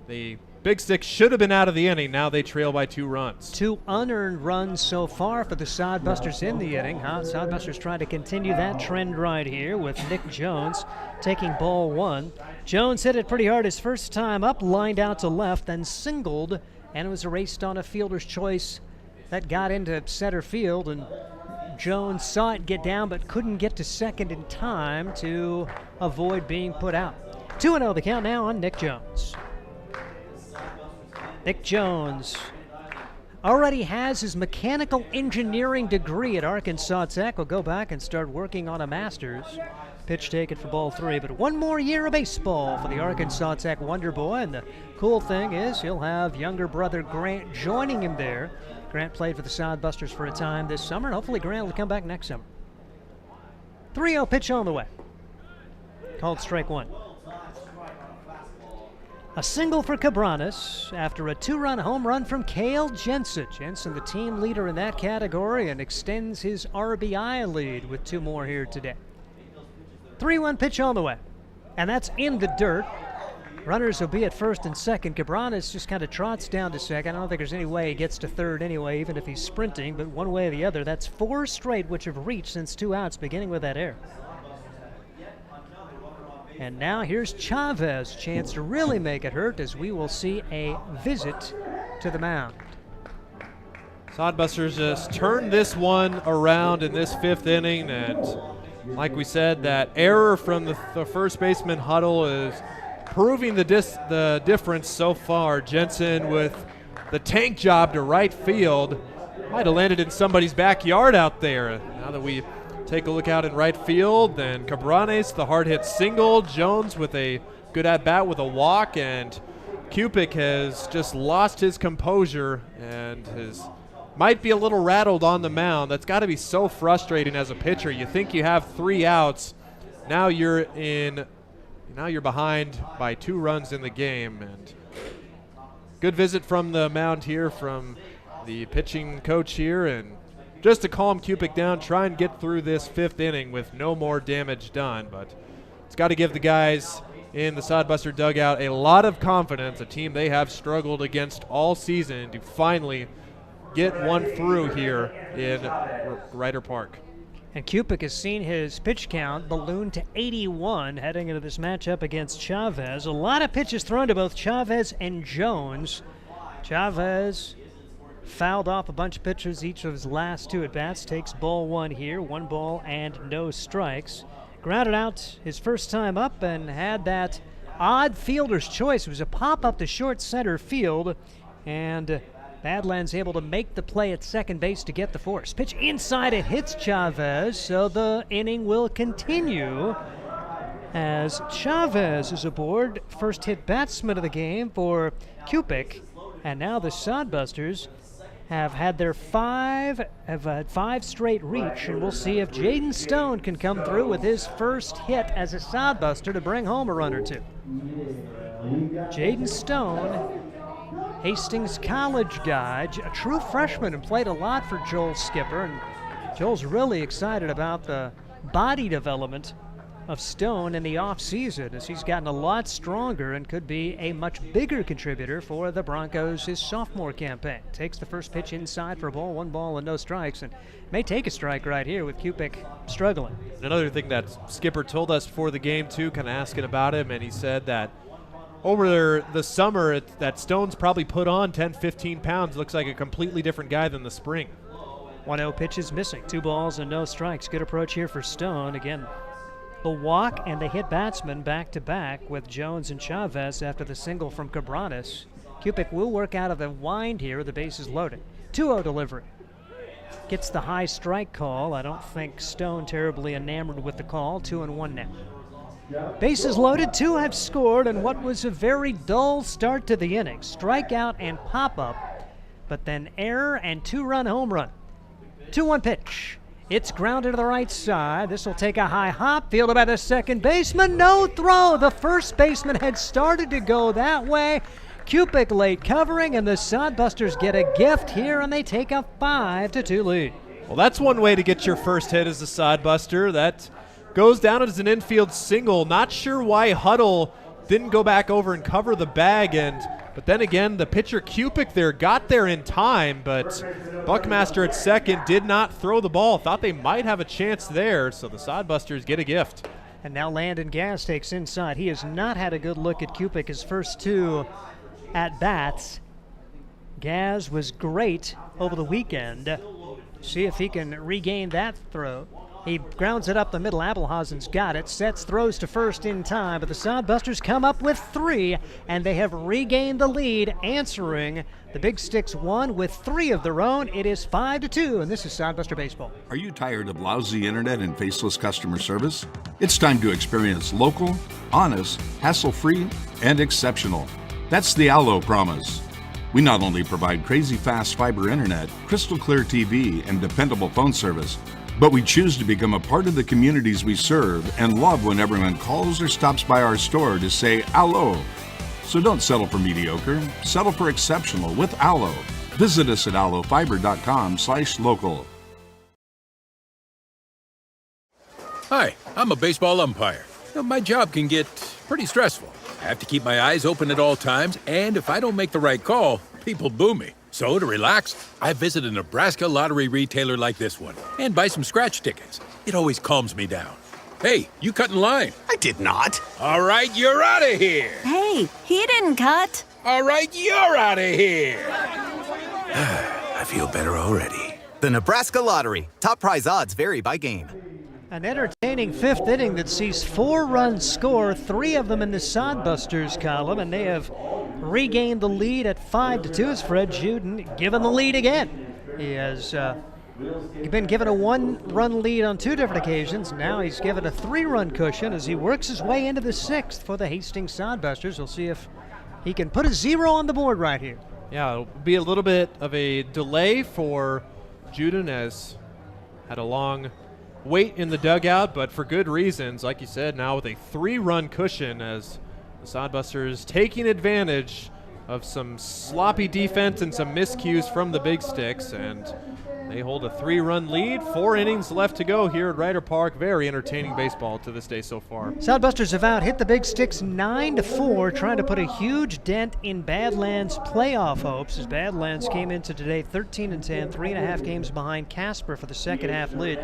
The Big Sticks should have been out of the inning. Now they trail by 2 runs. 2 unearned runs so far for the Sodbusters in the inning. Sodbusters trying to continue that trend right here with Nick Jones taking ball 1. Jones hit it pretty hard his first time up, lined out to left, then singled, and it was erased on a fielder's choice that got into center field, and Jones saw it get down but couldn't get to second in time to avoid being put out. 2-0 the count now on Nick Jones. Nick Jones already has his mechanical engineering degree at Arkansas Tech. Will go back and start working on a master's. Pitch taken for ball 3, but 1 more year of baseball for the Arkansas Tech Wonder Boy, and the cool thing is he'll have younger brother Grant joining him there. Grant played for the Sodbusters for a time this summer, and hopefully Grant will come back next summer. 3-0 pitch on the way. Called strike 1. A single for Cabranes after a 2-run home run from Cale Jensen. Jensen, the team leader in that category, and extends his RBI lead with 2 more here today. 3-1 pitch on the way, and that's in the dirt. Runners will be at first and second. Cabranes just kind of trots down to second. I don't think there's any way he gets to third anyway, even if he's sprinting, but one way or the other, that's 4 straight which have reached since 2 outs, beginning with that error. And now here's Chavez, chance to really make it hurt as we will see a visit to the mound. Sodbusters just turned this one around in this 5th inning, and like we said, that error from the first baseman Huddle is proving the difference so far. Jensen with the tank job to right field. Might have landed in somebody's backyard out there. Now that we take a look out in right field, then Cabranes, the hard hit single. Jones with a good at-bat with a walk, and Cupic has just lost his composure and might be a little rattled on the mound. That's got to be so frustrating as a pitcher. You think you have 3 outs. Now you're behind by 2 runs in the game. And good visit from the mound here from the pitching coach here, and just to calm Cupic down, try and get through this 5th inning with no more damage done. But it's got to give the guys in the Sodbuster dugout a lot of confidence, a team they have struggled against all season, to finally get one through here in Ryder Park. And Cupic has seen his pitch count balloon to 81 heading into this matchup against Chavez. A lot of pitches thrown to both Chavez and Jones. Chavez fouled off a bunch of pitches each of his last 2 at-bats. Takes ball 1 here, 1 ball and no strikes. Grounded out his first time up and had that odd fielder's choice. It was a pop up to short center field, and Badlands able to make the play at second base to get the force. Pitch inside, it hits Chavez, so the inning will continue as Chavez is aboard, first hit batsman of the game for Cupik. And now the Sodbusters have had five straight reach, and we'll see if Jaden Stone can come through with his first hit as a Sodbuster to bring home a run or two. Jaden Stone, Hastings College guy, a true freshman, and played a lot for Joel Skipper, and Joel's really excited about the body development of Stone in the offseason as he's gotten a lot stronger and could be a much bigger contributor for the Broncos his sophomore campaign. Takes the first pitch inside for a ball, 1 ball and no strikes, and may take a strike right here with Cupik struggling. Another thing that Skipper told us before the game too, kind of asking about him, and he said that over the summer that Stone's probably put on 10, 15 pounds. Looks like a completely different guy than the spring. 1-0 pitch is missing. 2 balls and no strikes. Good approach here for Stone. Again, the walk and the hit batsman back-to-back with Jones and Chavez after the single from Cabranes. Cupik will work out of the wind here. The base is loaded. 2-0 delivery. Gets the high strike call. I don't think Stone terribly enamored with the call. 2-1 now. Bases loaded, 2 have scored, and what was a very dull start to the inning. Strikeout and pop-up, but then error and 2-run home run. 2-1 pitch. It's grounded to the right side. This will take a high hop, fielded by the second baseman. No throw. The first baseman had started to go that way. Cupik late covering, and the Sodbusters get a gift here, and they take a 5-2 lead. Well, that's one way to get your first hit as a Sodbuster. That goes down as an infield single. Not sure why Huddle didn't go back over and cover the bag, but then again, the pitcher Cupik there got there in time, but Buckmaster at second did not throw the ball. Thought they might have a chance there, so the Sodbusters get a gift. And now Landon Gaz takes inside. He has not had a good look at Cupik his first 2 at-bats. Gaz was great over the weekend. See if he can regain that throw. He grounds it up the middle. Abelhausen's got it. Sets, throws to first in time, but the Sodbusters come up with 3, and they have regained the lead, answering the Big Sticks 1 with 3 of their own. It is 5-2, and this is Sodbuster Baseball. Are you tired of lousy internet and faceless customer service? It's time to experience local, honest, hassle-free, and exceptional. That's the Allo promise. We not only provide crazy fast fiber internet, crystal clear TV, and dependable phone service, but we choose to become a part of the communities we serve and love when everyone calls or stops by our store to say Allo. So don't settle for mediocre, settle for exceptional with Allo. Visit us at allofiber.com/local. Hi, I'm a baseball umpire. My job can get pretty stressful. I have to keep my eyes open at all times, and if I don't make the right call, people boo me. So to relax, I visit a Nebraska lottery retailer like this one and buy some scratch tickets. It always calms me down. Hey, you cut in line. I did not. All right, you're out of here. Hey, he didn't cut. All right, you're out of here. I feel better already. The Nebraska Lottery. Top prize odds vary by game. An entertaining 5th inning that sees 4 runs score, 3 of them in the Sodbusters column, and they have regained the lead at 5-2 as Fred Juden given the lead again. He has been given a 1-run lead on 2 different occasions. Now he's given a 3-run cushion as he works his way into the 6th for the Hastings Sodbusters. We'll see if he can put a 0 on the board right here. Yeah, it'll be a little bit of a delay for Juden, as had a long wait in the dugout, but for good reasons. Like you said, now with a 3-run cushion, as the Sodbusters taking advantage of some sloppy defense and some miscues from the Big Sticks, and they hold a 3-run lead. 4 innings left to go here at Ryder Park. Very entertaining baseball to this day so far. Sodbusters have hit the Big Sticks 9-4, trying to put a huge dent in Badlands' playoff hopes, as Badlands came into today 13-10, 3.5 games behind Casper for the second half lead.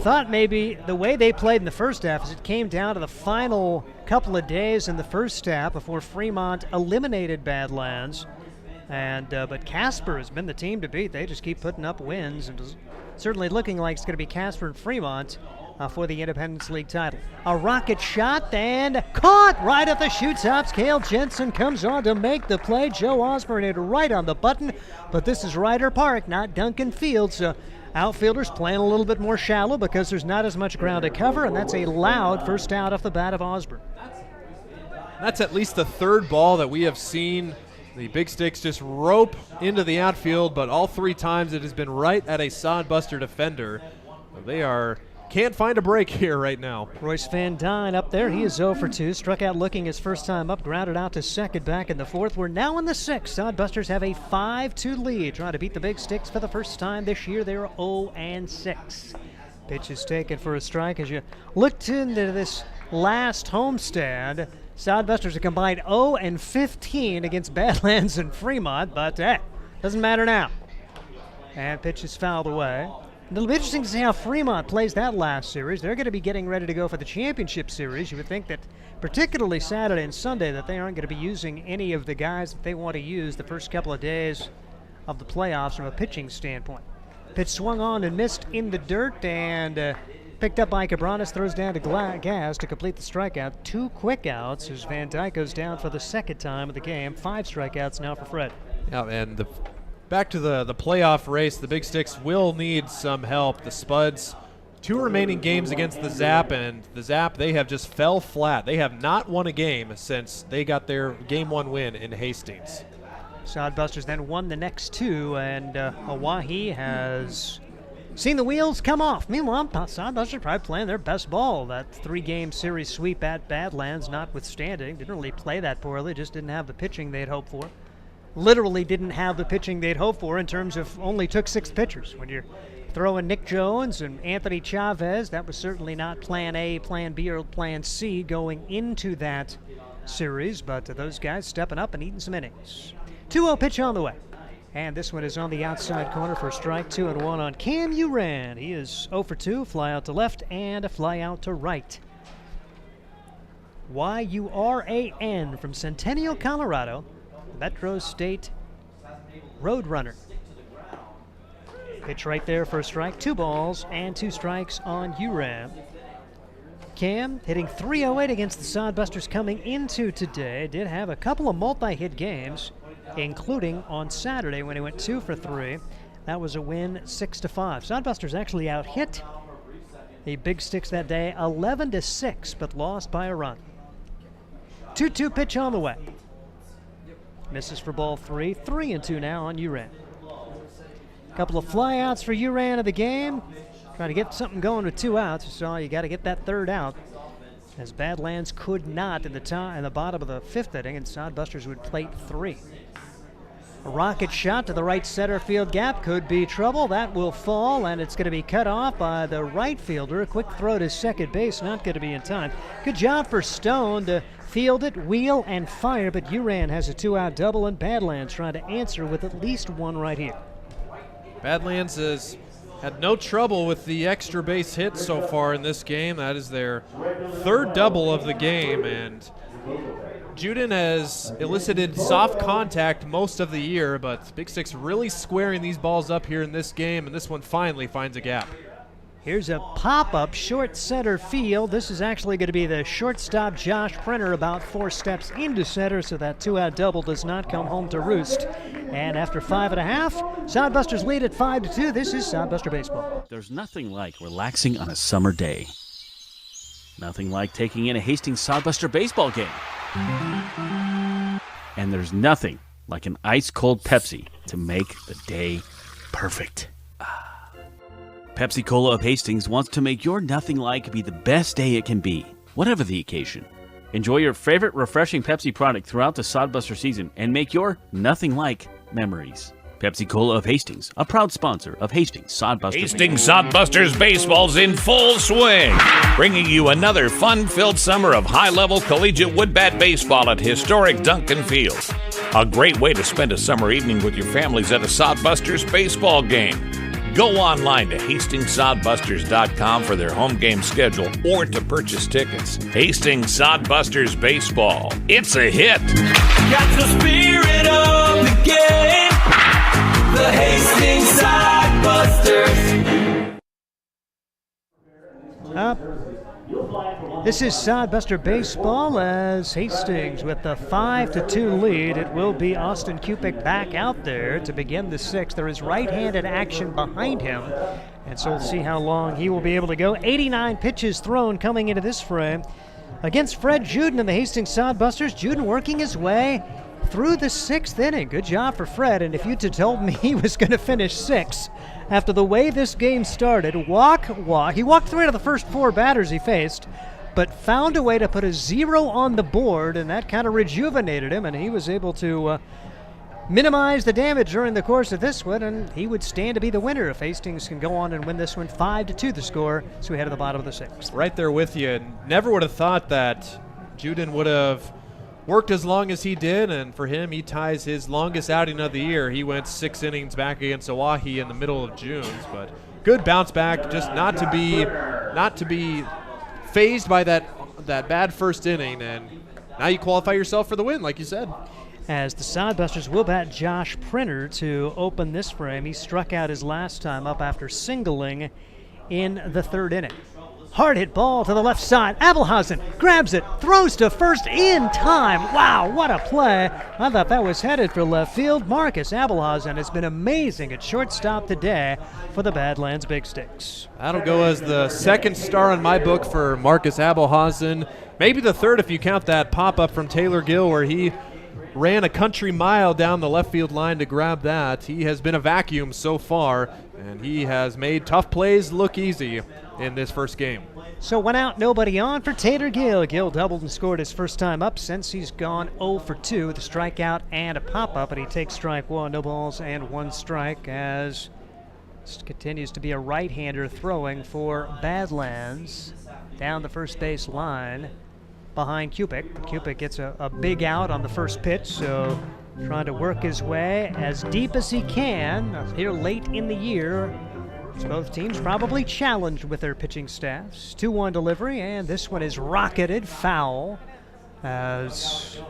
Thought maybe the way they played in the first half, as it came down to the final couple of days in the first half before Fremont eliminated Badlands. But Casper has been the team to beat. They just keep putting up wins, and certainly looking like it's going to be Casper and Fremont for the Independence League title. A rocket shot and caught right at the shoe tops. Cale Jensen comes on to make the play. Joe Osborne hit right on the button, but this is Ryder Park, not Duncan Field, so outfielders playing a little bit more shallow because there's not as much ground to cover, and that's a loud first out off the bat of Osborne. That's at least the third ball that we have seen the Big Sticks just rope into the outfield, but all 3 times it has been right at a Sodbuster defender. They can't find a break here right now. Royce Van Dyne up there. He is 0 for 2. Struck out looking his first time up, grounded out to second back in the 4th. We're now in the 6th. Sodbusters have a 5-2 lead, trying to beat the Big Sticks for the first time this year. They're 0-6. Pitch is taken for a strike. As you looked into this last homestand, Sodbusters are combined 0-15 against Badlands and Fremont, but doesn't matter now. And pitch is fouled away. It'll be interesting to see how Fremont plays that last series. They're going to be getting ready to go for the championship series. You would think that particularly Saturday and Sunday that they aren't going to be using any of the guys that they want to use the first couple of days of the playoffs from a pitching standpoint. Pitch swung on and missed in the dirt and picked up by Cabranes, throws down to Gas to complete the strikeout. 2 quick outs as Van Dyke goes down for the second time of the game. 5 strikeouts now for Fred. Yeah, and back to the playoff race, the Big Sticks will need some help. The Spuds, 2 remaining games against the Zap, and the Zap, they have just fell flat. They have not won a game since they got their Game 1 win in Hastings. Sodbusters then won the next 2, and Hawaii has seen the wheels come off. Meanwhile, Sodbusters probably playing their best ball. That 3-game series sweep at Badlands notwithstanding. Didn't really play that poorly, just didn't have the pitching they'd hoped for. Literally didn't have the pitching they'd hoped for in terms of only took 6 pitchers. When you're throwing Nick Jones and Anthony Chavez, that was certainly not plan A, plan B, or plan C going into that series, but those guys stepping up and eating some innings. 2-0 pitch on the way. And this one is on the outside corner for strike 2-1 on Cam Uran. He is 0 for 2, fly out to left and a fly out to right. Y-U-R-A-N from Centennial, Colorado. Metro State Roadrunner. Pitch right there for a strike. 2 balls and 2 strikes on Uran. Cam hitting .308 against the Sodbusters coming into today. Did have a couple of multi-hit games, including on Saturday when he went 2 for 3. That was a win 6-5. Sodbusters actually out-hit the Big Sticks that day 11-6, but lost by a run. 2-2 pitch on the way. Misses for ball 3. 3-2 now on Uran. Couple of flyouts for Uran of the game. Trying to get something going with 2 outs. So you got to get that 3rd out, as Badlands could not in the bottom of the 5th inning, and Sodbusters would plate 3. A rocket shot to the right center field gap could be trouble. That will fall, and it's going to be cut off by the right fielder. A quick throw to second base, not going to be in time. Good job for Stone to field it, wheel, and fire, but Uran has a 2-out double, and Badlands trying to answer with at least 1 right here. Badlands has had no trouble with the extra base hit so far in this game. That is their 3rd double of the game, and Juden has elicited soft contact most of the year, but Big Sticks really squaring these balls up here in this game, and this one finally finds a gap. Here's a pop-up short center field. This is actually going to be the shortstop Josh Prenner about 4 steps into center, so that 2-out double does not come home to roost. And after 5.5, Sodbusters lead at 5-2. This is Sodbuster Baseball. There's nothing like relaxing on a summer day. Nothing like taking in a Hastings Sodbuster baseball game. And there's nothing like an ice-cold Pepsi to make the day perfect. Pepsi Cola of Hastings wants to make your nothing like be the best day it can be, whatever the occasion. Enjoy your favorite refreshing Pepsi product throughout the Sodbuster season and make your nothing like memories. Pepsi Cola of Hastings, a proud sponsor of Hastings Sodbuster. Hastings Sodbusters baseball's in full swing, bringing you another fun-filled summer of high-level collegiate wood bat baseball at historic Duncan Field. A great way to spend a summer evening with your families at a Sodbusters baseball game. Go online to HastingsSodbusters.com for their home game schedule or to purchase tickets. Hastings Sodbusters Baseball. It's a hit. Got the spirit of the game. The Hastings Sodbusters. This is Sodbuster Baseball as Hastings with the 5-2 lead. It will be Austin Kupik back out there to begin the sixth. There is right-handed action behind him, and so we'll see how long he will be able to go. 89 pitches thrown coming into this frame against Fred Juden and the Hastings Sodbusters. Juden working his way through the sixth inning. Good job for Fred, and if you'd told me he was going to finish sixth after the way this game started, he walked 3 out of the first 4 batters he faced, but found a way to put a 0 on the board, and that kind of rejuvenated him, and he was able to minimize the damage during the course of this one, and he would stand to be the winner if Hastings can go on and win this one. 5-2 the score, so we head to the bottom of the sixth. Right there with you. Never would have thought that Juden would have worked as long as he did, and for him, he ties his longest outing of the year. He went 6 innings back against Oahe in the middle of June, but good bounce back, just not to be phased by that bad first inning, and now you qualify yourself for the win, like you said. As the Sodbusters will bat Josh Printer to open this frame. He struck out his last time up after singling in the 3rd inning. Hard hit ball to the left side. Abelhausen grabs it, throws to first in time. Wow, what a play. I thought that was headed for left field. Marcus Abelhausen has been amazing at shortstop today for the Badlands Big Sticks. That'll go as the 2nd star in my book for Marcus Abelhausen. Maybe the 3rd if you count that pop-up from Taylor Gill where he ran a country mile down the left field line to grab that. He has been a vacuum so far, and he has made tough plays look easy in this first game. So 1 out, nobody on for Taylor Gill. Gill doubled and scored his first time up since he's gone 0 for 2 with a strikeout and a pop-up, and he takes strike 1, no balls and 1 strike as this continues to be a right-hander throwing for Badlands down the first base line behind Kupik. Kupik gets a big out on the first pitch, so trying to work his way as deep as he can here late in the year. Both teams probably challenged with their pitching staffs. 2-1 delivery, and this one is rocketed foul as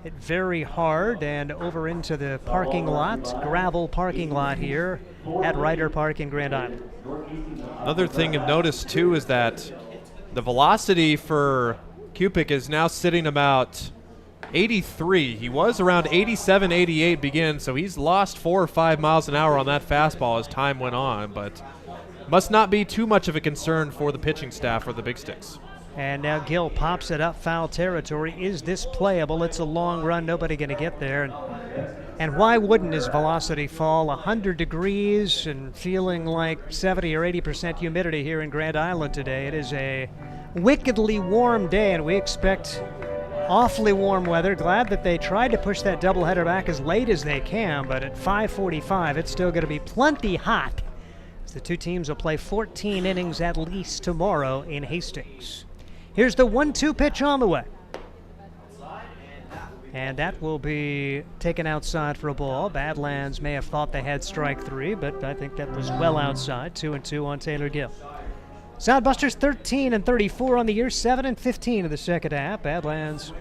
hit very hard and over into the parking lot, gravel parking lot here at Ryder Park in Grand Island. Another thing of notice, too, is that the velocity for Kupik is now sitting about 83. He was around 87, 88 begin, so he's lost 4 or 5 miles an hour on that fastball as time went on, but must not be too much of a concern for the pitching staff for the Big Sticks. And now Gill pops it up foul territory. Is this playable? It's a long run. Nobody going to get there. And why wouldn't his velocity fall? 100 degrees and feeling like 70 or 80% humidity here in Grand Island today. It is a wickedly warm day, and we expect awfully warm weather. Glad that they tried to push that doubleheader back as late as they can, but at 5:45, it's still going to be plenty hot. The 2 teams will play 14 innings at least tomorrow in Hastings. Here's the 1-2 pitch on the way. And that will be taken outside for a ball. Badlands may have thought they had strike 3, but I think that was well outside. 2-2 on Taylor Gill. Sodbusters 13-34 on the year, 7-15 of the second half. Badlands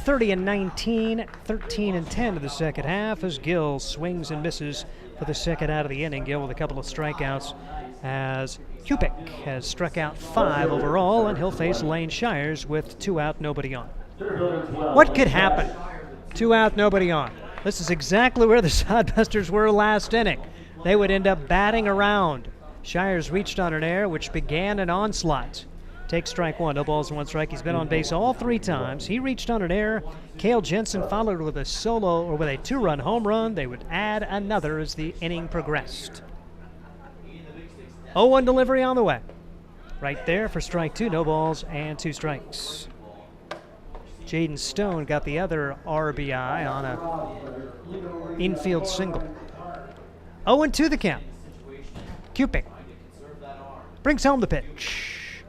30-19, 13-10 of the second half as Gill swings and misses for the second out of the inning. Gill with a couple of strikeouts as Kupik has struck out 5 overall, and he'll face Lane Shires with 2 out, nobody on. What could happen? 2 out, nobody on. This is exactly where the Sodbusters were last inning. They would end up batting around. Shires reached on an error, which began an onslaught. Takes strike 1, no balls and 1 strike. He's been on base all 3 times. He reached on an error. Cale Jensen followed with a solo or with a 2-run home run. They would add another as the inning progressed. 0-1 delivery on the way. Right there for strike 2, no balls and 2 strikes. Jaden Stone got the other RBI on a infield single. 0-2 the count. Kupik brings home the pitch.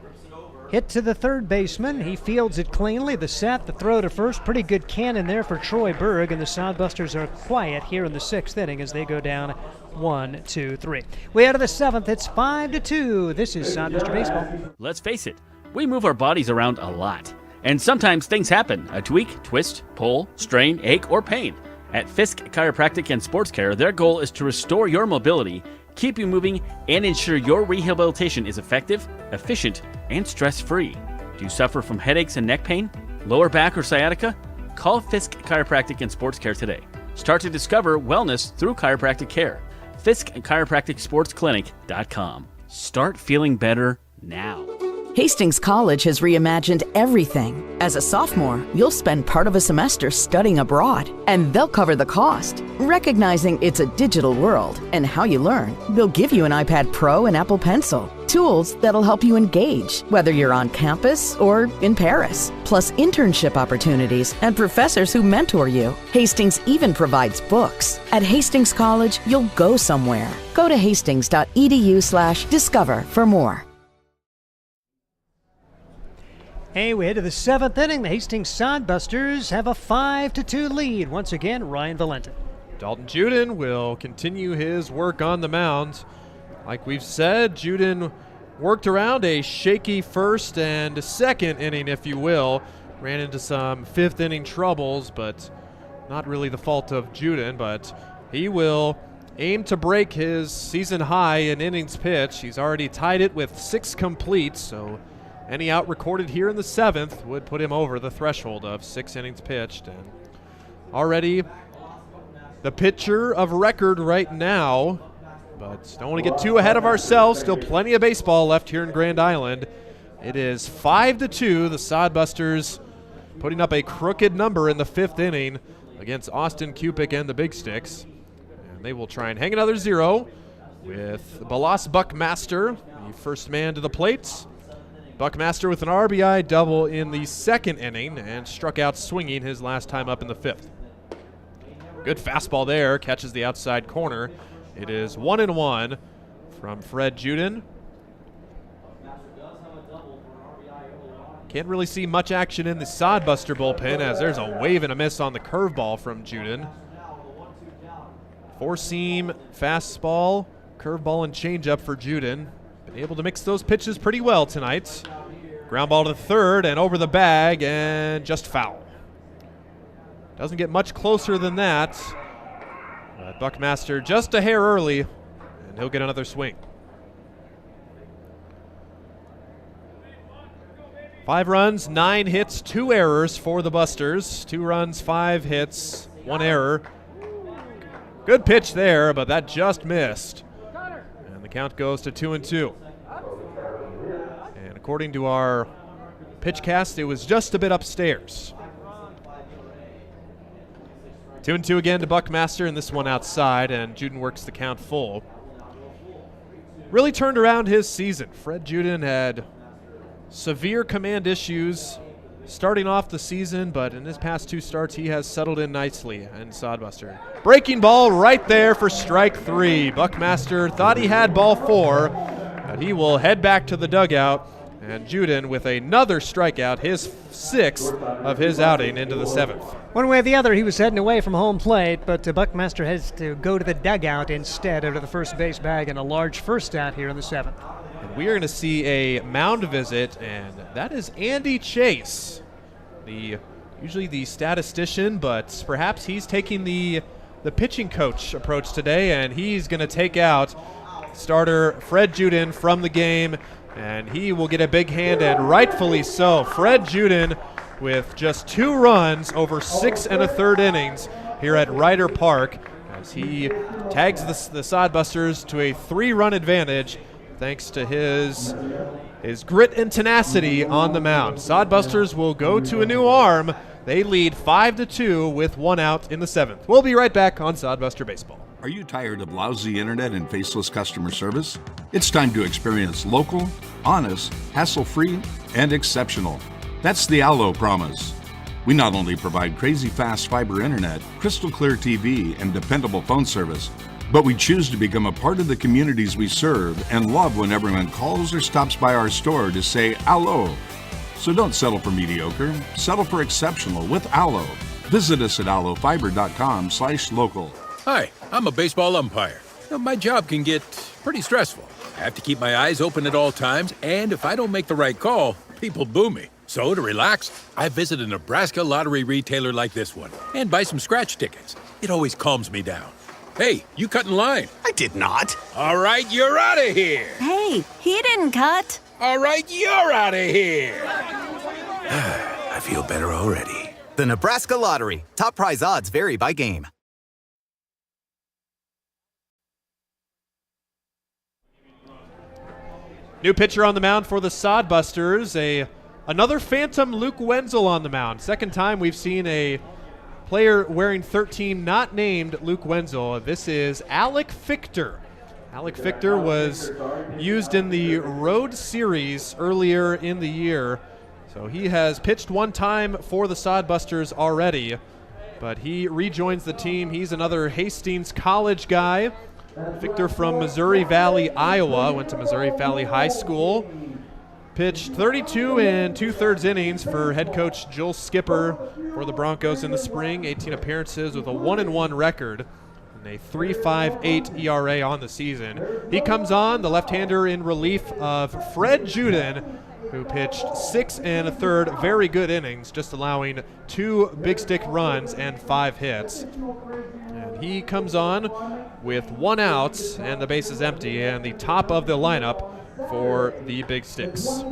Hit to the third baseman. He fields it cleanly. The set, the throw to first. Pretty good cannon there for Troy Berg, and the Sodbusters are quiet here in the 6th inning as they go down 1, 2, 3. We out of the 7th. It's 5-2. This is Sodbuster Baseball. Let's face it, we move our bodies around a lot. And sometimes things happen. A tweak, twist, pull, strain, ache, or pain. At Fisk Chiropractic and Sports Care, their goal is to restore your mobility, keep you moving, and ensure your rehabilitation is effective, efficient, and stress-free. Do you suffer from headaches and neck pain, lower back or sciatica? Call Fisk Chiropractic and Sports Care today. Start to discover wellness through chiropractic care. Fisk Chiropractic Sports Clinic.com. Start feeling better now. Hastings College has reimagined everything. As a sophomore, you'll spend part of a semester studying abroad, and they'll cover the cost. Recognizing it's a digital world and how you learn, they'll give you an iPad Pro and Apple Pencil, tools that'll help you engage, whether you're on campus or in Paris, plus internship opportunities and professors who mentor you. Hastings even provides books. At Hastings College, you'll go somewhere. Go to hastings.edu/discover for more. Hey, we head to the 7th inning. The Hastings Sodbusters have a 5-2 lead. Once again, Ryan Valenta. Dalton Juden will continue his work on the mound. Like we've said, Juden worked around a shaky first and second inning, if you will. Ran into some 5th inning troubles, but not really the fault of Juden. But he will aim to break his season high in innings pitched. He's already tied it with 6 complete, so any out recorded here in the 7th would put him over the threshold of 6 innings pitched. And already the pitcher of record right now, but don't want to get too ahead of ourselves. Still plenty of baseball left here in Grand Island. It is 5-2. The Sodbusters putting up a crooked number in the 5th inning against Austin Cupik and the Big Sticks. And they will try and hang another 0 with Balas Buckmaster, the first man to the plate. Buckmaster with an RBI double in the 2nd inning and struck out swinging his last time up in the 5th. Good fastball there, catches the outside corner. It is 1-1 from Fred Juden. Can't really see much action in the Sodbuster bullpen as there's a wave and a miss on the curveball from Juden. 4-seam fastball, curveball, and changeup for Juden. Been able to mix those pitches pretty well tonight. Ground ball to the 3rd and over the bag and just foul. Doesn't get much closer than that. But Buckmaster just a hair early, and he'll get another swing. 5 runs, 9 hits, 2 errors for the Busters. 2 runs, 5 hits, 1 error. Good pitch there, but that just missed. And the count goes to 2-2. And according to our pitch cast, it was just a bit upstairs. 2-2 again to Buckmaster, and this one outside, and Juden works the count full. Really turned around his season. Fred Juden had severe command issues starting off the season, but in his past 2 starts, he has settled in nicely in Sodbuster. Breaking ball right there for strike 3. Buckmaster thought he had ball 4, but he will head back to the dugout, and Juden with another strikeout, his 6th of his outing into the 7th. One way or the other, he was heading away from home plate, but Buckmaster has to go to the dugout instead out of the first base bag and a large first out here in the 7th. And we are going to see a mound visit, and that is Andy Chase, usually the statistician, but perhaps he's taking the pitching coach approach today, and he's going to take out starter Fred Juden from the game, and he will get a big hand, and rightfully so. Fred Juden with just 2 runs over 6 1/3 innings here at Ryder Park as he tags the Sodbusters to a 3-run advantage thanks to his grit and tenacity on the mound. Sodbusters will go to a new arm. They lead 5-2 with 1 out in the 7th. We'll be right back on Sodbuster Baseball. Are you tired of lousy internet and faceless customer service? It's time to experience local, honest, hassle-free, and exceptional. That's the Allo promise. We not only provide crazy fast fiber internet, crystal clear TV, and dependable phone service, but we choose to become a part of the communities we serve and love when everyone calls or stops by our store to say Allo. So don't settle for mediocre, settle for exceptional with Allo. Visit us at allofiber.com/local. Hi, I'm a baseball umpire. My job can get pretty stressful. I have to keep my eyes open at all times, and if I don't make the right call, people boo me. So to relax, I visit a Nebraska lottery retailer like this one and buy some scratch tickets. It always calms me down. Hey, you cut in line. I did not. All right, you're out of here. Hey, he didn't cut. All right, you're out of here. feel better already. The Nebraska Lottery. Top prize odds vary by game. New pitcher on the mound for the Sodbusters. Another phantom Luke Wenzel on the mound. Second time we've seen a player wearing 13 not named Luke Wenzel. This is Alec Fichter. Alec Fichter was used in the Road Series earlier in the year. So he has pitched one time for the Sodbusters already, but he rejoins the team. He's another Hastings College guy. Fichter from Missouri Valley, Iowa, went to Missouri Valley High School. Pitched 32 2/3 innings for head coach Joel Skipper for the Broncos in the spring. 18 appearances with a 1-1 record and a 3.58 ERA on the season. He comes on, the left-hander in relief of Fred Juden, who pitched 6 1/3 very good innings, just allowing 2 big stick runs and 5 hits. And he comes on with 1 out and the base is empty, and the top of the lineup for the Big Sticks.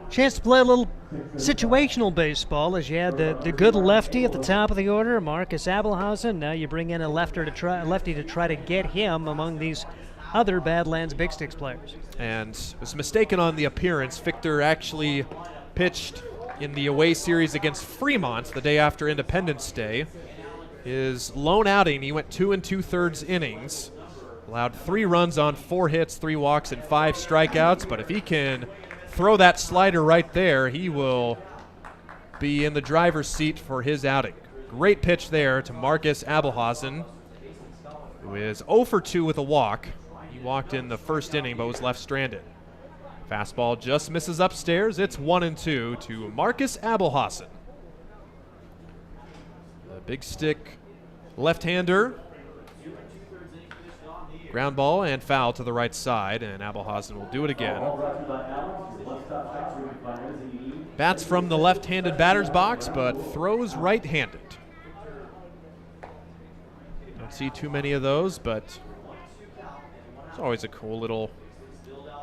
Chance to play a little situational baseball, as you had the good lefty at the top of the order, Marcus Abelhausen. Now you bring in a lefty to try to get him among these other Badlands Big Sticks players. And was mistaken on the appearance. Fichter actually pitched in the away series against Fremont the day after Independence Day. His lone outing, he went 2 2/3 innings, allowed 3 runs on 4 hits, 3 walks, and 5 strikeouts. But if he can throw that slider right there, he will be in the driver's seat for his outing. Great pitch there to Marcus Abelhausen, who is 0 for 2 with a walk. He walked in the first inning but was left stranded. Fastball just misses upstairs. It's 1-2 to Marcus Abelhausen. The Big Stick left-hander. Ground ball and foul to the right side, and Abelhausen will do it again. Bats from the left-handed batter's box, but throws right-handed. Don't see too many of those, but it's always a cool little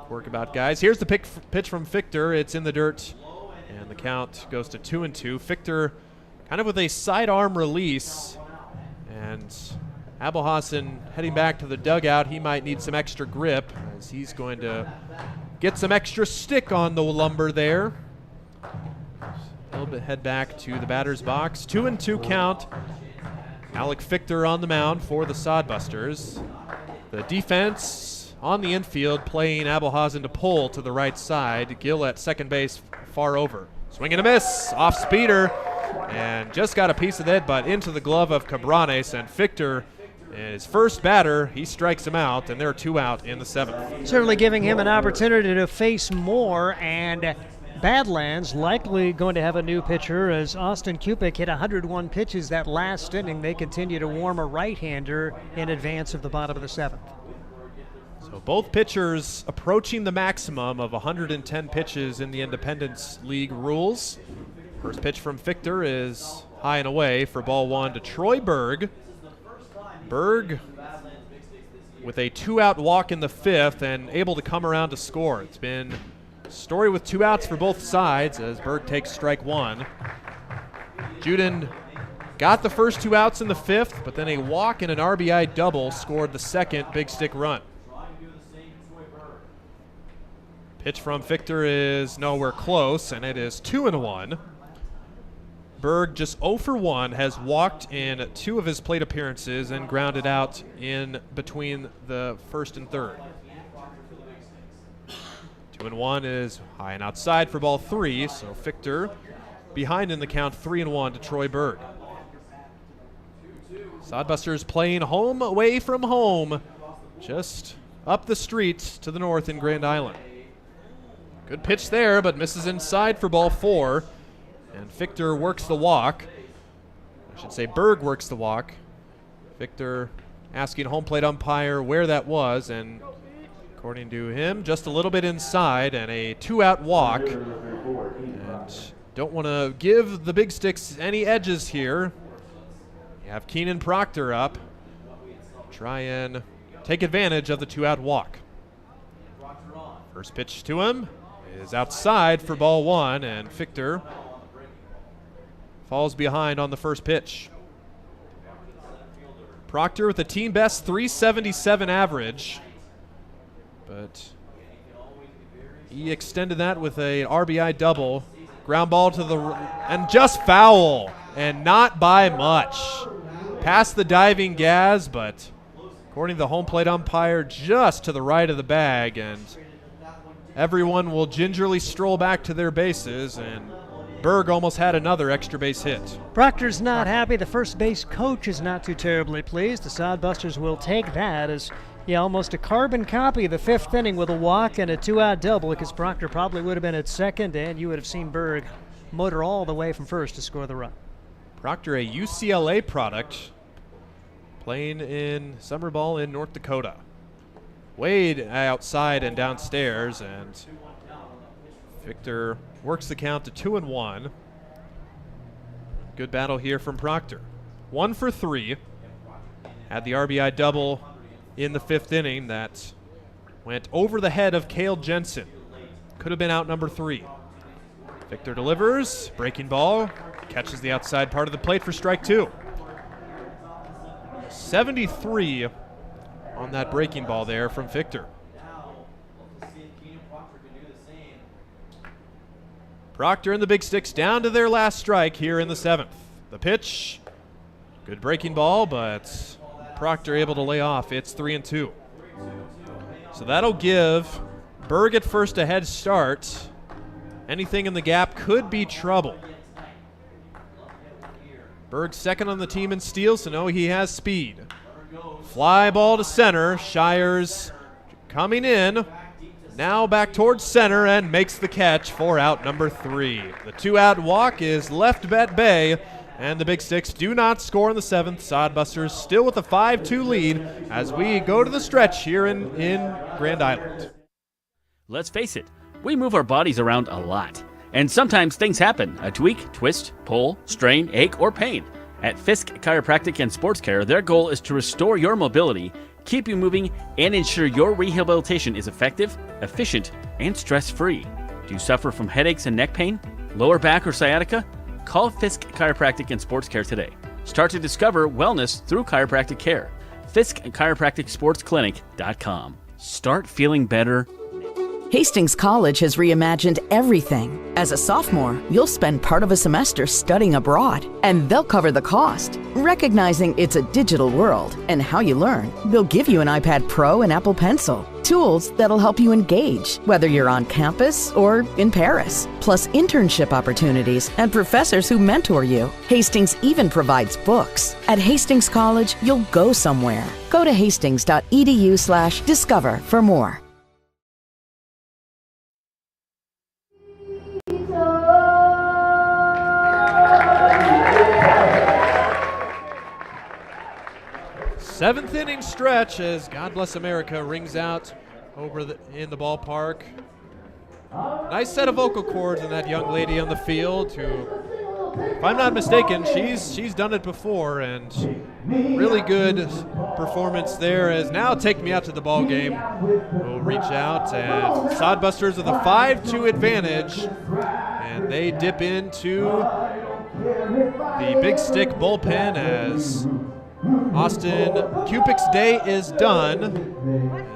quirk about guys. Here's the pitch from Fichter. It's in the dirt, and the count goes to 2-2. Fichter kind of with a sidearm release, and Abelhausen heading back to the dugout. He might need some extra grip, as he's going to get some extra stick on the lumber there. A little bit head back to the batter's box. 2-2 count. Alec Fichter on the mound for the Sodbusters. The defense on the infield playing Abelhausen to pull to the right side. Gill at second base, far over. Swing and a miss, off speeder, and just got a piece of it, but into the glove of Cabranes, and Fichter, his first batter, he strikes him out, and they're 2 out in the 7th. Certainly giving him an opportunity to face more, and Badlands likely going to have a new pitcher, as Austin Kupik hit 101 pitches that last inning. They continue to warm a right-hander in advance of the bottom of the 7th. So both pitchers approaching the maximum of 110 pitches in the Independence League rules. First pitch from Fichter is high and away for ball 1 to Troy Berg. Berg with a 2-out walk in the 5th and able to come around to score. It's been a story with 2 outs for both sides as Berg takes strike 1. Juden got the first 2 outs in the 5th, but then a walk and an RBI double scored the second Big Stick run. Pitch from Fichter is nowhere close, and it is 2-1. Berg just 0 for 1, has walked in 2 of his plate appearances and grounded out in between the first and third. 2-1 is high and outside for ball 3, so Fichter behind in the count 3-1 to Troy Berg. Sodbusters playing home away from home, just up the street to the north in Grand Island. Good pitch there, but misses inside for ball 4. And Fichter works the walk. I should say Berg works the walk. Fichter asking home plate umpire where that was, and according to him, just a little bit inside, and a 2-out walk. And don't want to give the Big Sticks any edges here. You have Keenan Proctor up. Try and take advantage of the 2-out walk. First pitch to him is outside for ball 1, and Fichter falls behind on the first pitch. Proctor with a team best 377 average, but he extended that with a RBI double. Ground ball to the and just foul, and not by much. Past the diving Gaz, but according to the home plate umpire, just to the right of the bag, and everyone will gingerly stroll back to their bases, and Berg almost had another extra base hit. Proctor's not happy. The first base coach is not too terribly pleased. The Sodbusters will take that as almost a carbon copy of the fifth inning with a walk and a two-out double, because Proctor probably would have been at second, and you would have seen Berg motor all the way from first to score the run. Proctor, a UCLA product, playing in summer ball in North Dakota. Wade outside and downstairs, and Victor works the count to 2-1. Good battle here from Proctor. 1 for 3. Had the RBI double in the fifth inning that went over the head of Cale Jensen. Could have been out number 3. Victor delivers, breaking ball, catches the outside part of the plate for strike 2. 73 on that breaking ball there from Victor. Proctor and the Big Sticks down to their last strike here in the 7th. The pitch, good breaking ball, but Proctor able to lay off. It's 3-2. So that'll give Berg at first a head start. Anything in the gap could be trouble. Berg second on the team in steals, so no, he has speed. Fly ball to center. Shires coming in. Now back towards center and makes the catch for out number 3. The 2-out walk is left at bay, and the Big Sticks do not score in the 7th. Sodbusters still with a 5-2 lead as we go to the stretch here in Grand Island. Let's face it, we move our bodies around a lot. And sometimes things happen. A tweak, twist, pull, strain, ache, or pain. At Fisk Chiropractic and Sports Care, their goal is to restore your mobility, keep you moving, and ensure your rehabilitation is effective, efficient, and stress-free. Do you suffer from headaches and neck pain, lower back or sciatica? Call Fisk Chiropractic and Sports Care today. Start to discover wellness through chiropractic care. Fisk Chiropractic Sports Clinic.com. Start feeling better. Hastings College has reimagined everything. As a sophomore, you'll spend part of a semester studying abroad, and they'll cover the cost. Recognizing it's a digital world and how you learn, they'll give you an iPad Pro and Apple Pencil, tools that'll help you engage, whether you're on campus or in Paris, plus internship opportunities and professors who mentor you. Hastings even provides books. At Hastings College, you'll go somewhere. Go to hastings.edu/discover for more. Seventh inning stretch as God Bless America rings out in the ballpark. Nice set of vocal cords in that young lady on the field who, if I'm not mistaken, she's done it before, and really good performance there as now Take Me Out to the Ball Game will reach out, and Sodbusters with a 5-2 advantage, and they dip into the Big Stick bullpen as Austin Kupik's day is done.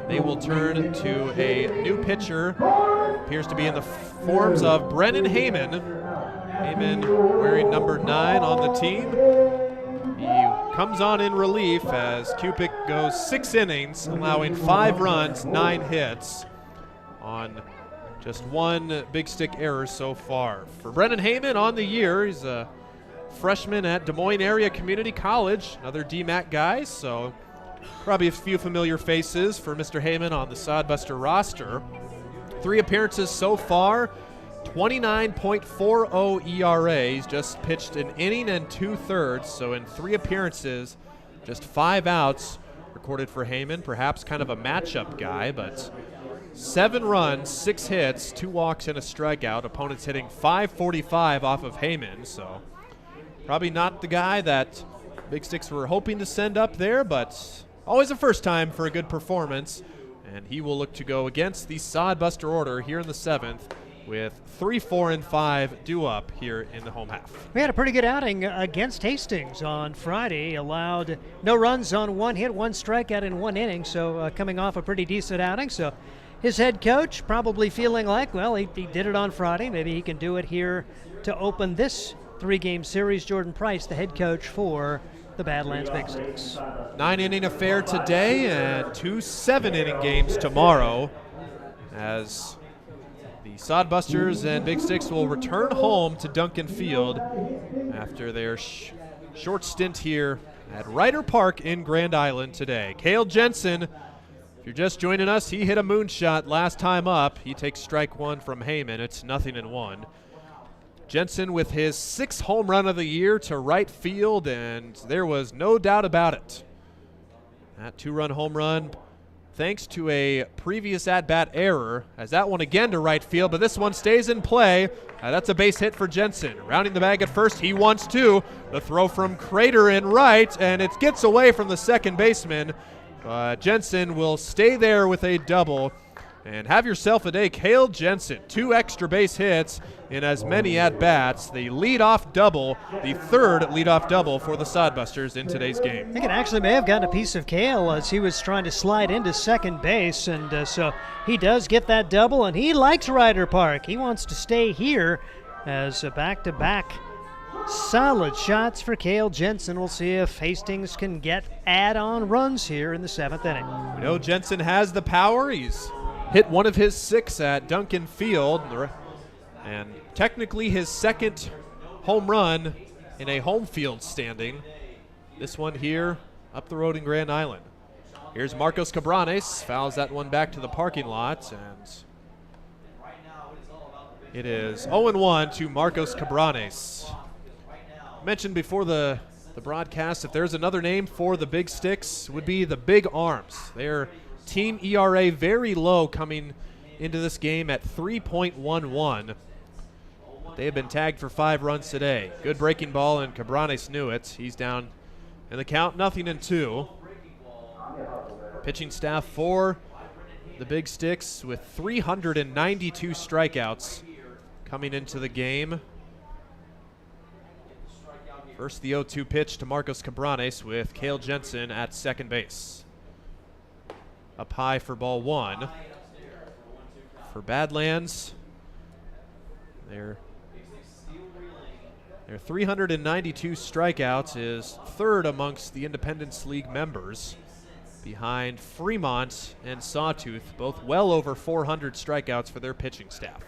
They will turn to a new pitcher. Appears to be in the forms of Brennan Heyman. Heyman wearing number 9 on the team. He comes on in relief as Kupik goes 6 innings, allowing 5 runs, 9 hits on just 1 Big Stick error so far. For Brennan Heyman on the year, he's a freshman at Des Moines Area Community College, another DMAC guy, so probably a few familiar faces for Mr. Heyman on the Sodbuster roster. 3 appearances so far, 29.40 ERA. He's just pitched an inning and 2/3, so in 3 appearances, just 5 outs recorded for Heyman. Perhaps kind of a matchup guy, but 7 runs, 6 hits, 2 walks, and a strikeout. Opponents hitting .545 off of Heyman, so probably not the guy that Big Sticks were hoping to send up there, but always a first time for a good performance. And he will look to go against the Sodbuster order here in the 7th with 3, 4, and 5 due up here in the home half. We had a pretty good outing against Hastings on Friday. Allowed no runs on 1 hit, 1 strikeout in 1 inning, so coming off a pretty decent outing. So his head coach probably feeling like, well, he did it on Friday. Maybe he can do it here to open this 3-game series. Jordan Price, the head coach for the Badlands Big Sticks. 9-inning affair today and 2 7-inning games tomorrow, as the Sodbusters and Big Sticks will return home to Duncan Field after their short stint here at Ryder Park in Grand Island today. Cale Jensen, if you're just joining us, he hit a moonshot last time up. He takes strike 1 from Heyman. It's 0-1. Jensen with his 6th home run of the year to right field, and there was no doubt about it. That 2-run home run, thanks to a previous at-bat error, as that one again to right field, but this one stays in play. That's a base hit for Jensen. Rounding the bag at first, he wants to. The throw from Crater in right, and it gets away from the second baseman. Jensen will stay there with a double. And have yourself a day. Cale Jensen, 2 extra base hits in as many at-bats. The leadoff double, the 3rd leadoff double for the Sodbusters in today's game. I think it actually may have gotten a piece of Cale as he was trying to slide into second base, and so he does get that double, and he likes Ryder Park. He wants to stay here as a back-to-back solid shots for Cale Jensen. We'll see if Hastings can get add-on runs here in the 7th inning. We know Jensen has the power. He's hit one of his 6 at Duncan Field, and technically his 2nd home run in a home field standing. This one here up the road in Grand Island. Here's Marcos Cabranes, fouls that one back to the parking lot, and it is 0-1 to Marcos Cabranes. Mentioned before the broadcast, if there's another name for the Big Sticks, would be the Big Arms. They're team ERA very low coming into this game at 3.11. They have been tagged for 5 runs today. Good breaking ball, and Cabranes knew it. He's down in the count, 0-2. Pitching staff for the Big Sticks with 392 strikeouts coming into the game. First, the 0-2 pitch to Marcos Cabranes with Cale Jensen at second base. Up high for ball 1. For Badlands, their 392 strikeouts is 3rd amongst the Independence League members, behind Fremont and Sawtooth, both well over 400 strikeouts for their pitching staff.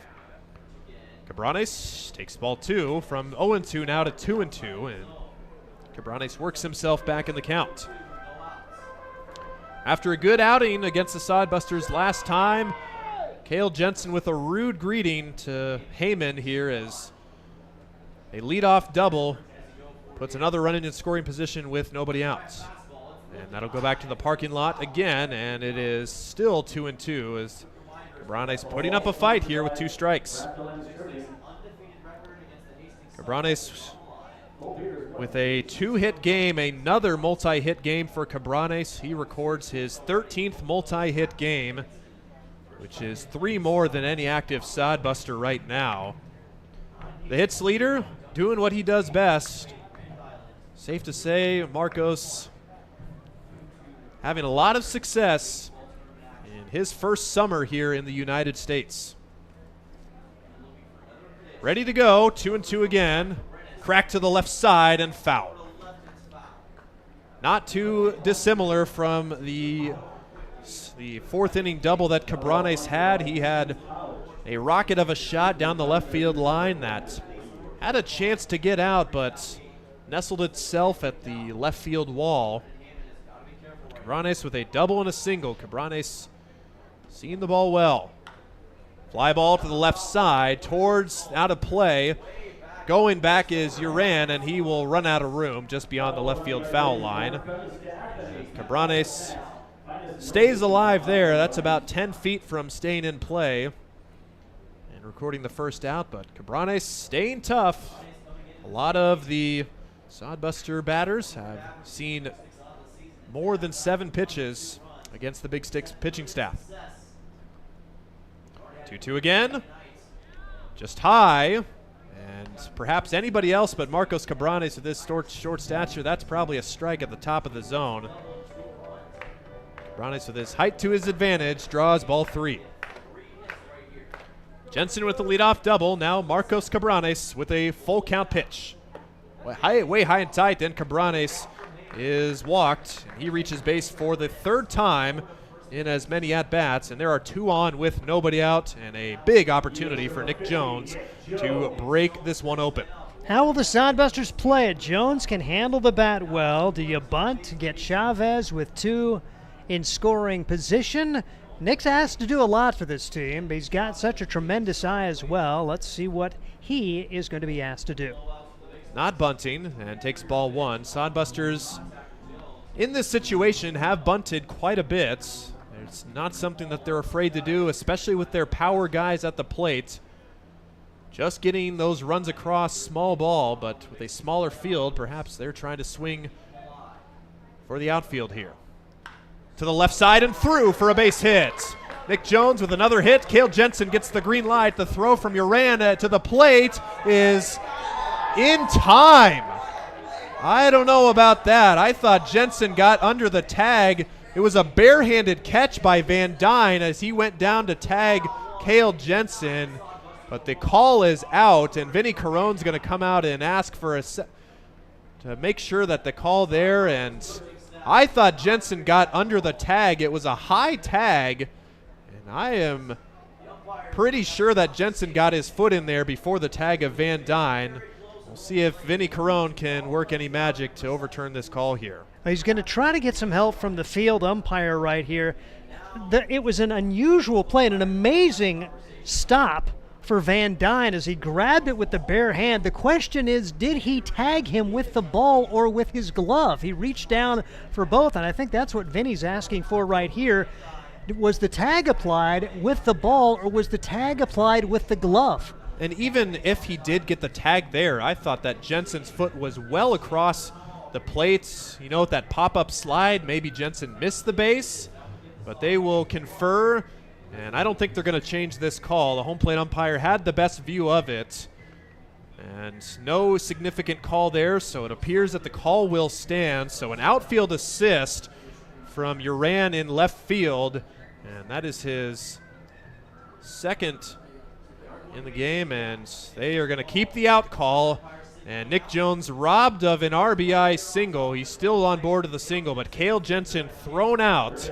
Cabranes takes ball 2 from 0-2 now to 2-2, and Cabranes works himself back in the count. After a good outing against the Sodbusters last time, Cale Jensen with a rude greeting to Heyman here as a leadoff double puts another run in scoring position with nobody out. And that'll go back to the parking lot again, and it is still 2-2 as Cabranes putting up a fight here with 2 strikes. Cabranes with a 2-hit game, another multi-hit game for Cabranes. He records his 13th multi-hit game, which is 3 more than any active Sodbuster right now. The hits leader doing what he does best. Safe to say, Marcos having a lot of success in his first summer here in the United States. Ready to go, 2-2 again. Crack to the left side and foul. Not too dissimilar from the 4th inning double that Cabranes had. He had a rocket of a shot down the left field line that had a chance to get out, but nestled itself at the left field wall. Cabranes with a double and a single. Cabranes seeing the ball well. Fly ball to the left side, towards out of play. Going back is Uran, and he will run out of room just beyond the left field foul line. And Cabranes stays alive there. That's about 10 feet from staying in play and recording the first out, but Cabranes staying tough. A lot of the Sodbuster batters have seen more than 7 pitches against the Big Sticks pitching staff. 2-2 again. just high. And perhaps anybody else but Marcos Cabranes with this short stature, that's probably a strike at the top of the zone. Cabranes with his height to his advantage draws ball 3. Jensen with the leadoff double. Now Marcos Cabranes with a full count pitch. Way high and tight. Then Cabranes is walked. And he reaches base for the 3rd time in as many at-bats. And there are 2 on with nobody out. And a big opportunity for Nick Jones to break this one open. How will the Sodbusters play it? Jones can handle the bat well. Do you bunt? Get Chavez with 2 in scoring position. Nick's asked to do a lot for this team, but he's got such a tremendous eye as well. Let's see what he is going to be asked to do. Not bunting, and takes ball 1. Sodbusters in this situation have bunted quite a bit. It's not something that they're afraid to do, especially with their power guys at the plate. Just getting those runs across small ball, but with a smaller field, perhaps they're trying to swing for the outfield here. To the left side and through for a base hit. Nick Jones with another hit. Cale Jensen gets the green light. The throw from Uran to the plate is in time. I don't know about that. I thought Jensen got under the tag. It was a barehanded catch by Van Dyne as he went down to tag Cale Jensen. But the call is out, and Vinny Caron's going to come out and ask for to make sure that the call there, and I thought Jensen got under the tag. It was a high tag, and I am pretty sure that Jensen got his foot in there before the tag of Van Dyne. We'll see if Vinny Caron can work any magic to overturn this call here. He's going to try to get some help from the field umpire right here. It was an unusual play and an amazing stop for Van Dyne as he grabbed it with the bare hand. The question is, did he tag him with the ball or with his glove? He reached down for both, and I think that's what Vinny's asking for right here. Was the tag applied with the ball or was the tag applied with the glove? And even if he did get the tag there, I thought that Jensen's foot was well across the plates. You know, with that pop-up slide, maybe Jensen missed the base, but they will confer. And I don't think they're going to change this call. The home plate umpire had the best view of it. And no significant call there, so it appears that the call will stand. So an outfield assist from Uran in left field. And that is his 2nd in the game. And they are going to keep the out call. And Nick Jones robbed of an RBI single. He's still on board of the single, but Cale Jensen thrown out,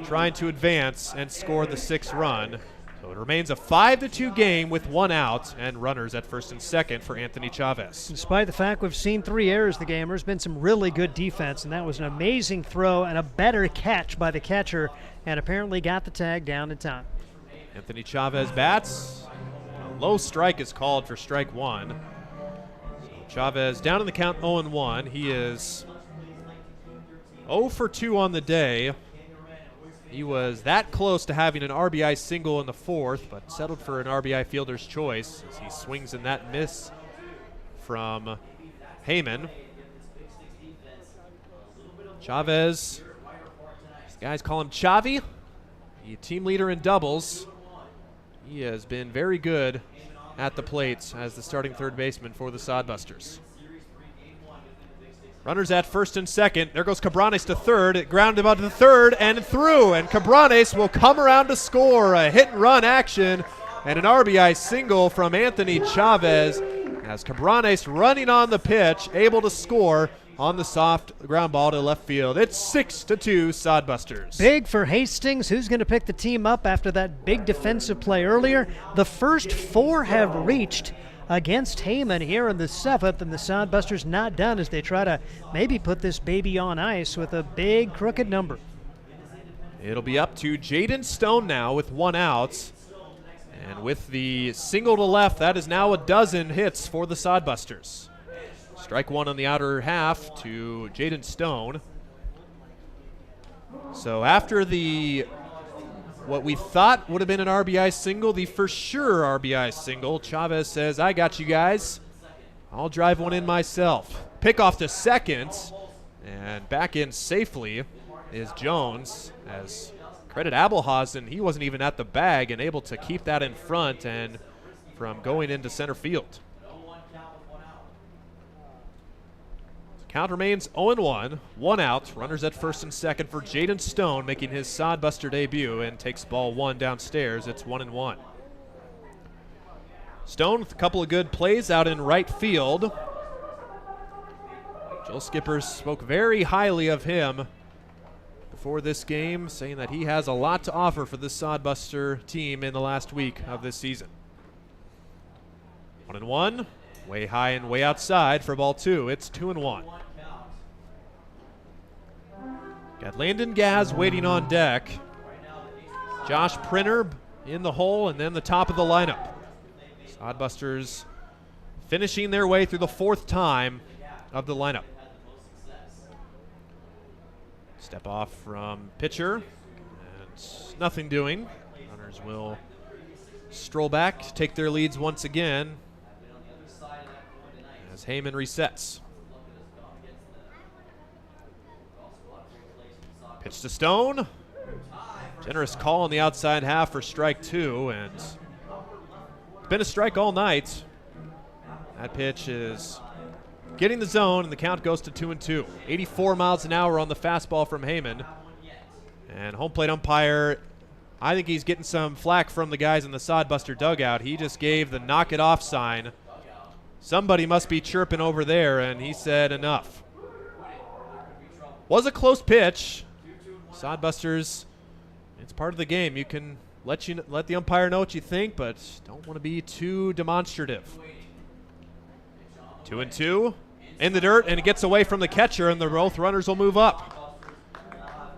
trying to advance and score the 6th run. So it remains a 5-2 game with 1 out and runners at 1st and 2nd for Anthony Chavez. Despite the fact we've seen 3 errors in the game, there's been some really good defense, and that was an amazing throw and a better catch by the catcher, and apparently got the tag down in time. Anthony Chavez bats. A low strike is called for strike 1. So Chavez down in the count 0-1. He is 0 for 2 on the day. He was that close to having an RBI single in the 4th, but settled for an RBI fielder's choice as he swings in that miss from Heyman. Chavez, these guys call him Chavi, the team leader in doubles. He has been very good at the plate as the starting 3rd baseman for the Sodbusters. Runners at 1st and 2nd. There goes Cabranes to 3rd. It grounded out to the 3rd and through. And Cabranes will come around to score. A hit-and-run action and an RBI single from Anthony Chavez as Cabranes running on the pitch, able to score on the soft ground ball to left field. It's 6-2 Sodbusters. Big for Hastings. Who's going to pick the team up after that big defensive play earlier? The first 4 have reached against Heyman here in the 7th, and the Sodbusters not done as they try to maybe put this baby on ice with a big crooked number. It'll be up to Jaden Stone now with 1 out. And with the single to left, that is now a dozen hits for the Sodbusters. Strike 1 on the outer half to Jaden Stone. So after what we thought would have been an RBI single, the for sure RBI single, Chavez says, I got you guys. I'll drive one in myself. Pick off to 2nd, and back in safely is Jones, as credit Abelhausen, he wasn't even at the bag and able to keep that in front, and from going into center field. Count remains 0-1, 1 out. Runners at first and second for Jaden Stone, making his Sodbuster debut, and takes ball 1 downstairs. It's 1-1. Stone with a couple of good plays out in right field. Joel Skippers spoke very highly of him before this game, saying that he has a lot to offer for this Sodbuster team in the last week of this season. 1-1. Way high and way outside for ball 2. It's 2-1. Got Landon Gaz waiting on deck. Josh Printer in the hole, and then the top of the lineup. Sodbusters finishing their way through the 4th time of the lineup. Step off from pitcher, and nothing doing. Runners will stroll back to take their leads once again as Heyman resets. Pitch to Stone. Generous call on the outside half for strike 2, and it's been a strike all night. That pitch is getting the zone, and the count goes to 2-2. 84 miles an hour on the fastball from Heyman. And home plate umpire, I think he's getting some flack from the guys in the Sodbuster dugout. He just gave the knock it off sign. Somebody must be chirping over there, and he said enough. Was a close pitch. Sodbusters, it's part of the game. You can let the umpire know what you think, but don't want to be too demonstrative. 2-2 in the dirt, and it gets away from the catcher, and the both runners will move up.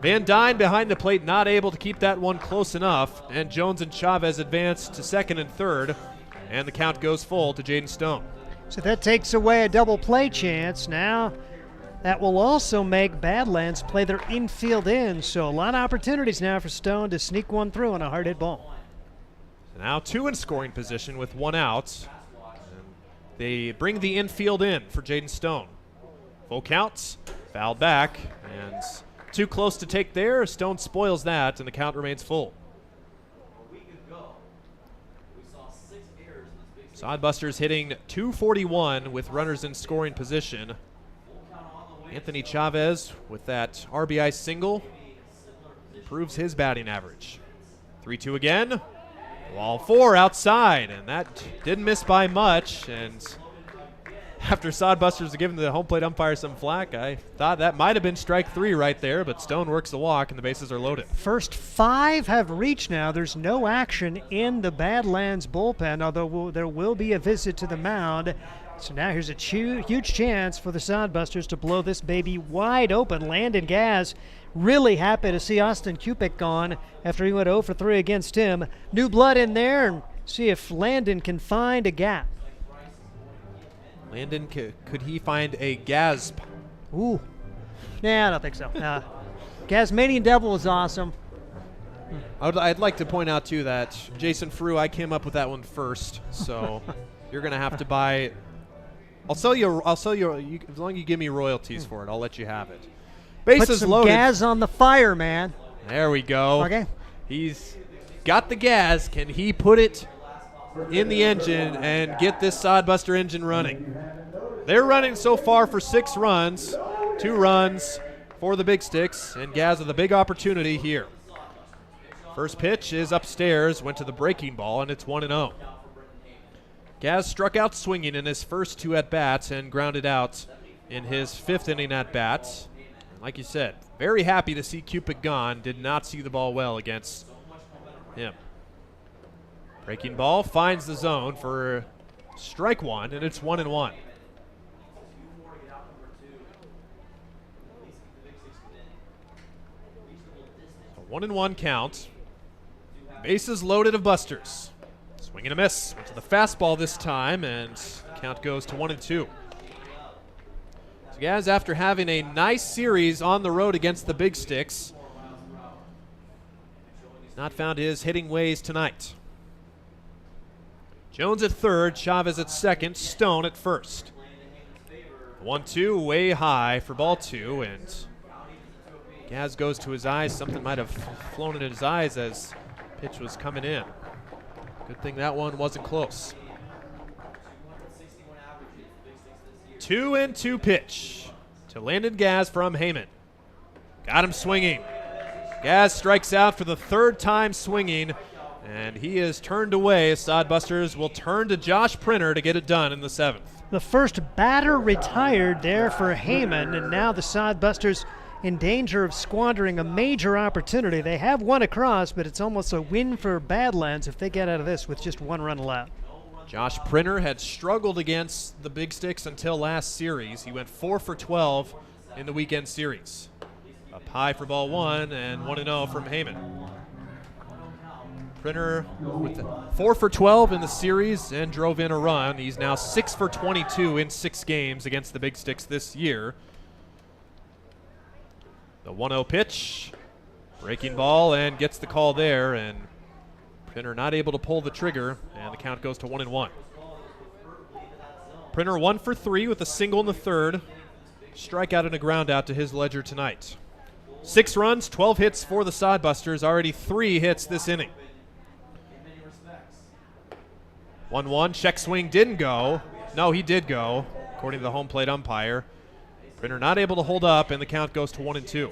Van Dyne behind the plate, not able to keep that one close enough, and Jones and Chavez advance to second and third, and the count goes full to Jaden Stone. So that takes away a double play chance. Now that will also make Badlands play their infield in, so a lot of opportunities now for Stone to sneak one through on a hard hit ball. Now 2 in scoring position with 1 out. They bring the infield in for Jaden Stone. Full counts, fouled back, and too close to take there. Stone spoils that, and the count remains full. Sodbusters hitting .241 with runners in scoring position. Anthony Chavez with that RBI single improves his batting average. 3-2 again. Ball 4 outside, and that didn't miss by much. And after Sodbusters giving the home plate umpire some flack, I thought that might have been strike 3 right there, but Stone works the walk, and the bases are loaded. First 5 have reached now. There's no action in the Badlands bullpen, although there will be a visit to the mound. So now here's a huge chance for the Sodbusters to blow this baby wide open. Landon Gaz really happy to see Austin Kupik gone after he went 0 for 3 against him. New blood in there, and see if Landon can find a gap. Landon, could he find a gasp? Ooh. Nah, I don't think so. Gasmanian Devil was awesome. I'd like to point out, too, that Jason Frew, I came up with that one first, so you're going to have to buy. I'll sell you as long as you give me royalties for it, I'll let you have it. Bases Put some loaded. gas on the fire, man. There we go. Okay. He's got the gas. Can he put it in the engine and get this Sodbuster engine running? They're running so far for 6 runs, 2 runs for the Big Sticks, and Gaz with a big opportunity here. First pitch is upstairs, went to the breaking ball, and it's 1-0. Gaz struck out swinging in his first 2 at-bats and grounded out in his 5th inning at-bats. Like you said, very happy to see Kupik gone. Did not see the ball well against him. Breaking ball finds the zone for strike 1, and it's 1-1. A 1-1 count. Bases loaded of Busters. Swing and a miss. Went to the fastball this time, and count goes to 1-2. So Gaz, after having a nice series on the road against the Big Sticks, not found his hitting ways tonight. Jones at third, Chavez at second, Stone at first. 1-2 way high for ball 2, and Gaz goes to his eyes. Something might have flown in his eyes as pitch was coming in. Good thing that one wasn't close. 2-2 pitch to Landon Gaz from Heyman. Got him swinging. Gaz strikes out for the third time swinging, and he is turned away. Sodbusters will turn to Josh Printer to get it done in the 7th. The first batter retired there for Heyman, and now the Sodbusters in danger of squandering a major opportunity. They have one across, but it's almost a win for Badlands if they get out of this with just 1 run left. Josh Printer had struggled against the Big Sticks until last series. He went 4 for 12 in the weekend series. Up high for ball 1 and 1-0 from Heyman. Printer with 4 for 12 in the series and drove in a run. He's now 6 for 22 in 6 games against the Big Sticks this year. The 1-0 pitch, breaking ball, and gets the call there, and Printer not able to pull the trigger, and the count goes to 1-1. Printer 1 for 3 with a single in the 3rd. Strikeout and a ground out to his ledger tonight. 6 runs, 12 hits for the Sodbusters, already 3 hits this inning. 1-1, check swing didn't go. No, he did go, according to the home plate umpire. Printer not able to hold up, and the count goes to 1-2.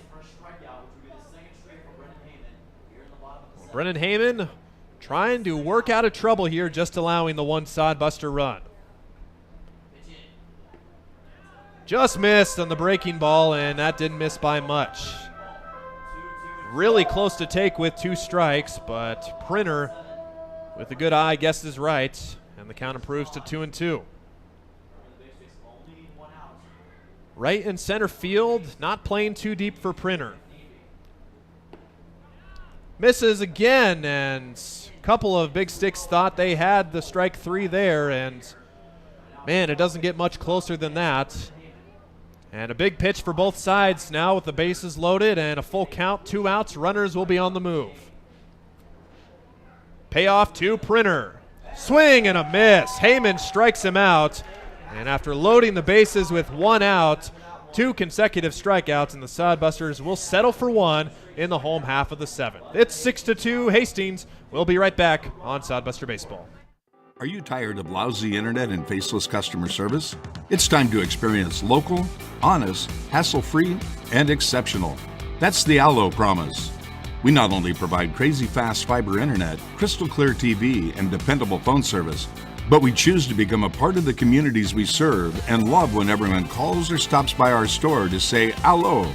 Brennan Heyman trying to work out of trouble here, just allowing the 1 Sodbuster run. Just missed on the breaking ball, and that didn't miss by much. Really close to take with 2 strikes, but Printer, with a good eye, guesses right, and the count improves to 2-2. Right in center field, not playing too deep for Printer. Misses again, and a couple of Big Sticks thought they had the strike 3 there, and man, it doesn't get much closer than that. And a big pitch for both sides now with the bases loaded and a full count, 2 outs, runners will be on the move. Payoff to Printer. Swing and a miss. Heyman strikes him out. And after loading the bases with 1 out, 2 consecutive strikeouts, and the Sodbusters will settle for 1 in the home half of the 7th. It's 6-2 Hastings. We'll be right back on Sodbuster Baseball. Are you tired of lousy internet and faceless customer service? It's time to experience local, honest, hassle-free, and exceptional. That's the Allo promise. We not only provide crazy fast fiber internet, crystal clear TV, and dependable phone service, but we choose to become a part of the communities we serve and love when everyone calls or stops by our store to say Allo.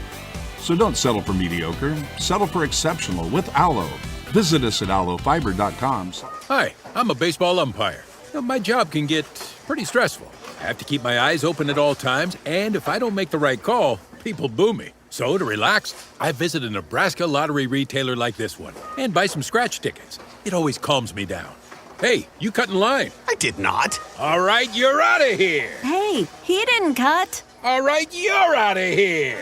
So don't settle for mediocre, settle for exceptional with Allo. Visit us at allofiber.com. Hi, I'm a baseball umpire. My job can get pretty stressful. I have to keep my eyes open at all times, and if I don't make the right call, people boo me. So to relax, I visit a Nebraska lottery retailer like this one and buy some scratch tickets. It always calms me down. Hey, you cut in line. I did not. All right, you're out of here. Hey, he didn't cut. All right, you're out of here.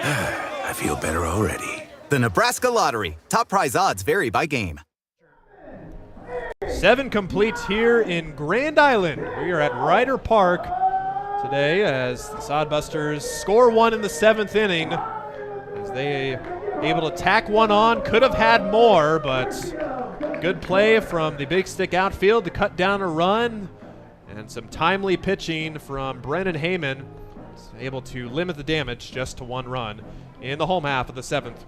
I feel better already. The Nebraska Lottery. Top prize odds vary by game. 7 complete here in Grand Island. We are at Ryder Park today as the Sodbusters score 1 in the 7th inning. As they able to tack 1 on, could have had more, but good play from the Big Stick outfield to cut down a run, and some timely pitching from Brennan Heyman, able to limit the damage just to 1 run in the home half of the 7th.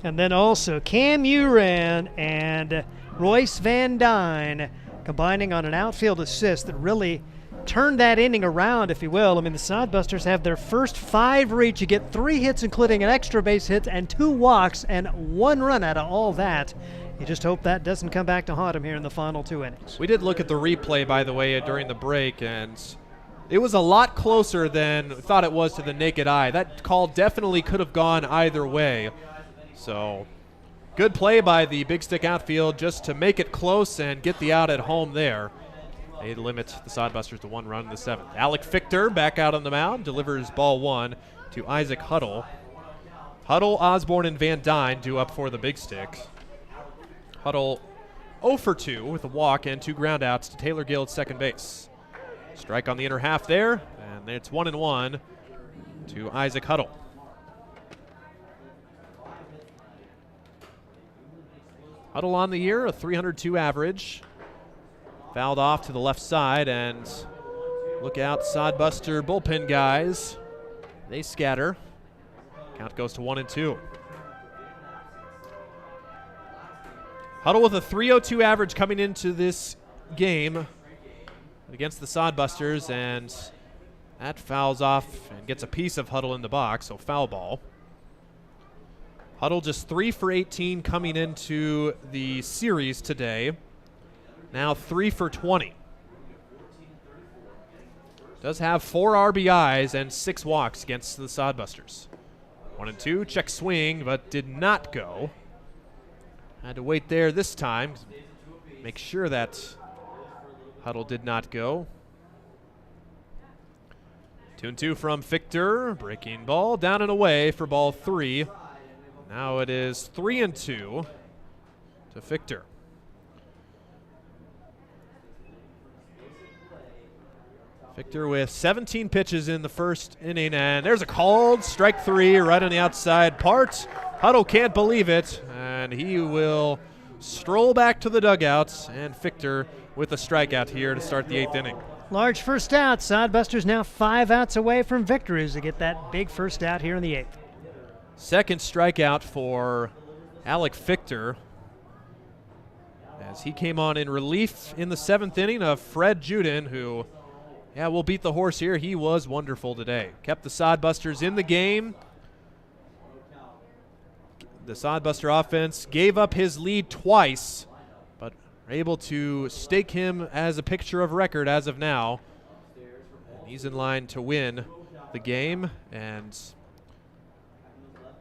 And then also Cam Uran and Royce Van Dyne combining on an outfield assist that really turned that inning around, if you will. I mean, the Sodbusters have their first 5 reach. You get 3 hits, including an extra base hit and 2 walks and 1 run out of all that. You just hope that doesn't come back to haunt them here in the final 2 innings. We did look at the replay, by the way, during the break, and it was a lot closer than we thought it was to the naked eye. That call definitely could have gone either way. So good play by the Big Stick outfield just to make it close and get the out at home there. They limit the Sodbusters to 1 run in the 7th. Alec Fichter back out on the mound, delivers ball 1 to Isaac Huddle. Huddle, Osborne, and Van Dyne due up for the Big Stick. Huddle 0 for 2 with a walk and 2 groundouts to Taylor Gill at second base. Strike on the inner half there, and it's 1-1 to Isaac Huddle. Huddle on the year, a 302 average. Fouled off to the left side, and Look out, Sodbuster bullpen guys. They scatter. Count goes to 1-2. Huddle with a 3.02 average coming into this game against the Sodbusters, and that fouls off and gets a piece of Huddle in the box, so foul ball. Huddle just 3 for 18 coming into the series today. Now 3 for 20. Does have 4 RBIs and 6 walks against the Sodbusters. 1-2, check swing, but did not go. Had to wait there this time. Make sure that Huddle did not go. 2-2 from Fichter. Breaking ball down and away for ball 3. Now it is 3-2 to Fichter. Fichter with 17 pitches in the first inning, and there's a called strike 3 right on the outside part. Huddle can't believe it, and he will stroll back to the dugouts, and Fichter with a strikeout here to start the 8th inning. Large first out. Sodbusters now 5 outs away from victory to get that big first out here in the 8th. Second strikeout for Alec Fichter, as he came on in relief in the 7th inning of Fred Juden, who, yeah, we'll beat the horse here. He was wonderful today. Kept the Sodbusters in the game. The Sodbuster offense gave up his lead twice, but were able to stake him as a picture of record as of now. And he's in line to win the game, and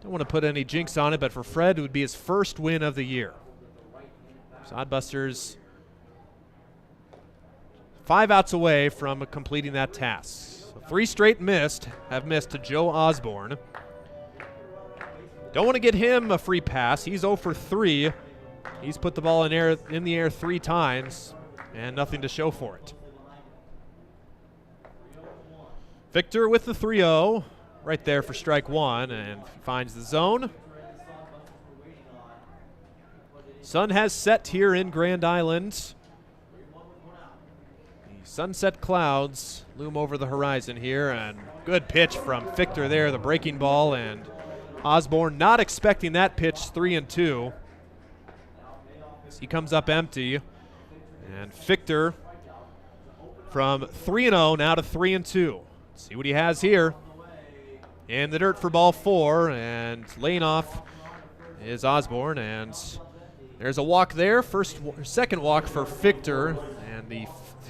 don't want to put any jinx on it, but for Fred, it would be his first win of the year. Sodbusters 5 outs away from completing that task. So 3 straight have missed to Joe Osborne. Don't want to get him a free pass. He's 0 for 3. He's put the ball in the air 3 times, and nothing to show for it. Fichter with the 3-0, right there for strike 1, and finds the zone. Sun has set here in Grand Island. The sunset clouds loom over the horizon here, and good pitch from Fichter there, the breaking ball, and Osborne not expecting that pitch, 3-2. As he comes up empty, and Fichter from 3-0 now to 3-2. See what he has here. In the dirt for ball 4, and laying off is Osborne, and there's a walk there. Second walk for Fichter, and the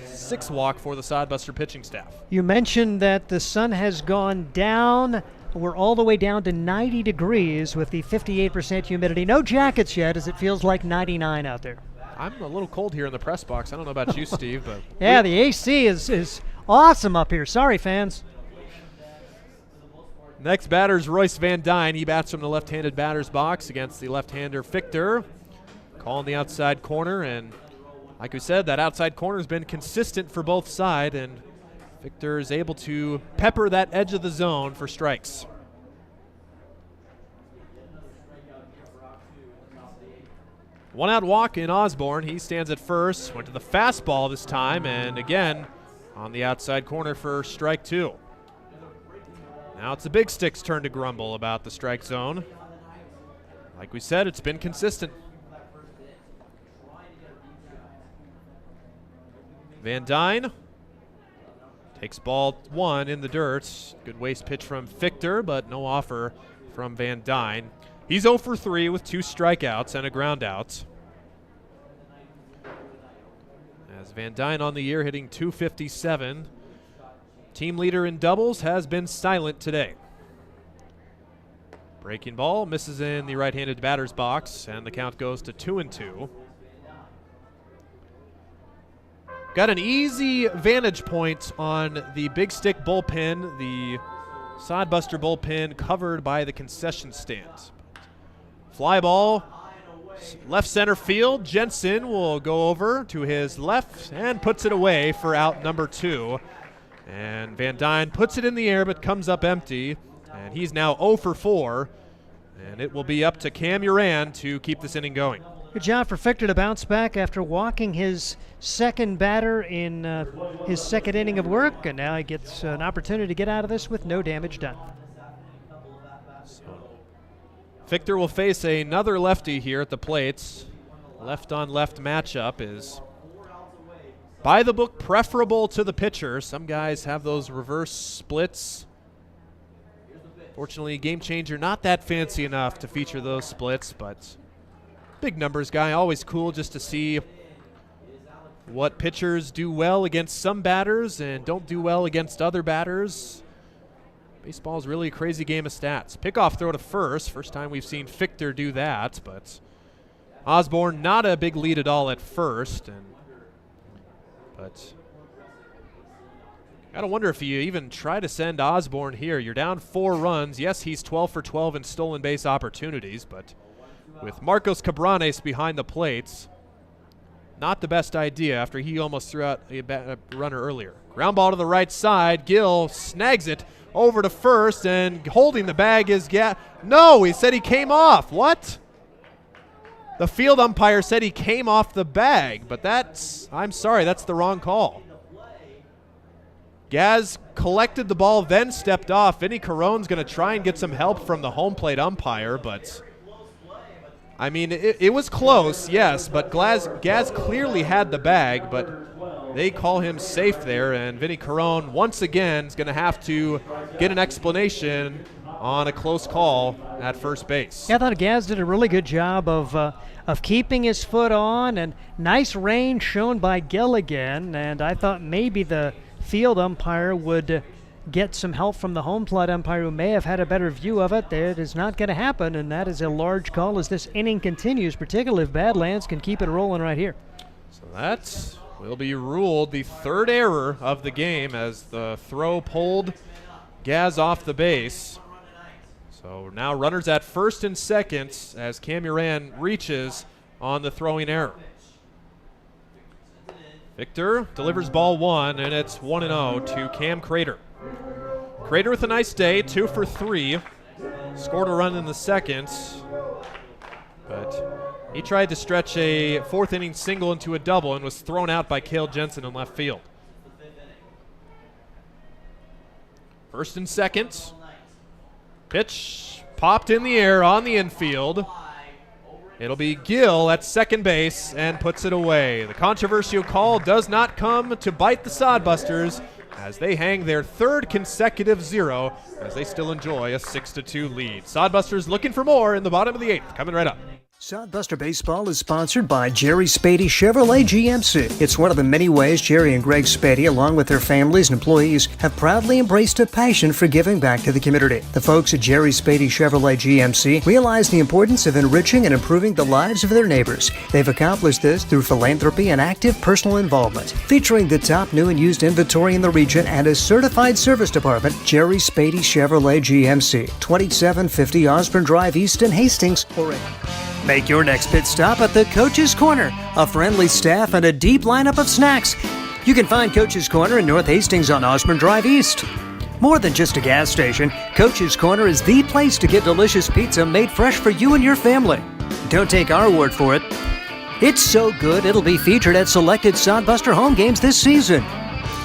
6th walk for the Sodbuster pitching staff. You mentioned that the sun has gone down. We're all the way down to 90 degrees with the 58% humidity. No jackets yet, as it feels like 99 out there. I'm a little cold here in the press box. I don't know about you, Steve, but yeah, the AC is awesome up here. Sorry, fans. Next batter's Royce Van Dyne. He bats from the left-handed batter's box against the left-hander Fichter. Calling the outside corner, and like we said, that outside corner has been consistent for both sides, and Fichter is able to pepper that edge of the zone for strikes. One out walk in Osborne. He stands at first. Went to the fastball this time, and again on the outside corner for strike 2. Now it's the Big Stick's turn to grumble about the strike zone. Like we said, it's been consistent. Van Dyne takes ball 1 in the dirt. Good waste pitch from Fichter, but no offer from Van Dyne. He's 0 for 3 with 2 strikeouts and a ground out. As Van Dyne on the year hitting .257. Team leader in doubles has been silent today. Breaking ball misses in the right-handed batter's box, and the count goes to 2-2. Got an easy vantage point on the Big Stick bullpen, the Sodbuster bullpen covered by the concession stand. Fly ball, left center field. Jensen will go over to his left and puts it away for out number 2. And Van Dyne puts it in the air but comes up empty, and he's now 0 for 4. And it will be up to Cam Uran to keep this inning going. Good job for Fichter to bounce back after walking his second batter in his second inning of work, and now he gets an opportunity to get out of this with no damage done. Fichter will face another lefty here at the plates. Left-on-left matchup is, by the book, preferable to the pitcher. Some guys have those reverse splits. Fortunately, Game Changer not that fancy enough to feature those splits, but big numbers guy, always cool just to see what pitchers do well against some batters and don't do well against other batters. Baseball is really a crazy game of stats. Pickoff throw to first time we've seen Fichter do that, but Osborne not a big lead at all at first, but gotta wonder if you even try to send Osborne here. You're down 4 runs. Yes, he's 12 for 12 in stolen base opportunities, but with Marcos Cabranes behind the plates, not the best idea after he almost threw out a runner earlier. Ground ball to the right side. Gill snags it over to first, and holding the bag is No, he said he came off. What? The field umpire said he came off the bag, but I'm sorry, that's the wrong call. Gaz collected the ball, then stepped off. Vinny Caron's going to try and get some help from the home plate umpire, but I mean, it was close, yes, but Gaz clearly had the bag, but they call him safe there, and Vinny Caron once again is going to have to get an explanation on a close call at first base. Yeah, I thought Gaz did a really good job of keeping his foot on, and nice range shown by Gilligan, and I thought maybe the field umpire would get some help from the home plate umpire who may have had a better view of it. That is not going to happen, and that is a large call as this inning continues, particularly if Badlands can keep it rolling right here. So that will be ruled the third error of the game as the throw pulled Gaz off the base. So now runners at first and second as Cam Uran reaches on the throwing error. Fichter delivers ball 1, and it's 1-0 to Cam Crater. Crater with a nice day, 2 for 3. Scored a run in the second, but he tried to stretch a 4th inning single into a double and was thrown out by Cale Jensen in left field. First and second. Pitch popped in the air on the infield. It'll be Gill at second base and puts it away. The controversial call does not come to bite the Sodbusters as they hang their 3rd consecutive 0 as they still enjoy a 6-2 lead. Sodbusters looking for more in the bottom of the 8th. Coming right up. Sodbuster Baseball is sponsored by Jerry Spady Chevrolet GMC. It's one of the many ways Jerry and Greg Spady, along with their families and employees, have proudly embraced a passion for giving back to the community. The folks at Jerry Spady Chevrolet GMC realize the importance of enriching and improving the lives of their neighbors. They've accomplished this through philanthropy and active personal involvement. Featuring the top new and used inventory in the region and a certified service department, Jerry Spady Chevrolet GMC, 2750 Osborne Drive East in Hastings, Oregon. Make your next pit stop at the Coach's Corner, a friendly staff and a deep lineup of snacks. You can find Coach's Corner in North Hastings on Osborne Drive East. More than just a gas station, Coach's Corner is the place to get delicious pizza made fresh for you and your family. Don't take our word for it. It's so good it'll be featured at selected Sodbuster home games this season.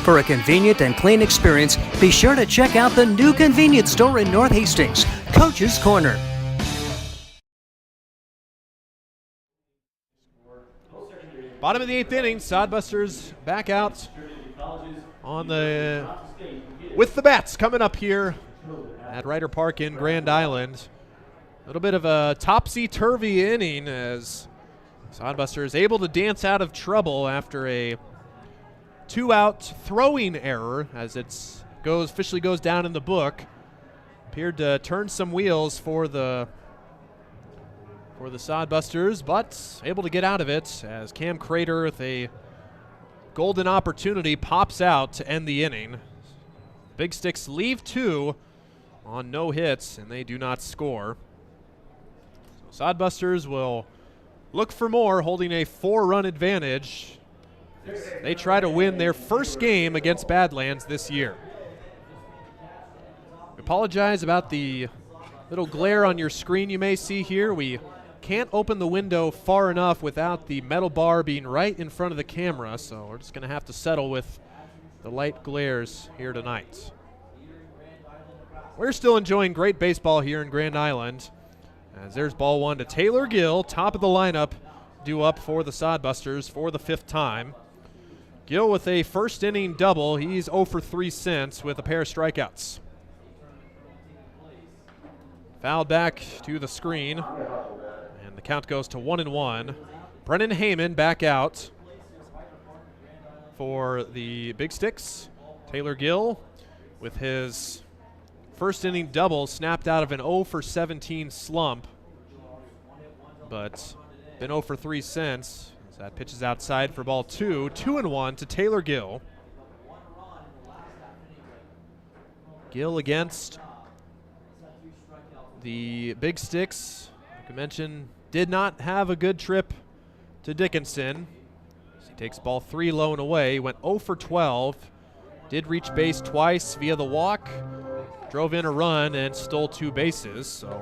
For a convenient and clean experience, be sure to check out the new convenience store in North Hastings, Coach's Corner. Bottom of the 8th inning, Sodbusters back out with the bats coming up here at Ryder Park in Grand Island. A little bit of a topsy-turvy inning as Sodbusters able to dance out of trouble after a 2-out throwing error as it officially goes down in the book. Appeared to turn some wheels for the Sodbusters, but able to get out of it as Cam Crater with a golden opportunity pops out to end the inning. Big Sticks leave 2 on no hits, and they do not score. So Sodbusters will look for more, holding a 4-run advantage. They try to win their first game against Badlands this year. We apologize about the little glare on your screen you may see here. We can't open the window far enough without the metal bar being right in front of the camera, so we're just going to have to settle with the light glares here tonight. We're still enjoying great baseball here in Grand Island, as there's ball one to Taylor Gill, top of the lineup, due up for the Sodbusters for the 5th time. Gill with a first inning double. He's 0 for 3 since with a pair of strikeouts. Fouled back to the screen, and the count goes to 1-1. Brennan Heyman back out for the Big Sticks. Taylor Gill with his first inning double snapped out of an 0 for 17 slump, but been 0 for 3 since. As that pitch is outside for ball 2. 2-1 to Taylor Gill. Gill against the Big Sticks, like I mentioned, did not have a good trip to Dickinson. He takes ball 3 low and away. He went 0 for 12. Did reach base twice via the walk. Drove in a run and stole 2 bases. So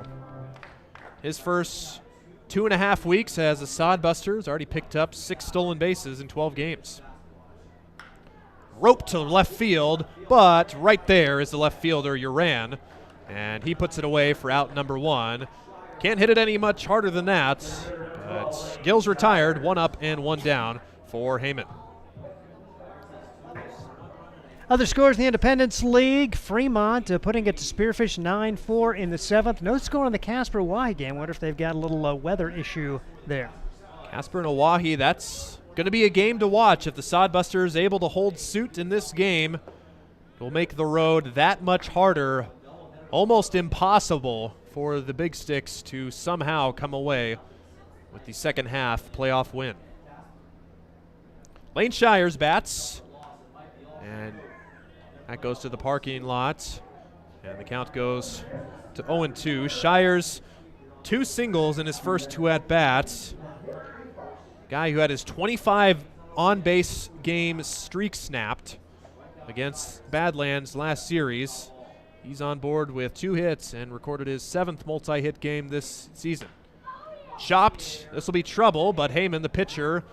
his first 2.5 weeks as a Sodbusters already picked up 6 stolen bases in 12 games. Rope to left field, but right there is the left fielder, Uran. And he puts it away for out number 1. Can't hit it any much harder than that. But Gill's retired, 1 up and 1 down for Heyman. Other scores in the Independence League. Fremont putting it to Spearfish 9-4 in the 7th. No score on the Casper Owyhee game. Wonder if they've got a little weather issue there. Casper and Owyhee, that's going to be a game to watch. If the Sodbusters able to hold suit in this game, it will make the road that much harder. Almost impossible for the Big Sticks to somehow come away with the second half playoff win. Lane Shires bats, and that goes to the parking lot, and the count goes to 0-2. Shires, 2 singles in his first 2 at-bats. Guy who had his 25 on-base game streak snapped against Badlands last series. He's on board with 2 hits and recorded his 7th multi-hit game this season. Chopped. This will be trouble, but Heyman, the pitcher,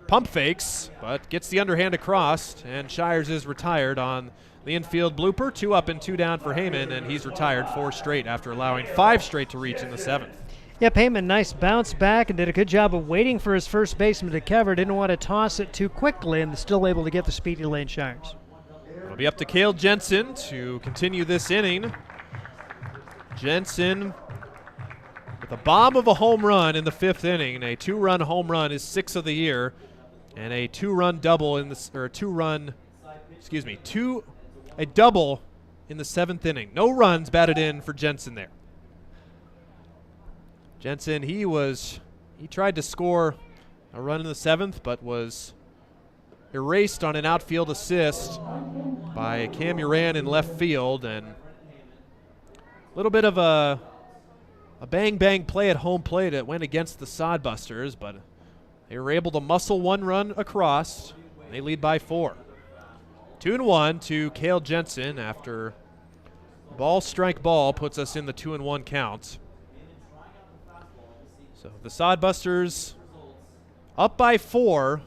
pump fakes, but gets the underhand across, and Shires is retired on the infield blooper. 2 up and 2 down for Heyman, and he's retired 4 straight after allowing 5 straight to reach in the 7th. Yep, Heyman, nice bounce back and did a good job of waiting for his first baseman to cover. Didn't want to toss it too quickly and still able to get the speedy Lane Shires. It'll be up to Cale Jensen to continue this inning. Jensen with a bomb of a home run in the 5th inning. A 2-run home run is 6th of the year, and a 2-run double in the a double in the 7th inning. No runs batted in for Jensen there. Jensen, he tried to score a run in the 7th, but was erased on an outfield assist by Cam Uran in left field, and a little bit of a bang-bang play at home plate that went against the Sodbusters, but they were able to muscle 1 run across. They lead by 4. 2-1 to Cale Jensen after ball strike ball puts us in the 2-1 count. So the Sodbusters up by 4.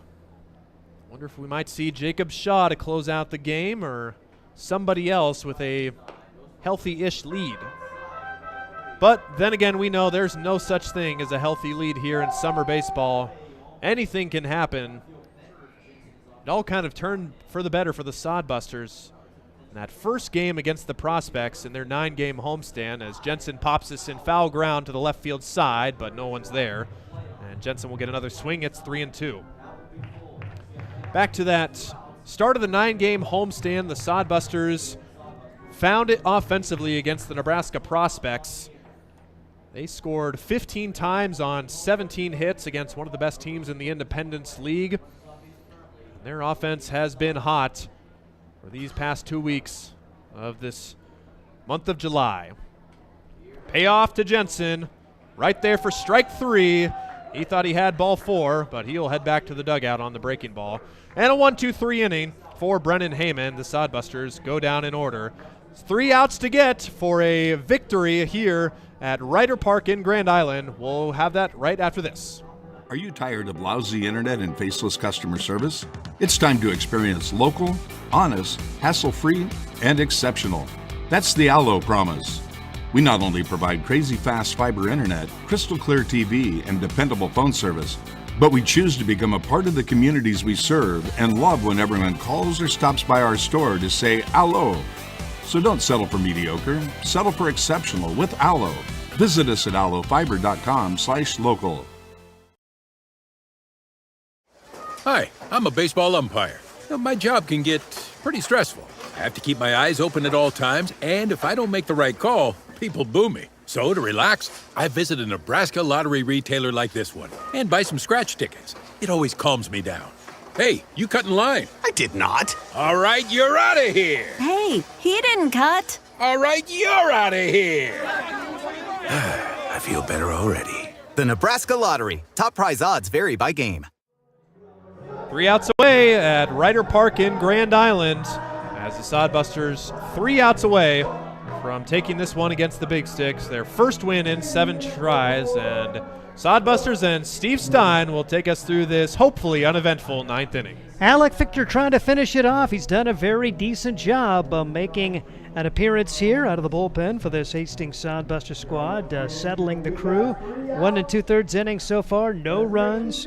Wonder if we might see Jacob Shaw to close out the game or somebody else with a healthy-ish lead. But then again, we know there's no such thing as a healthy lead here in summer baseball. Anything can happen. It all kind of turned for the better for the Sodbusters in that first game against the Prospects in their 9-game homestand, as Jensen pops this in foul ground to the left field side, but no one's there. And Jensen will get another swing. It's 3-2. Back to that start of the 9-game homestand, the Sodbusters found it offensively against the Nebraska Prospects. They scored 15 times on 17 hits against one of the best teams in the Independence League. Their offense has been hot for these past 2 weeks of this month of July. Payoff to Jensen, right there for strike 3. He thought he had ball 4, but he'll head back to the dugout on the breaking ball. And a 1-2-3 inning for Brennan Heyman. The Sodbusters go down in order. 3 outs to get for a victory here at Ryder Park in Grand Island. We'll have that right after this. Are you tired of lousy internet and faceless customer service? It's time to experience local, honest, hassle-free, and exceptional. That's the Allo promise. We not only provide crazy fast fiber internet, crystal clear TV, and dependable phone service, but we choose to become a part of the communities we serve and love when everyone calls or stops by our store to say Allo. So don't settle for mediocre, settle for exceptional with Allo. Visit us at allofiber.com/local. Hi, I'm a baseball umpire. My job can get pretty stressful. I have to keep my eyes open at all times, and if I don't make the right call, people boo me. So to relax, I visit a Nebraska lottery retailer like this one and buy some scratch tickets. It always calms me down. Hey, you cut in line. I did not. All right, you're out of here. Hey, he didn't cut. All right, you're out of here. I feel better already. The Nebraska Lottery. Top prize odds vary by game. 3 outs away at Ryder Park in Grand Island as the Sodbusters 3 outs away from taking this one against the Big Sticks. Their first win in 7 tries, and Sodbusters and Steve Stein will take us through this hopefully uneventful 9th inning. Alec Victor trying to finish it off. He's done a very decent job making an appearance here out of the bullpen for this Hastings Sodbuster squad, settling the crew. 1 2/3 innings so far, no runs,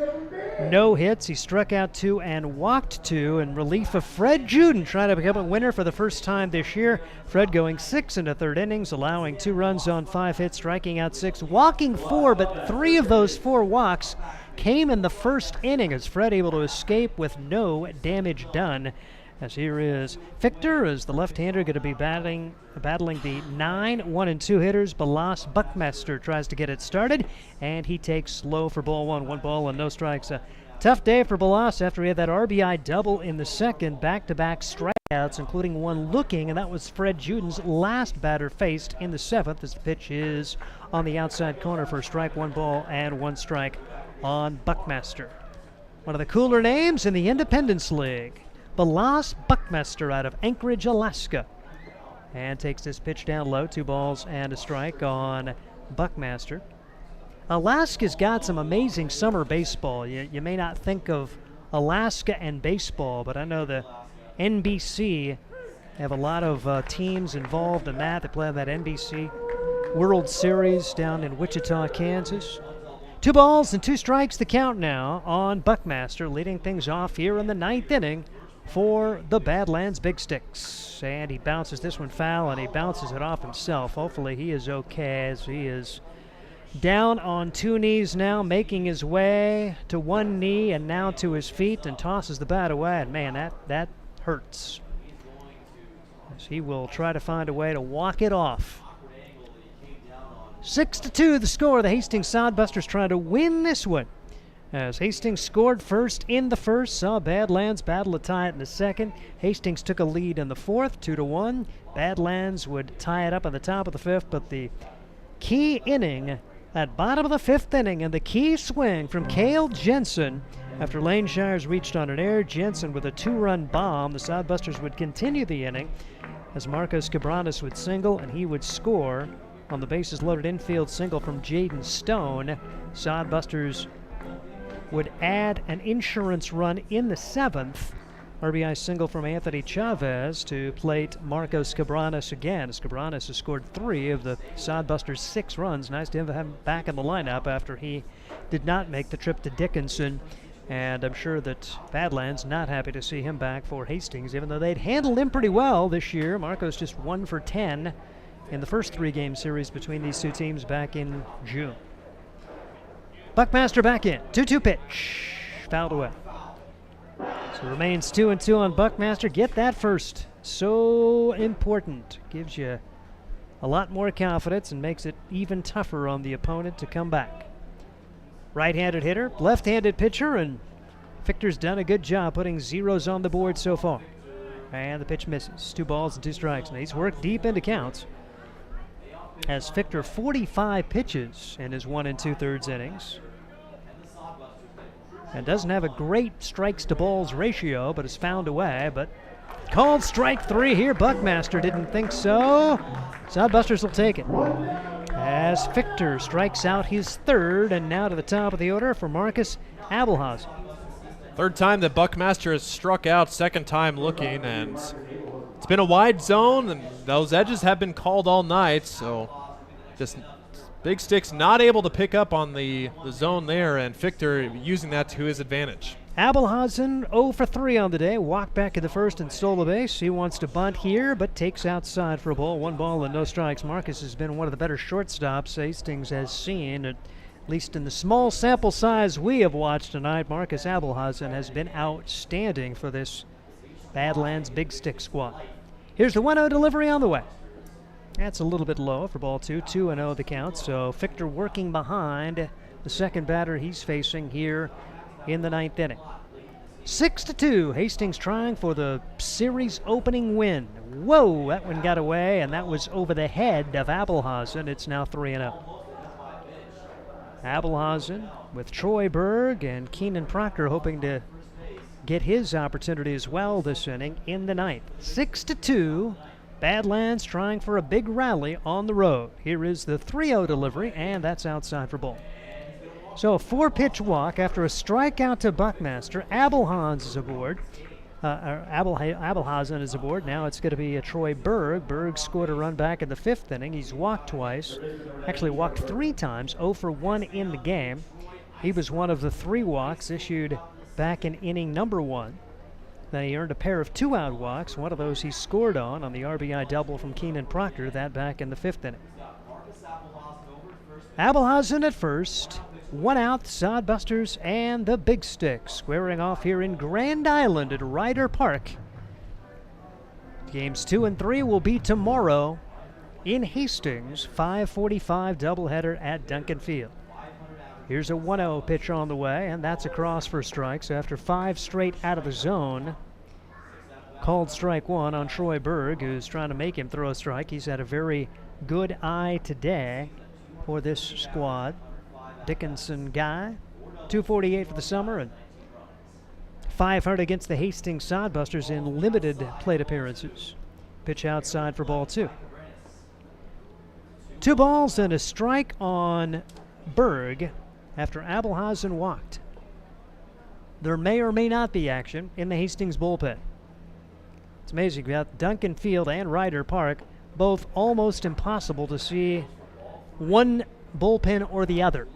no hits. He struck out 2 and walked 2 in relief of Fred Juden, trying to become a winner for the first time this year. Fred going 6 1/3 innings, allowing 2 runs on 5 hits, striking out 6, walking 4, but 3 of those 4 walks came in the first inning as Fred able to escape with no damage done. As here is Victor, as the left-hander going to be battling the 9 1 2 hitters. Balas Buckmaster tries to get it started, and he takes slow for ball 1. 1 ball and no strikes. A tough day for Balas after he had that RBI double in the second. Back-to-back strikeouts, including one looking, and that was Fred Juden's last batter faced in the 7th, as the pitch is on the outside corner for a strike. 1 ball and 1 strike on Buckmaster. One of the cooler names in the Independence League. Balas Buckmaster out of Anchorage, Alaska. And takes this pitch down low. 2 balls and a strike on Buckmaster. Alaska's got some amazing summer baseball. You may not think of Alaska and baseball, but I know the NBC have a lot of teams involved in that. They play that NBC World Series down in Wichita, Kansas. 2 balls and 2 strikes the count now on Buckmaster, leading things off here in the 9th inning for the Badlands Big Sticks. And he bounces this one foul, and he bounces it off himself. Hopefully he is okay, as he is down on 2 knees now, making his way to 1 knee and now to his feet, and tosses the bat away. And man, that hurts. As he will try to find a way to walk it off. 6-2 the score. The Hastings Sodbusters trying to win this one, as Hastings scored first in the first, saw Badlands battle to tie it in the second. Hastings took a lead in the 4th, 2-1. Badlands would tie it up at the top of the 5th, but the key inning, at bottom of the 5th inning, and the key swing from Cale Jensen after Lane Shires reached on an error. Jensen with a 2-run bomb. The Sodbusters would continue the inning as Marcos Cabranes would single, and he would score on the bases-loaded infield single from Jaden Stone. Sodbusters would add an insurance run in the 7th. RBI single from Anthony Chavez to plate Marcos Cabranes again, as Cabranes has scored 3 of the Sodbusters' 6 runs. Nice to have him back in the lineup after he did not make the trip to Dickinson. And I'm sure that Badlands not happy to see him back for Hastings, even though they'd handled him pretty well this year. Marcos just 1 for 10 in the first 3-game series between these 2 teams back in June. Buckmaster back in. 2-2 pitch. Fouled away. So remains 2-2 on Buckmaster. Get that first. So important. Gives you a lot more confidence and makes it even tougher on the opponent to come back. Right-handed hitter, left-handed pitcher, and Victor's done a good job putting zeros on the board so far. And the pitch misses. 2 balls and 2 strikes. And he's worked deep into counts. Has Victor 45 pitches in his 1 2/3 innings. And doesn't have a great strikes to balls ratio, but has found a way. But Called strike 3 here. Buckmaster didn't think so. Sodbusters will take it. As Fichter strikes out his third, and now to the top of the order for Marcus Abelhausen. Third time that Buckmaster has struck out, second time looking, and it's been a wide zone, and those edges have been called all night, so just Big Sticks not able to pick up on the zone there, and Fichter using that to his advantage. Abelhausen 0 for 3 on the day. Walked back in the first and stole the base. He wants to bunt here, but takes outside for a ball. 1 ball and no strikes. Marcus has been one of the better shortstops Hastings has seen, at least in the small sample size we have watched tonight. Marcus Abelhausen has been outstanding for this Badlands Big Stick squad. Here's the 1-0 delivery on the way. That's a little bit low for ball 2. 2-0 the count, so Fichter working behind the second batter he's facing here in the 9th inning. 6-2, Hastings trying for the series opening win. Whoa, that one got away, and that was over the head of Abelhausen. It's now 3-0. Abelhausen with Troy Berg and Keenan Proctor hoping to get his opportunity as well this inning in the 9th. 6-2, Badlands trying for a big rally on the road. Here is the 3-0 delivery, and that's outside for ball. So a 4-pitch walk after a strikeout to Buckmaster. Abelhausen is aboard. Abelhausen is aboard. Now it's going to be a Troy Berg. Berg scored a run back in the 5th inning. He's walked twice. Actually walked 3 times. 0 for 1 in the game. He was one of the 3 walks issued back in inning number 1. Then he earned a pair of 2-out walks. One of those he scored on the RBI double from Keenan Proctor. That back in the 5th inning. Abelhausen at first. 1 out, Sodbusters and the Big Stick squaring off here in Grand Island at Ryder Park. Games 2 and 3 will be tomorrow in Hastings, 5:45 doubleheader at Duncan Field. Here's a 1-0 pitch on the way, and that's a cross for strikes after 5 straight out of the zone. Called strike 1 on Troy Berg, who's trying to make him throw a strike. He's had a very good eye today for this squad. Dickinson guy, 248 for the summer and 500 against the Hastings Sodbusters in limited plate appearances. Pitch outside for ball 2. 2 balls and a strike on Berg after Abelhausen walked. There may or may not be action in the Hastings bullpen. It's amazing. We've got Duncan Field and Ryder Park, both almost impossible to see one bullpen or the other.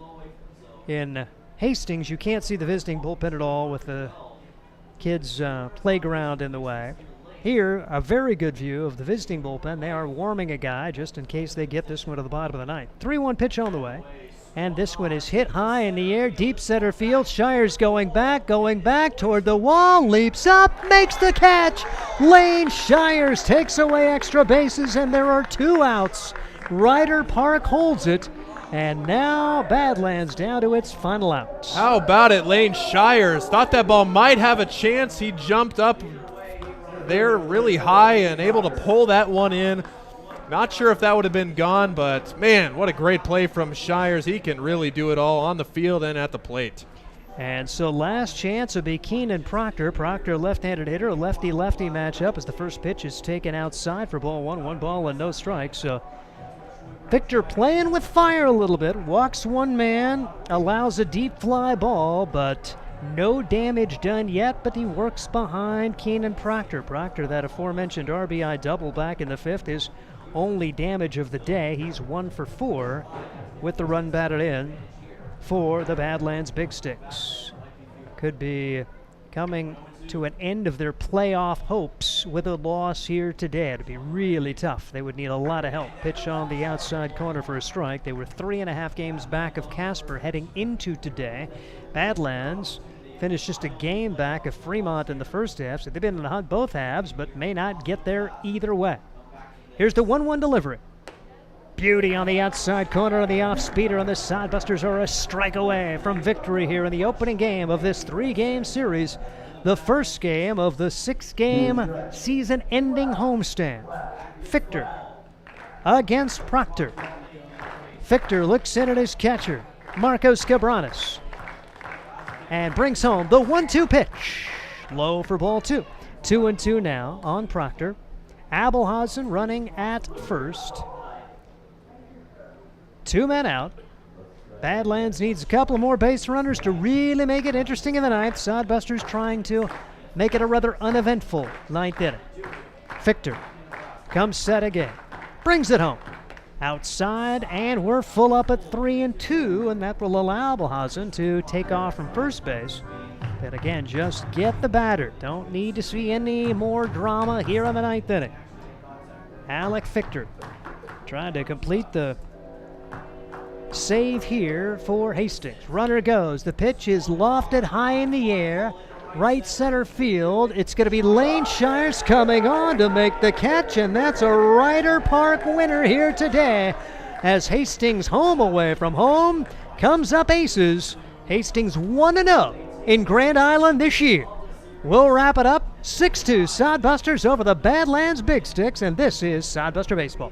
In Hastings, you can't see the visiting bullpen at all with the kids' playground in the way. Here, a very good view of the visiting bullpen. They are warming a guy just in case they get this one to the bottom of the 9th. 3-1 pitch on the way. And this one is hit high in the air, deep center field. Shire's going back toward the wall, leaps up, makes the catch. Lane Shires takes away extra bases, and there are 2 outs. Ryder Park holds it. And now Badlands down to its final out. How about it, Lane Shires? Thought that ball might have a chance. He jumped up there really high and able to pull that one in. Not sure if that would have been gone, but man, what a great play from Shires. He can really do it all on the field and at the plate. And so last chance would be Keenan Proctor. Proctor, left-handed hitter, a lefty-lefty matchup as the first pitch is taken outside for ball 1. 1 ball and no strikes. So Fichter playing with fire a little bit, walks 1 man, allows a deep fly ball, but no damage done yet, but he works behind Keenan Proctor. Proctor, that aforementioned RBI double back in the 5th, his only damage of the day. He's 1 for 4 with the run batted in for the Badlands Big Sticks. Could be coming to an end of their playoff hopes with a loss here today. It'd be really tough. They would need a lot of help. Pitch on the outside corner for a strike. They were 3.5 games back of Casper heading into today. Badlands finished just a game back of Fremont in the first half, so they've been in the hunt both halves, but may not get there either way. Here's the 1-1 delivery. Beauty on the outside corner of the off-speeder, and the Sodbusters are a strike away from victory here in the opening game of this 3-game series. The first game of the 6-game season-ending homestand. Fichter against Proctor. Fichter looks in at his catcher, Marcos Cabranes, and brings home the 1-2 pitch. Low for ball 2. 2-2 now on Proctor. Abelhausen running at first. 2 men out. Badlands needs a couple more base runners to really make it interesting in the ninth. Sodbusters trying to make it a rather uneventful ninth inning. Fichter comes set again. Brings it home. Outside, and we're full up at 3-2, and that will allow Abelhausen to take off from first base. But again, just get the batter. Don't need to see any more drama here in the ninth inning. Alec Fichter trying to complete the save here for Hastings. Runner goes. The pitch is lofted high in the air. Right center field. It's going to be Lane Shires coming on to make the catch, and that's a Ryder Park winner here today as Hastings home away from home comes up aces. Hastings 1-0 in Grand Island this year. We'll wrap it up 6-2 Sodbusters over the Badlands Big Sticks, and this is Sodbuster Baseball.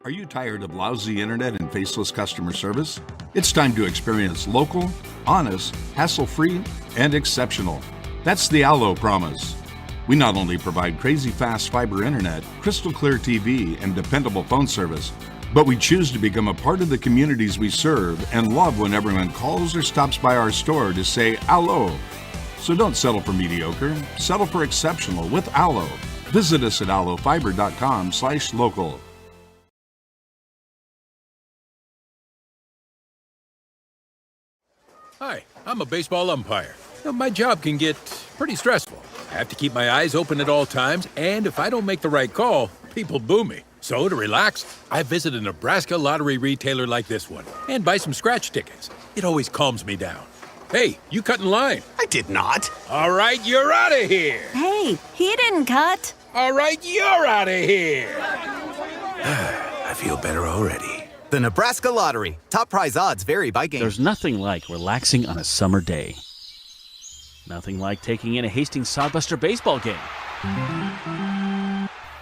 Are you tired of lousy internet and faceless customer service? It's time to experience local, honest, hassle-free, and exceptional. That's the Allo promise. We not only provide crazy fast fiber internet, crystal clear TV, and dependable phone service, but we choose to become a part of the communities we serve and love when everyone calls or stops by our store to say Allo. So don't settle for mediocre, settle for exceptional with Allo. Visit us at allofiber.com/local. Hi, I'm a baseball umpire. My job can get pretty stressful. I have to keep my eyes open at all times, and if I don't make the right call, people boo me. So to relax, I visit a Nebraska lottery retailer like this one and buy some scratch tickets. It always calms me down. Hey, you cut in line. I did not. All right, you're out of here. Hey, he didn't cut. All right, you're out of here. I feel better already. The Nebraska Lottery. Top prize odds vary by game. There's nothing like relaxing on a summer day. Nothing like taking in a Hastings Sodbuster baseball game.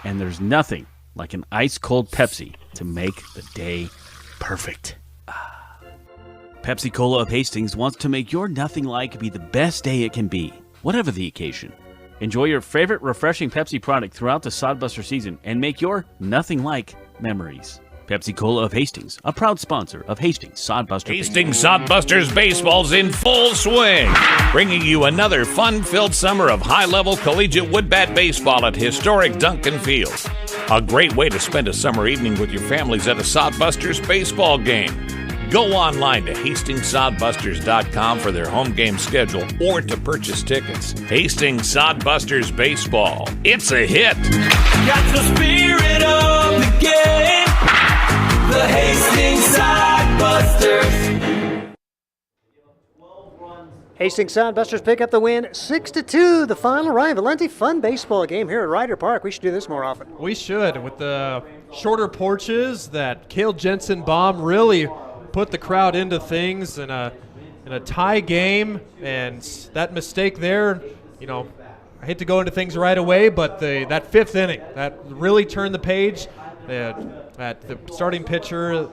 And there's nothing like an ice-cold Pepsi to make the day perfect. Pepsi Cola of Hastings wants to make your nothing like be the best day it can be, whatever the occasion. Enjoy your favorite refreshing Pepsi product throughout the Sodbuster season and make your nothing like memories. Pepsi Cola of Hastings, a proud sponsor of Hastings Sodbuster. Hastings Sodbusters baseball's in full swing, bringing you another fun-filled summer of high-level collegiate woodbat baseball at historic Duncan Field. A great way to spend a summer evening with your families at a Sodbusters baseball game. Go online to hastingssodbusters.com for their home game schedule or to purchase tickets. Hastings Sodbusters baseball. It's a hit. Got the spirit of the game. The Hastings Sodbusters. Hastings Sodbusters pick up the win 6-2. The final. Ryan Valenti, fun baseball game here at Ryder Park. We should do this more often. We should, with the shorter porches. That Cale Jensen bomb really put the crowd into things in a tie game, and that mistake there, I hate to go into things right away, but that fifth inning, that really turned the page. That the starting pitcher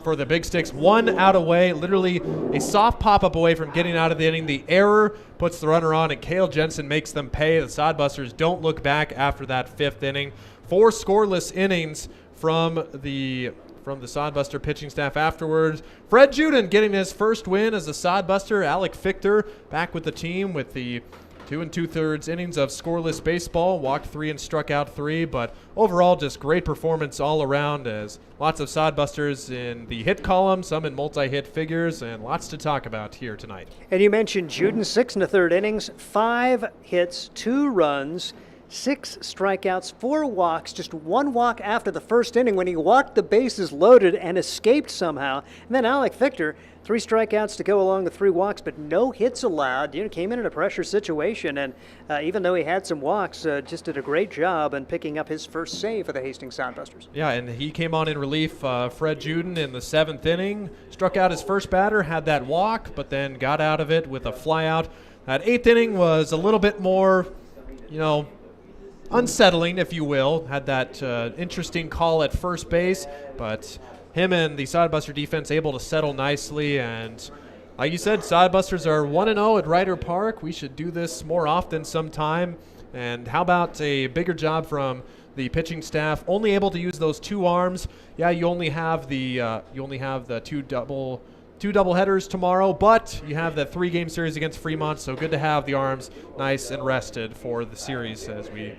for the Big Sticks, 1 out away, literally a soft pop-up away from getting out of the inning. The error puts the runner on, and Cale Jensen makes them pay. The Sodbusters don't look back after that fifth inning. 4 scoreless innings from the Sodbuster pitching staff afterwards. Fred Juden getting his first win as a Sodbuster. Alec Fichter back with the team with the 2 2/3 innings of scoreless baseball. Walked 3 and struck out 3, but overall just great performance all around, as lots of Sodbusters in the hit column, some in multi-hit figures, and lots to talk about here tonight. And you mentioned Juden, 6 1/3 innings, 5 hits, 2 runs, 6 strikeouts, 4 walks, just 1 walk after the first inning when he walked the bases loaded and escaped somehow. And then Alec Fichter, 3 strikeouts to go along with 3 walks, but no hits allowed. Came in a pressure situation, and even though he had some walks, just did a great job in picking up his first save for the Hastings Sodbusters. Yeah, and he came on in relief, Fred Juden, in the 7th inning. Struck out his first batter, had that walk, but then got out of it with a flyout. That 8th inning was a little bit more, unsettling, if you will. Had that interesting call at first base, but him and the Sodbuster defense able to settle nicely and Like you said, Sodbusters are 1-0 at Ryder Park. We should do this more often sometime. And how about a bigger job from the pitching staff? Only able to use those 2 arms. Yeah, you only have the two double headers tomorrow, but you have that 3-game series against Fremont. So good to have the arms nice and rested for the series as we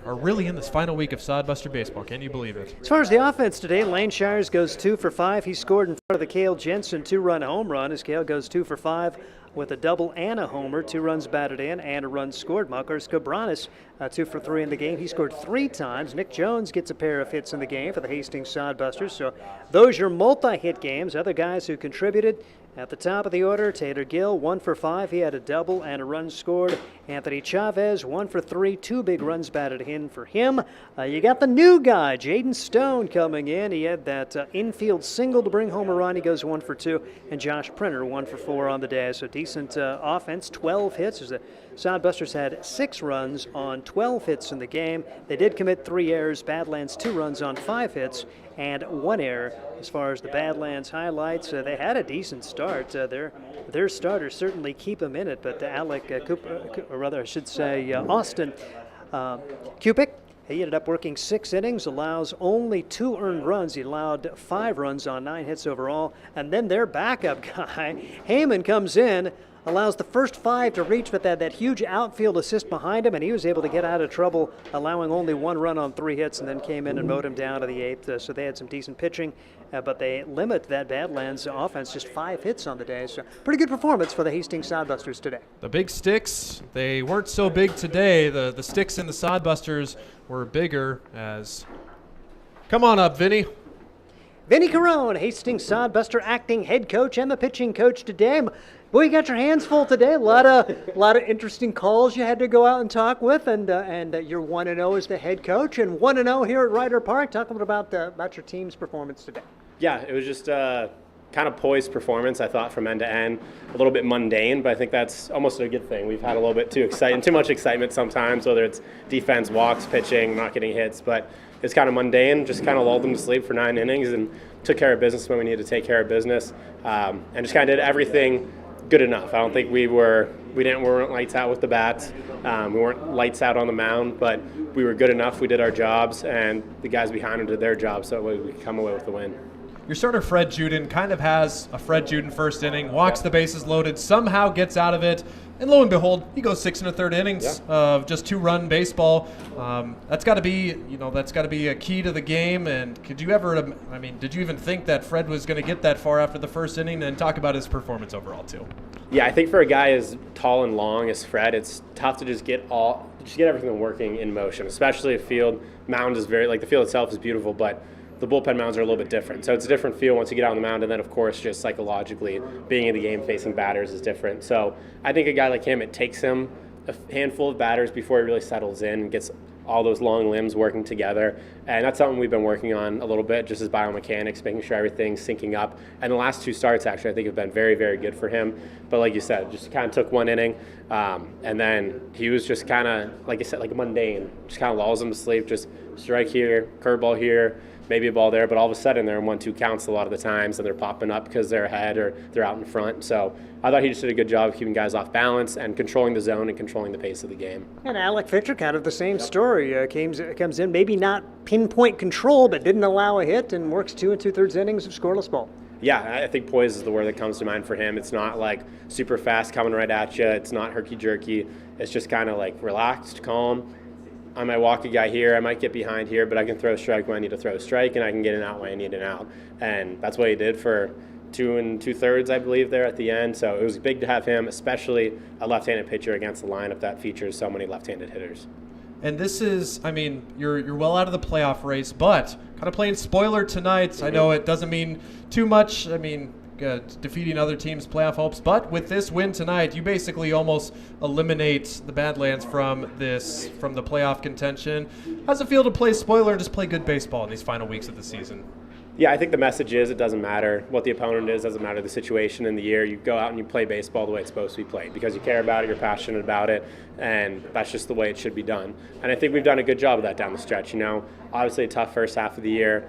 are really in this final week of Sodbuster baseball. Can you believe it? As far as the offense today, Lane Shires goes 2 for 5. He scored in front of the Cale Jensen 2-run home run as Cale goes 2 for 5 with a double and a homer, 2 runs batted in and a run scored. Makars Cabranes 2 for 3 in the game. He scored 3 times. Nick Jones gets a pair of hits in the game for the Hastings Sodbusters. So those are your multi-hit games. Other guys who contributed at the top of the order, Taylor Gill, 1 for 5. He had a double and a run scored. Anthony Chavez, 1 for 3, 2 big runs batted in for him. You got the new guy, Jaden Stone, coming in. He had that infield single to bring home a run. He goes 1 for 2. And Josh Printer, 1 for 4 on the day. So decent offense, 12 hits. As the Sodbusters had 6 runs on 12 hits in the game. They did commit 3 errors. Badlands 2 runs on 5 hits and 1 error. As far as the Badlands highlights, they had a decent start. Their starters certainly keep them in it, but Alec Cooper, or rather I should say Austin Kupik, he ended up working 6 innings, allows only 2 earned runs. He allowed 5 runs on 9 hits overall. And then their backup guy, Heyman, comes in, allows the first 5 to reach, but that huge outfield assist behind him, and he was able to get out of trouble, allowing only 1 run on 3 hits, and then came in and mowed him down to the 8th. So they had some decent pitching, but they limit that Badlands offense, just 5 hits on the day. So pretty good performance for the Hastings Sodbusters today. The big sticks, they weren't so big today. The sticks in the Sodbusters were bigger as... Come on up, Vinny. Vinny Carone, Hastings Sodbuster acting head coach and the pitching coach today. Boy, you got your hands full today. A lot of interesting calls you had to go out and talk with, and you're 1-0 as the head coach, and 1-0 here at Ryder Park. Talk a little about your team's performance today. Yeah, it was just a kind of poised performance, I thought, from end to end. A little bit mundane, but I think that's almost a good thing. We've had a little bit too much excitement sometimes, whether it's defense, walks, pitching, not getting hits, but it's kind of mundane. Just kind of lulled them to sleep for 9 innings and took care of business when we needed to take care of business, and just kind of did everything good enough. I don't think we weren't lights out with the bats. We weren't lights out on the mound, but we were good enough. We did our jobs, and the guys behind them did their job, so we could come away with the win. Your starter, Fred Juden, kind of has a Fred Juden first inning, walks the bases loaded, somehow gets out of it, and lo and behold, he goes 6 1/3 innings of just 2-run baseball. That's got to be a key to the game. And did you even think that Fred was going to get that far after the first inning? And talk about his performance overall too. Yeah, I think for a guy as tall and long as Fred, it's tough to just get everything working in motion, especially a field. Mound is the field itself is beautiful, but the bullpen mounds are a little bit different. So it's a different feel once you get out on the mound, and then, of course, just psychologically being in the game facing batters is different. So I think a guy like him, it takes him a handful of batters before he really settles in and gets all those long limbs working together. And that's something we've been working on a little bit, just as biomechanics, making sure everything's syncing up. And the last 2 starts, actually, I think have been very, very good for him. But like you said, just kind of took 1 inning, and then he was just kind of, like I said, like mundane. Just kind of lulls him to sleep, just strike here, curveball here, maybe a ball there, but all of a sudden they're in 1-2 counts a lot of the times, and they're popping up because they're ahead or they're out in front. So I thought he just did a good job of keeping guys off balance and controlling the zone and controlling the pace of the game. And Alec Fisher, kind of the same story. Comes in, maybe not pinpoint control, but didn't allow a hit and works 2 2/3 innings of scoreless ball. Yeah, I think poise is the word that comes to mind for him. It's not like super fast coming right at you. It's not herky-jerky. It's just kind of like relaxed, calm. I might walk a guy here, I might get behind here, but I can throw a strike when I need to throw a strike, and I can get an out when I need an out. And that's what he did for 2 2/3, I believe, there at the end. So it was big to have him, especially a left-handed pitcher against a lineup that features so many left-handed hitters. And this is, you're well out of the playoff race, but kind of playing spoiler tonight. I know it doesn't mean too much. Defeating other teams' playoff hopes, but with this win tonight, you basically almost eliminate the Badlands from the playoff contention. How's it feel to play spoiler and just play good baseball in these final weeks of the season? Yeah, I think the message is it doesn't matter what the opponent is, doesn't matter the situation in the year. You go out and you play baseball the way it's supposed to be played because you care about it, you're passionate about it, and that's just the way it should be done. And I think we've done a good job of that down the stretch. Obviously a tough first half of the year,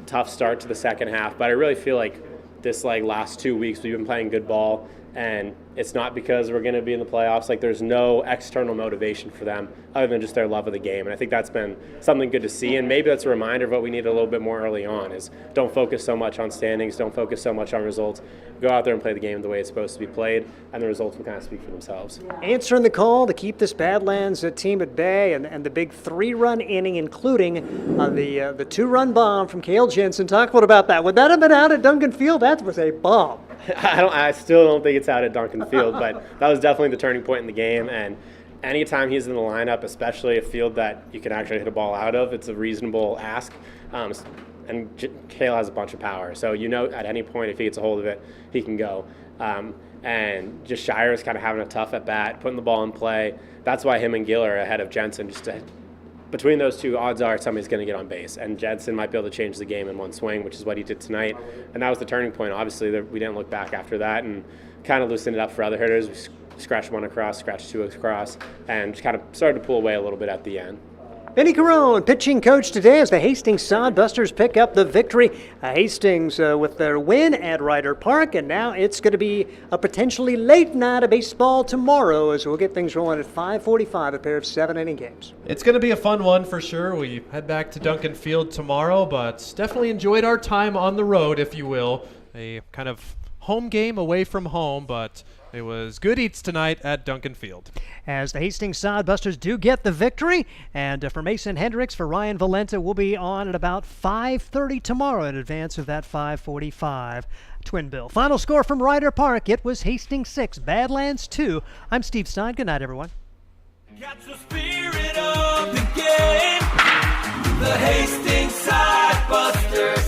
tough start to the second half, but I really feel like this last 2 weeks we've been playing good ball, And it's not because we're going to be in the playoffs. Like, there's no external motivation for them other than just their love of the game. And I think that's been something good to see. And maybe that's a reminder of what we need a little bit more early on is don't focus so much on standings, don't focus so much on results. Go out there and play the game the way it's supposed to be played, and the results will kind of speak for themselves. Answering the call to keep this Badlands team at bay, and the big 3-run inning, including the 2-run bomb from Cale Jensen. Talk about that. Would that have been out at Duncan Field? That was a bomb. I still don't think it's out at Duncan Field, but that was definitely the turning point in the game. And anytime he's in the lineup, especially a field that you can actually hit a ball out of, it's a reasonable ask. And Cale has a bunch of power, so at any point if he gets a hold of it, he can go. And just Shire's kind of having a tough at bat, putting the ball in play. That's why him and Gill are ahead of Jensen. Between those two, odds are somebody's going to get on base, and Jensen might be able to change the game in one swing, which is what he did tonight. And that was the turning point. Obviously, we didn't look back after that, and kind of loosened it up for other hitters. We scratched one across, scratched two across, and just kind of started to pull away a little bit at the end. Benny Carone, pitching coach today as the Hastings Sodbusters pick up the victory. Hastings with their win at Ryder Park, and now it's going to be a potentially late night of baseball tomorrow as we'll get things rolling at 5:45, a pair of 7-inning games. It's going to be a fun one for sure. We head back to Duncan Field tomorrow, but definitely enjoyed our time on the road, if you will. A kind of home game away from home, but it was good eats tonight at Duncan Field. As the Hastings Sodbusters do get the victory, and for Mason Hendricks, for Ryan Valenta, we'll be on at about 5:30 tomorrow in advance of that 5:45 Twin Bill. Final score from Ryder Park, it was Hastings 6, Badlands 2. I'm Steve Stein. Good night, everyone. Catch the spirit of the game. The Hastings Sodbusters.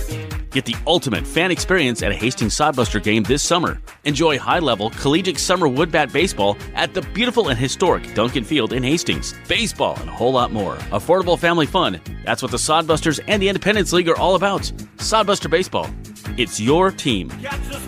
Get the ultimate fan experience at a Hastings Sodbuster game this summer. Enjoy high-level collegiate summer woodbat baseball at the beautiful and historic Duncan Field in Hastings. Baseball and a whole lot more. Affordable family fun. That's what the Sodbusters and the Independence League are all about. Sodbuster Baseball. It's your team. Catch the